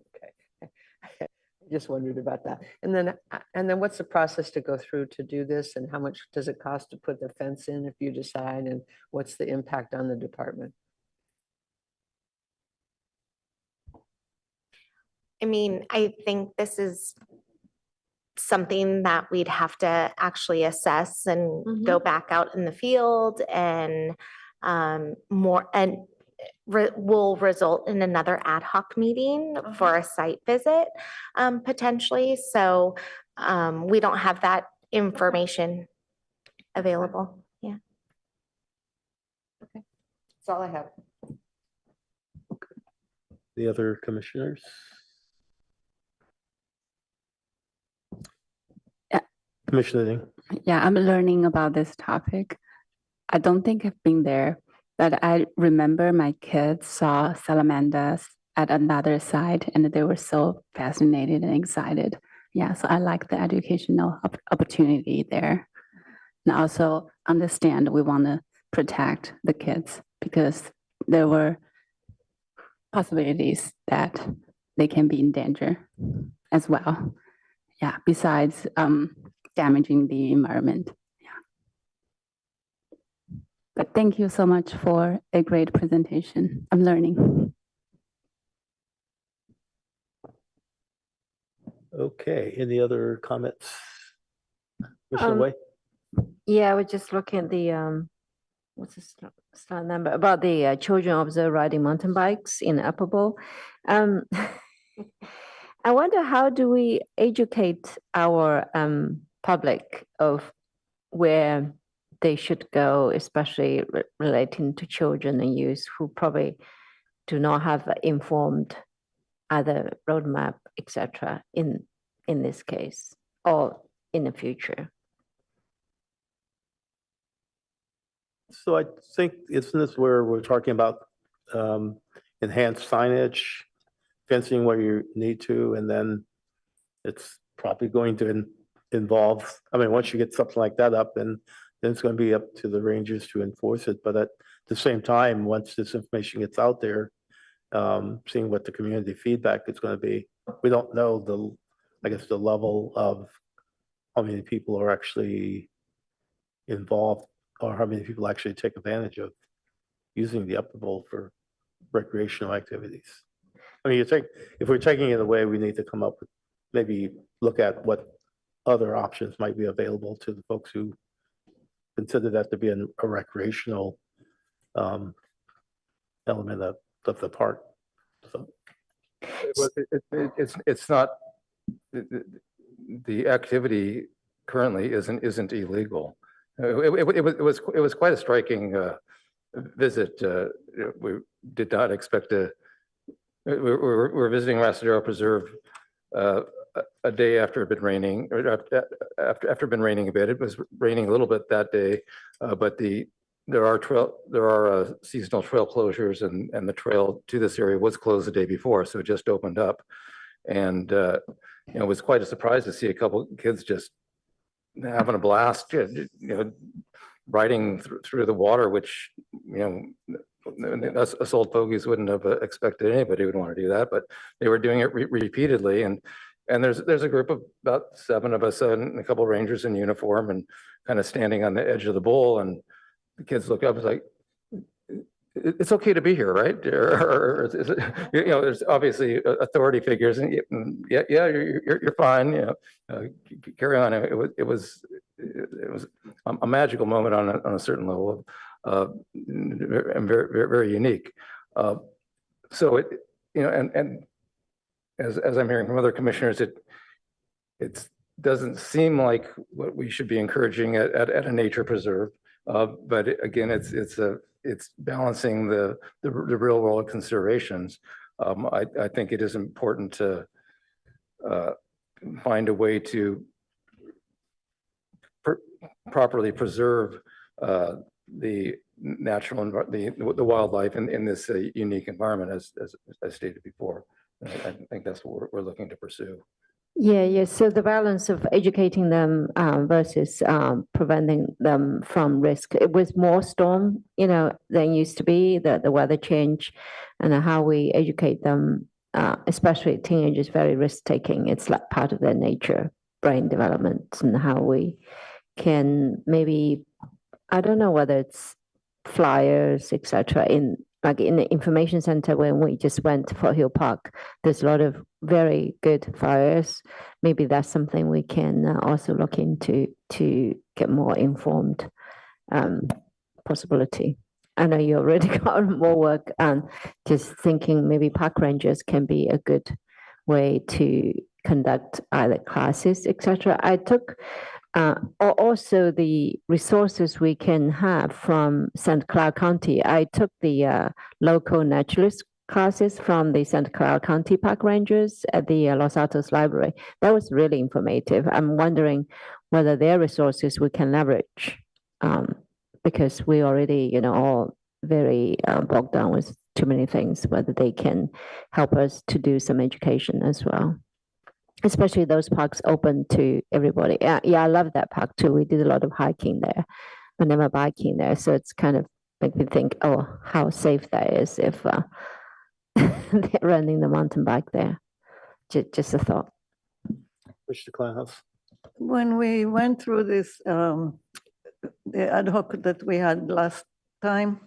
Okay. Just wondered about that. And then what's the process to go through to do this, and how much does it cost to put the fence in if you decide, and what's the impact on the department? I mean, I think this is something that we'd have to actually assess and go back out in the field and will result in another ad hoc meeting for a site visit potentially. So we don't have that information available. Yeah. Okay. That's all I have. The other commissioners? Commissioner Ding. Yeah, I'm learning about this topic. I don't think I've been there, but I remember my kids saw salamanders at another site and they were so fascinated and excited. Yeah, so I like the educational opportunity there. And also understand we want to protect the kids because there were possibilities that they can be in danger as well. Yeah, besides damaging the environment. Yeah. But thank you so much for a great presentation. I'm learning. Okay, any other comments? Commissioner Wei? Yeah, I was just looking at the, what's the slide number, about the children observed riding mountain bikes in Upper Bowl. I wonder, how do we educate our public of where they should go, especially relating to children and youth who probably do not have informed either roadmap, etc. in this case, or in the future? So I think, isn't this where we're talking about enhanced signage, fencing where you need to, and then it's probably going to involve, I mean, once you get something like that up, then it's going to be up to the rangers to enforce it. But at the same time, once this information gets out there, seeing what the community feedback is going to be, we don't know I guess, the level of how many people are actually involved or how many people actually take advantage of using the upper bowl for recreational activities. I mean, if we're taking it away, we need to come up with, maybe look at what other options might be available to the folks who consider that to be a recreational element of the park. So. It's not, the activity currently isn't illegal. It was quite a striking visit. We did not expect we were visiting Rastadero Preserve a day after it had been raining, or after it had been raining a bit. It was raining a little bit that day, but there are seasonal trail closures, and the trail to this area was closed the day before, so it just opened up. And it was quite a surprise to see a couple kids just having a blast, riding through the water, which us old fogies wouldn't have expected anybody would want to do that, but they were doing it repeatedly. And there's a group of about 7 of us and a couple of rangers in uniform, and kind of standing on the edge of the bowl, and the kids look up, it's like, it's okay to be here, right? Or is it, there's obviously authority figures, and yeah, you're fine. Carry on. It was a magical moment on a certain level, and very, very unique. So and as I'm hearing from other commissioners, it doesn't seem like what we should be encouraging at a nature preserve. But again, it's balancing the real world considerations. I think it is important to find a way to properly preserve the natural the wildlife in this unique environment, as stated before. I think that's what we're looking to pursue. Yeah. So the balance of educating them versus preventing them from risk. It was more storm, than used to be. The weather change, and how we educate them, especially teenagers, very risk taking. It's like part of their nature, brain development, and how we can maybe, I don't know whether it's flyers, etc. In the information center when we just went to Fort Hill Park, there's a lot of very good flyers. Maybe that's something we can also look into to get more informed possibility. I know you already got more work, and just thinking maybe park rangers can be a good way to conduct either classes, etc. I took or also the resources we can have from St. Clair County. I took the local naturalist classes from the St. Clair County Park Rangers at the Los Altos Library. That was really informative. I'm wondering whether their resources we can leverage, because we already, all very bogged down with too many things, whether they can help us to do some education as well. Especially those parks open to everybody. Yeah, I love that park too. We did a lot of hiking there, but never biking there. So it's kind of make me think, oh, how safe that is if they're running the mountain bike there. Just a thought. Mr. Kleinhaus. When we went through this, the ad hoc that we had last time,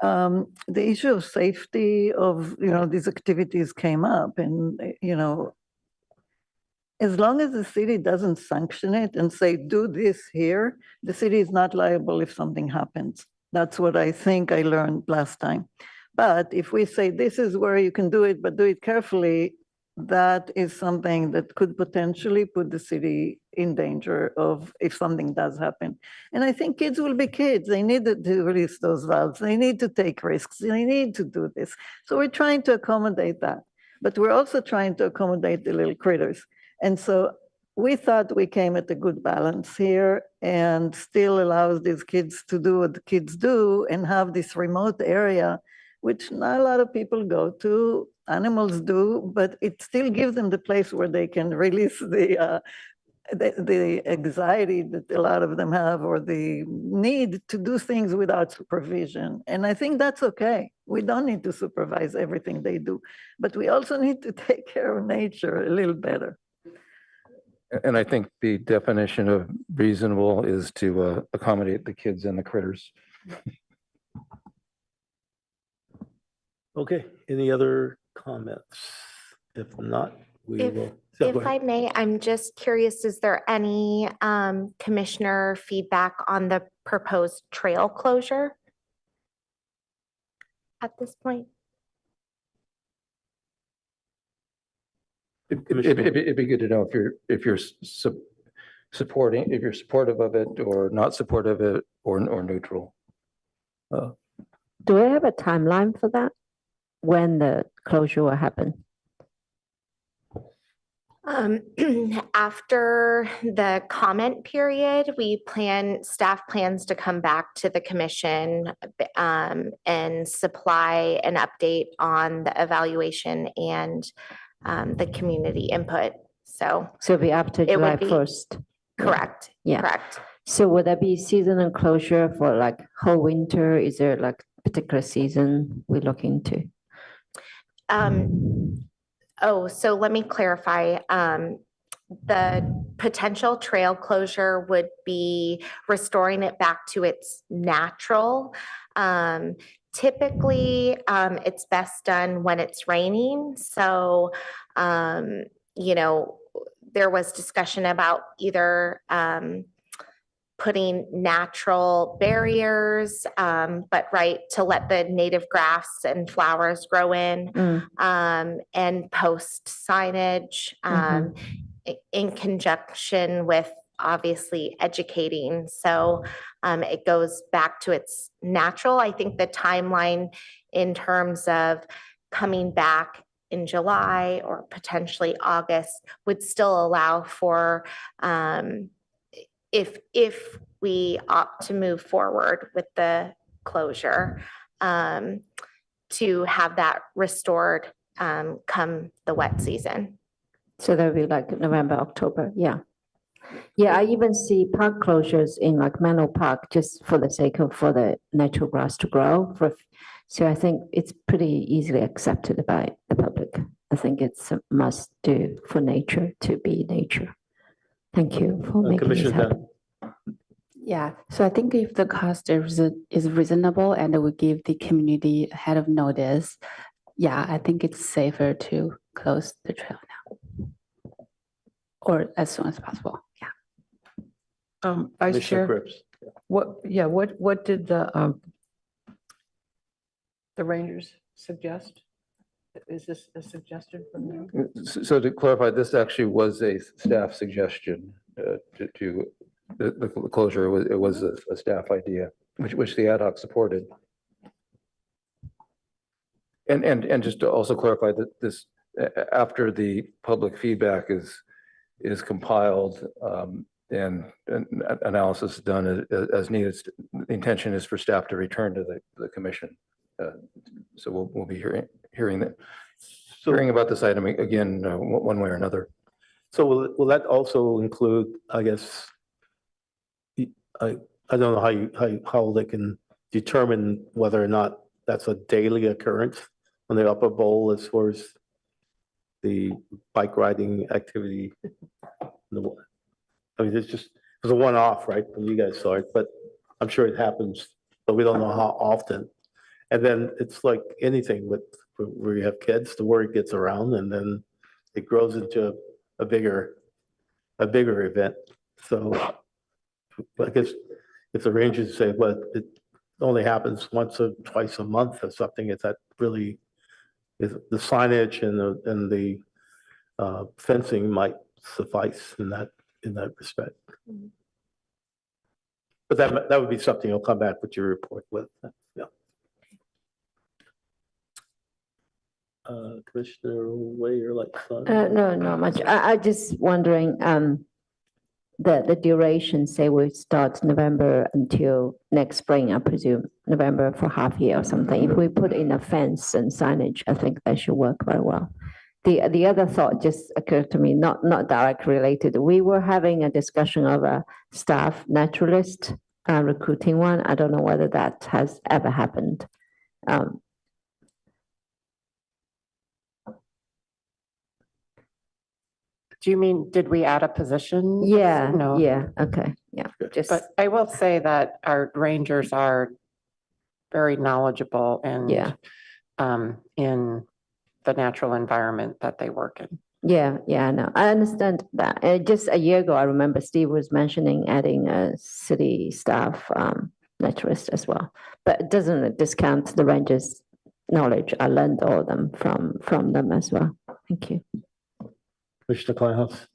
the issue of safety of, these activities came up, and, as long as the city doesn't sanction it and say, do this here, the city is not liable if something happens. That's what I think I learned last time. But if we say, this is where you can do it, but do it carefully, that is something that could potentially put the city in danger of if something does happen. And I think kids will be kids. They need to release those valves. They need to take risks. They need to do this. So we're trying to accommodate that. But we're also trying to accommodate the little critters. And so we thought we came at a good balance here and still allows these kids to do what the kids do and have this remote area, which not a lot of people go to. Animals do, but it still gives them the place where they can release the anxiety that a lot of them have, or the need to do things without supervision. And I think that's okay. We don't need to supervise everything they do, but we also need to take care of nature a little better. And I think the definition of reasonable is to accommodate the kids and the critters. Okay, any other comments? If not, we will. Yeah, go If ahead. I may, I'm just curious, is there any commissioner feedback on the proposed trail closure at this point? It'd be good to know if you're supporting, if you're supportive of it or not supportive of it or neutral. Do we have a timeline for that? When the closure will happen? After the comment period, staff plans to come back to the commission and supply an update on the evaluation and the community input. So it'll be after it July would be 1st. correct. Yeah. Correct. So would that be seasonal closure for like whole winter? Is there like particular season we look into? So let me clarify. The potential trail closure would be restoring it back to its natural. Typically, it's best done when it's raining. So, there was discussion about either putting natural barriers, but to let the native grass and flowers grow in, and post signage in conjunction with obviously educating. So it goes back to its natural. I think the timeline in terms of coming back in July or potentially August would still allow for if we opt to move forward with the closure, to have that restored come the wet season. So that'll be like November, October. Yeah. Yeah, I even see park closures in like Menlo Park just for the sake of for the natural grass to grow. So I think it's pretty easily accepted by the public. I think it's a must do for nature to be nature. Thank you for making this happen. Yeah, so I think if the cost is reasonable and we give the community ahead of notice, yeah, I think it's safer to close the trail now. Or as soon as possible, yeah. Vice Commissioner Chair, Cripps. what did the Rangers suggest? Is this a suggestion from them? So to clarify, this actually was a staff suggestion to the closure. It was a staff idea, which the ad hoc supported. And just to also clarify that this, after the public feedback is compiled and analysis done as needed, the intention is for staff to return to the commission. So we'll be hearing about this item again, one way or another. So will that also include, I guess, I don't know how they can determine whether or not that's a daily occurrence on the upper bowl as far as the bike riding activity. I mean, it's a one-off, right? When you guys saw it, but I'm sure it happens, but we don't know how often. And then it's like anything where you have kids, the word gets around and then it grows into a bigger event. So I guess if the Rangers say, well, it only happens once or twice a month or something, is that really, is the signage and the fencing might suffice in that respect. But that would be something you'll come back with your report with. Yeah. Commissioner Way, you're like. No, not much. I just wondering, the duration, say we start November until next spring, I presume, November for half year or something. If we put in a fence and signage, I think that should work very well. The other thought just occurred to me, not direct related. We were having a discussion of a staff naturalist recruiting one. I don't know whether that has ever happened. Do you mean, did we add a position? Yeah, No. yeah, okay, yeah. Just But I will say that our rangers are very knowledgeable and Yeah. in the natural environment that they work in. Yeah, I know. I understand that. Just a year ago, I remember Steve was mentioning adding a city staff naturalist as well. But it doesn't discount the rangers' knowledge. I learned all of them from them as well. Thank you. Commissioner Kleinhaus.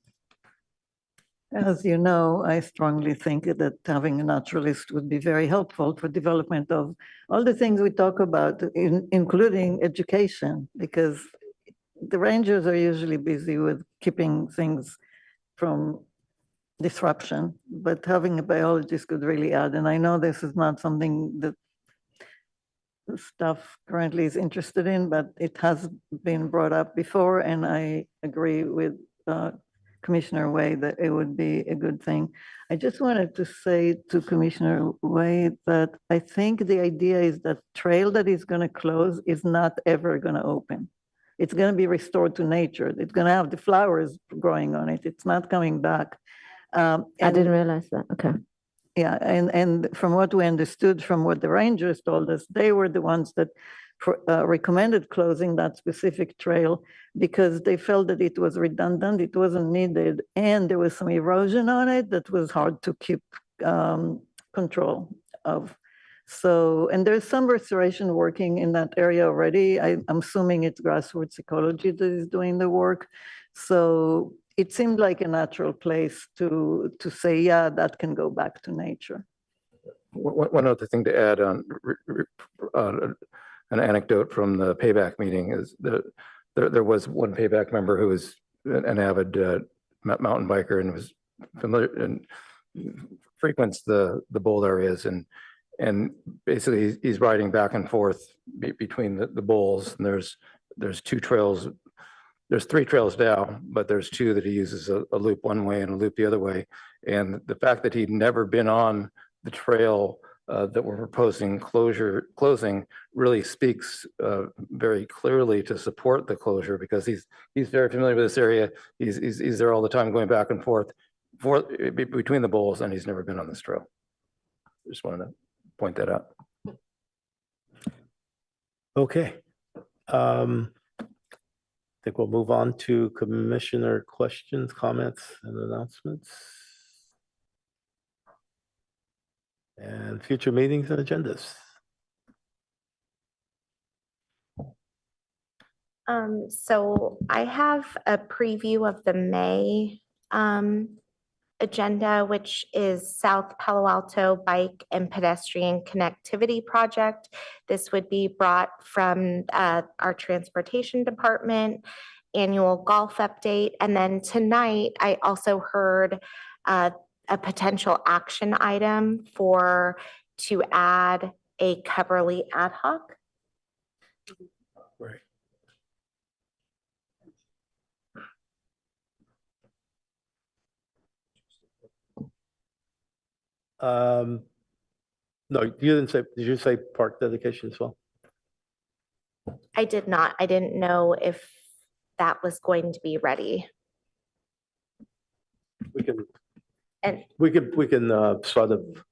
As you know, I strongly think that having a naturalist would be very helpful for development of all the things we talk about, including education, because the rangers are usually busy with keeping things from disruption, but having a biologist could really add. And I know this is not something that the staff currently is interested in, but it has been brought up before, and I agree with Commissioner Way that it would be a good thing. I just wanted to say to Commissioner Way that I think the idea is that trail that is going to close is not ever going to open. It's going to be restored to nature. It's going to have the flowers growing on it. It's not coming back. I didn't realize that. Okay. Yeah, and from what we understood from what the rangers told us, they were the ones that recommended closing that specific trail because they felt that it was redundant, it wasn't needed, and there was some erosion on it that was hard to keep control of. So, and there's some restoration working in that area already. I'm assuming it's grassroots ecology that is doing the work. So it seemed like a natural place to say, yeah, that can go back to nature. One other thing to add on, an anecdote from the payback meeting is that there was one payback member who was an avid mountain biker and was familiar and frequents the bowl areas and basically he's riding back and forth between the bowls, and there's two trails. There's three trails now, but there's two that he uses a loop one way and a loop the other way. And the fact that he'd never been on the trail that we're proposing closing really speaks very clearly to support the closure, because he's very familiar with this area. He's there all the time, going back and forth between the bowls, and he's never been on this trail. Just wanted to point that out. Okay. I think we'll move on to commissioner questions, comments, and announcements. And future meetings and agendas. So I have a preview of the May agenda, which is South Palo Alto Bike and Pedestrian Connectivity Project. This would be brought from our transportation department, annual golf update. And then tonight, I also heard a potential action item to add a Coverly ad hoc. Right. No, you didn't say, did you say park dedication as well? I did not. I didn't know if that was going to be ready. We can, And we can sort of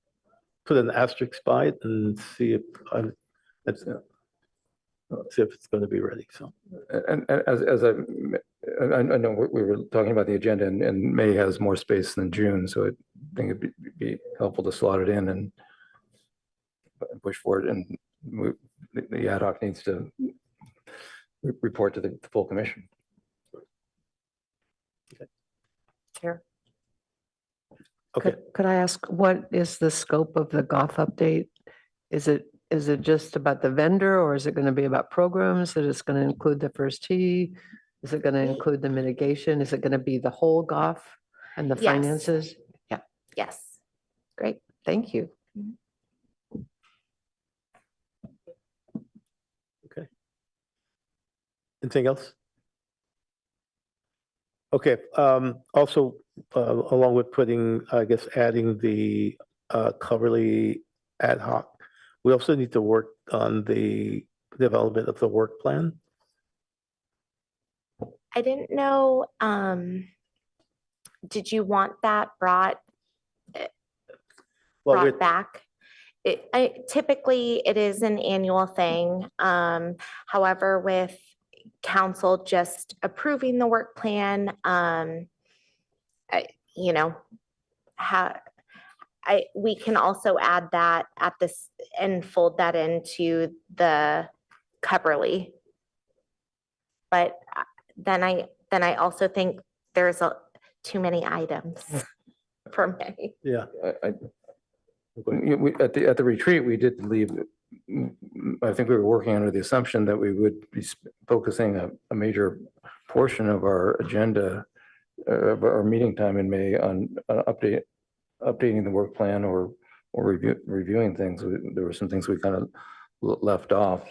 put an asterisk by it and see if see if it's going to be ready. So, and as I know we were talking about the agenda, and May has more space than June, so I think it'd be helpful to slot it in and push forward. And the ad hoc needs to report to the full commission. Chair. okay. Could I ask, what is the scope of the golf update? Is it is it just about the vendor or is it going to be about programs that it's going to include the first tee? Is it going to include the mitigation? Is it going to be the whole golf and the Yes. finances? Yeah, Yes. great. Thank you. Okay. Anything else? Okay, also, along with putting, I guess, adding the Coverly ad hoc, we also need to work on the development of the work plan. I didn't know, did you want that brought Well, we- back? Typically, it is an annual thing. However, with council just approving the work plan, you know, we can also add that at this and fold that into the Coverly. But then I also think there's too many items for me. Yeah. At the retreat, we did leave, I think we were working under the assumption that we would be focusing a major portion of our agenda, of our meeting time in May on updating the work plan or reviewing things. There were some things we kind of left off.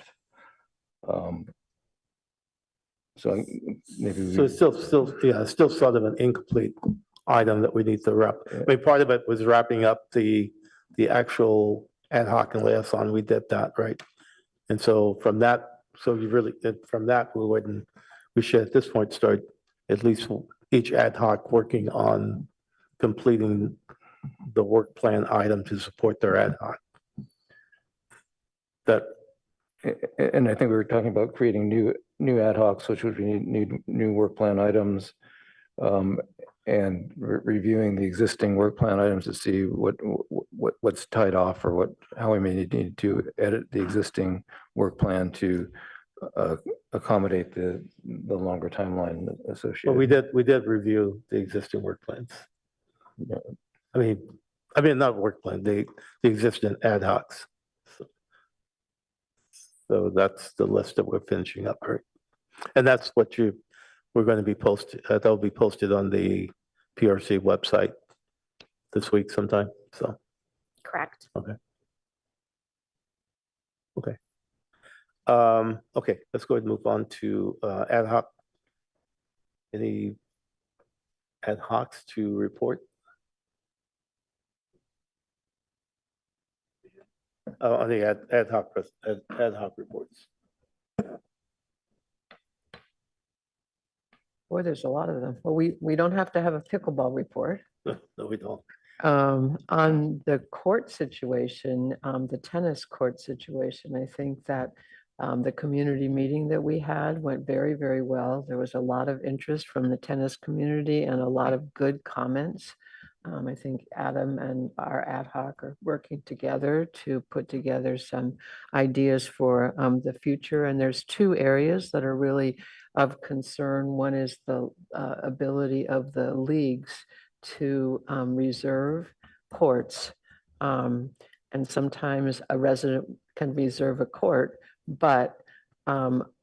So maybe. So it's still sort of an incomplete item that we need to wrap. I mean, part of it was wrapping up the actual ad hoc and liaison. We did that, right? And so from that, we should at this point start at least each ad hoc working on completing the work plan item to support their ad hoc. And I think we were talking about creating new ad hocs, which would be new work plan items, and reviewing the existing work plan items to see what's tied off or how we may need to edit the existing work plan to accommodate the longer timeline associated. Well, we did review the existing work plans. Yeah. I mean, not work plan, the existing ad hocs. So that's the list that we're finishing up, right? And that's what we're going to be posted, that'll be posted on the PRC website this week sometime, so. Correct. Okay. Okay, let's go ahead and move on to ad hoc. Any ad hocs to report? On the ad hoc reports. Boy, there's a lot of them. Well, we don't have to have a pickleball report. No, we don't. On the court situation, the tennis court situation, I think that the community meeting that we had went very, very well. There was a lot of interest from the tennis community and a lot of good comments. I think Adam and our ad hoc are working together to put together some ideas for the future. And there's two areas that are really of concern. One is the ability of the leagues to reserve courts. And sometimes a resident can reserve a court, but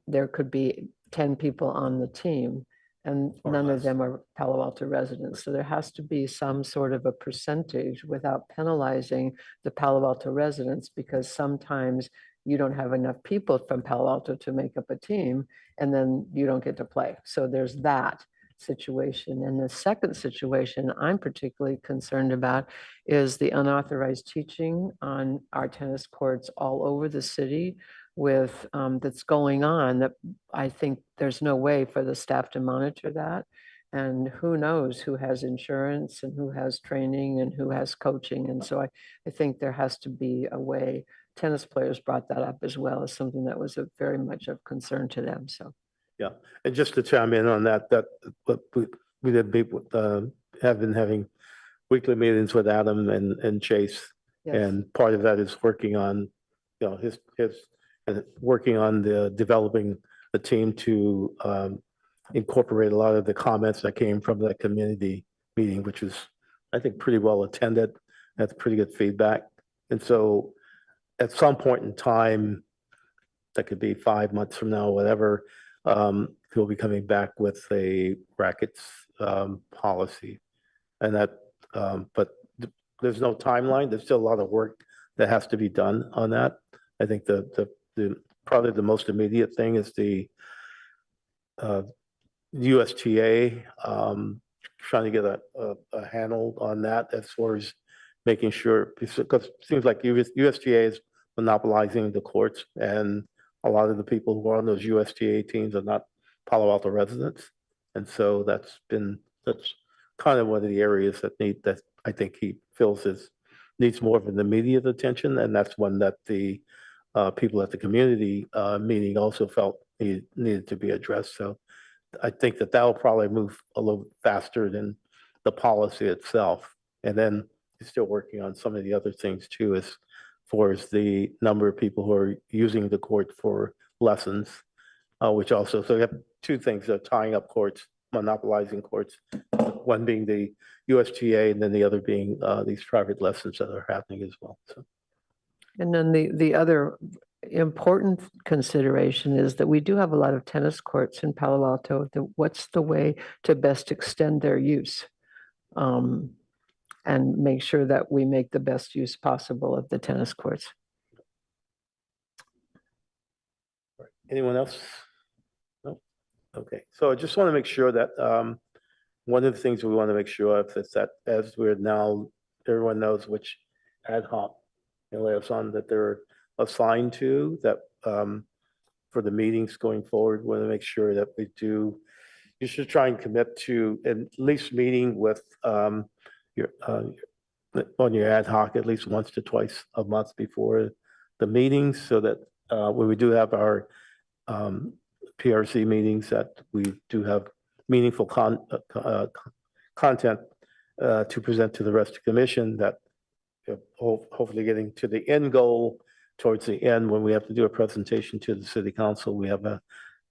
there could be 10 people on the team and none of them are Palo Alto residents. So there has to be some sort of a percentage without penalizing the Palo Alto residents, because sometimes you don't have enough people from Palo Alto to make up a team and then you don't get to play. So there's that situation. And the second situation I'm particularly concerned about is the unauthorized teaching on our tennis courts all over the city with that's going on, that I think there's no way for the staff to monitor that. And who knows who has insurance and who has training and who has coaching. And so I think there has to be a way. Tennis players brought that up as well as something that was very much of concern to them. So. Yeah, and just to chime in on that we did have been having weekly meetings with Adam and Chase. Yes. And part of that is working on, his working on developing a team to incorporate a lot of the comments that came from that community meeting, which was, I think, pretty well attended. That's pretty good feedback. And so at some point in time, that could be 5 months from now, whatever, he'll be coming back with a rackets policy. And that, but there's no timeline. There's still a lot of work that has to be done on that. I think the probably the most immediate thing is the USTA trying to get a handle on that as far as making sure, because it seems like USTA is monopolizing the courts, and a lot of the people who are on those USTA teams are not Palo Alto residents. And so that's kind of one of the areas that I think he feels needs more of an immediate attention. And that's one that the people at the community meeting also felt needed to be addressed. So I think that will probably move a little faster than the policy itself. And then he's still working on some of the other things too, as far as the number of people who are using the court for lessons, which also, so you have two things that are tying up courts, monopolizing courts, one being the USTA and then the other being these private lessons that are happening as well. So. And then the other important consideration is that we do have a lot of tennis courts in Palo Alto. What's the way to best extend their use? And make sure that we make the best use possible of the tennis courts. Anyone else? No? Okay, so I just want to make sure that one of the things we want to make sure of is that as we're now, everyone knows which ad hoc liaison that they're assigned to, that for the meetings going forward, we want to make sure that we do, you should try and commit to at least meeting with your on your ad hoc at least once to twice a month before the meetings, so that when we do have our PRC meetings, that we do have meaningful content to present to the rest of the commission, that hopefully getting to the end goal towards the end when we have to do a presentation to the city council, we have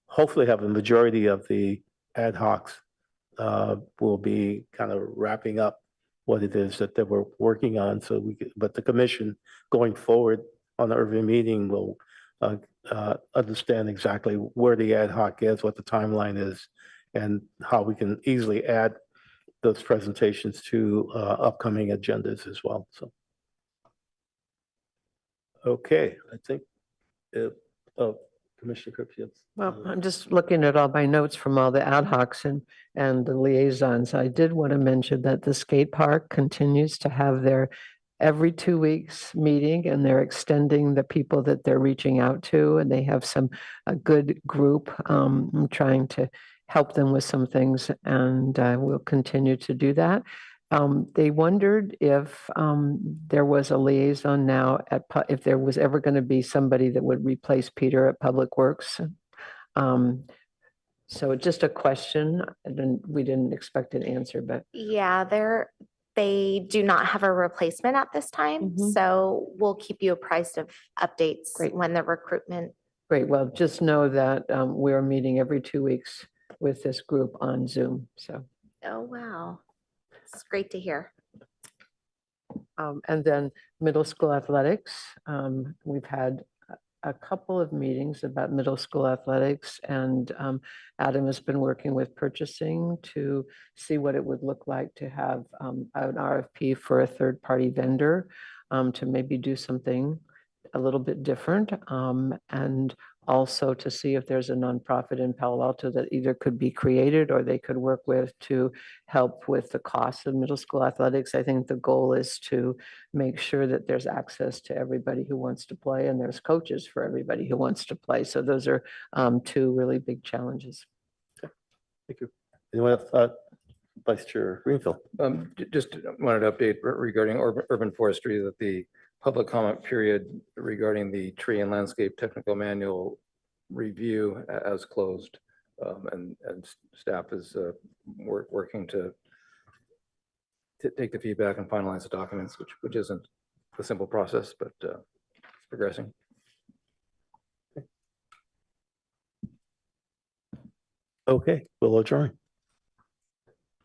hopefully have a majority of the ad hocs will be kind of wrapping up what it is that they were working on. So but the commission going forward on the urban meeting will understand exactly where the ad hoc is, what the timeline is, and how we can easily add those presentations to upcoming agendas as well. So, okay, I think, Commissioner Cripps, yes. Well, I'm just looking at all my notes from all the ad hocs and the liaisons. I did want to mention that the skate park continues to have their every 2 weeks meeting, and they're extending the people that they're reaching out to, and they have a good group. I'm trying to help them with some things, and we'll continue to do that. They wondered if there was a liaison now if there was ever going to be somebody that would replace Peter at Public Works. So just a question, and we didn't expect an answer, but. Yeah, they do not have a replacement at this time. So we'll keep you apprised of updates when the recruitment. Great. Well, just know that we're meeting every 2 weeks with this group on Zoom. So. Oh, wow. It's great to hear. And then middle school athletics. We've had a couple of meetings about middle school athletics, and Adam has been working with purchasing to see what it would look like to have an RFP for a third-party vendor to maybe do something a little bit different, and also to see if there's a nonprofit in Palo Alto that either could be created or they could work with to help with the cost of middle school athletics. I think the goal is to make sure that there's access to everybody who wants to play, and there's coaches for everybody who wants to play. So those are two really big challenges. Thank you. Anyone else? Vice Chair Greenfield. Just wanted to update regarding urban forestry that the public comment period regarding the tree and landscape technical manual review as closed, and staff is working to take the feedback and finalize the documents, which isn't a simple process, but it's progressing. Okay, we'll adjourn.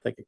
Thank you.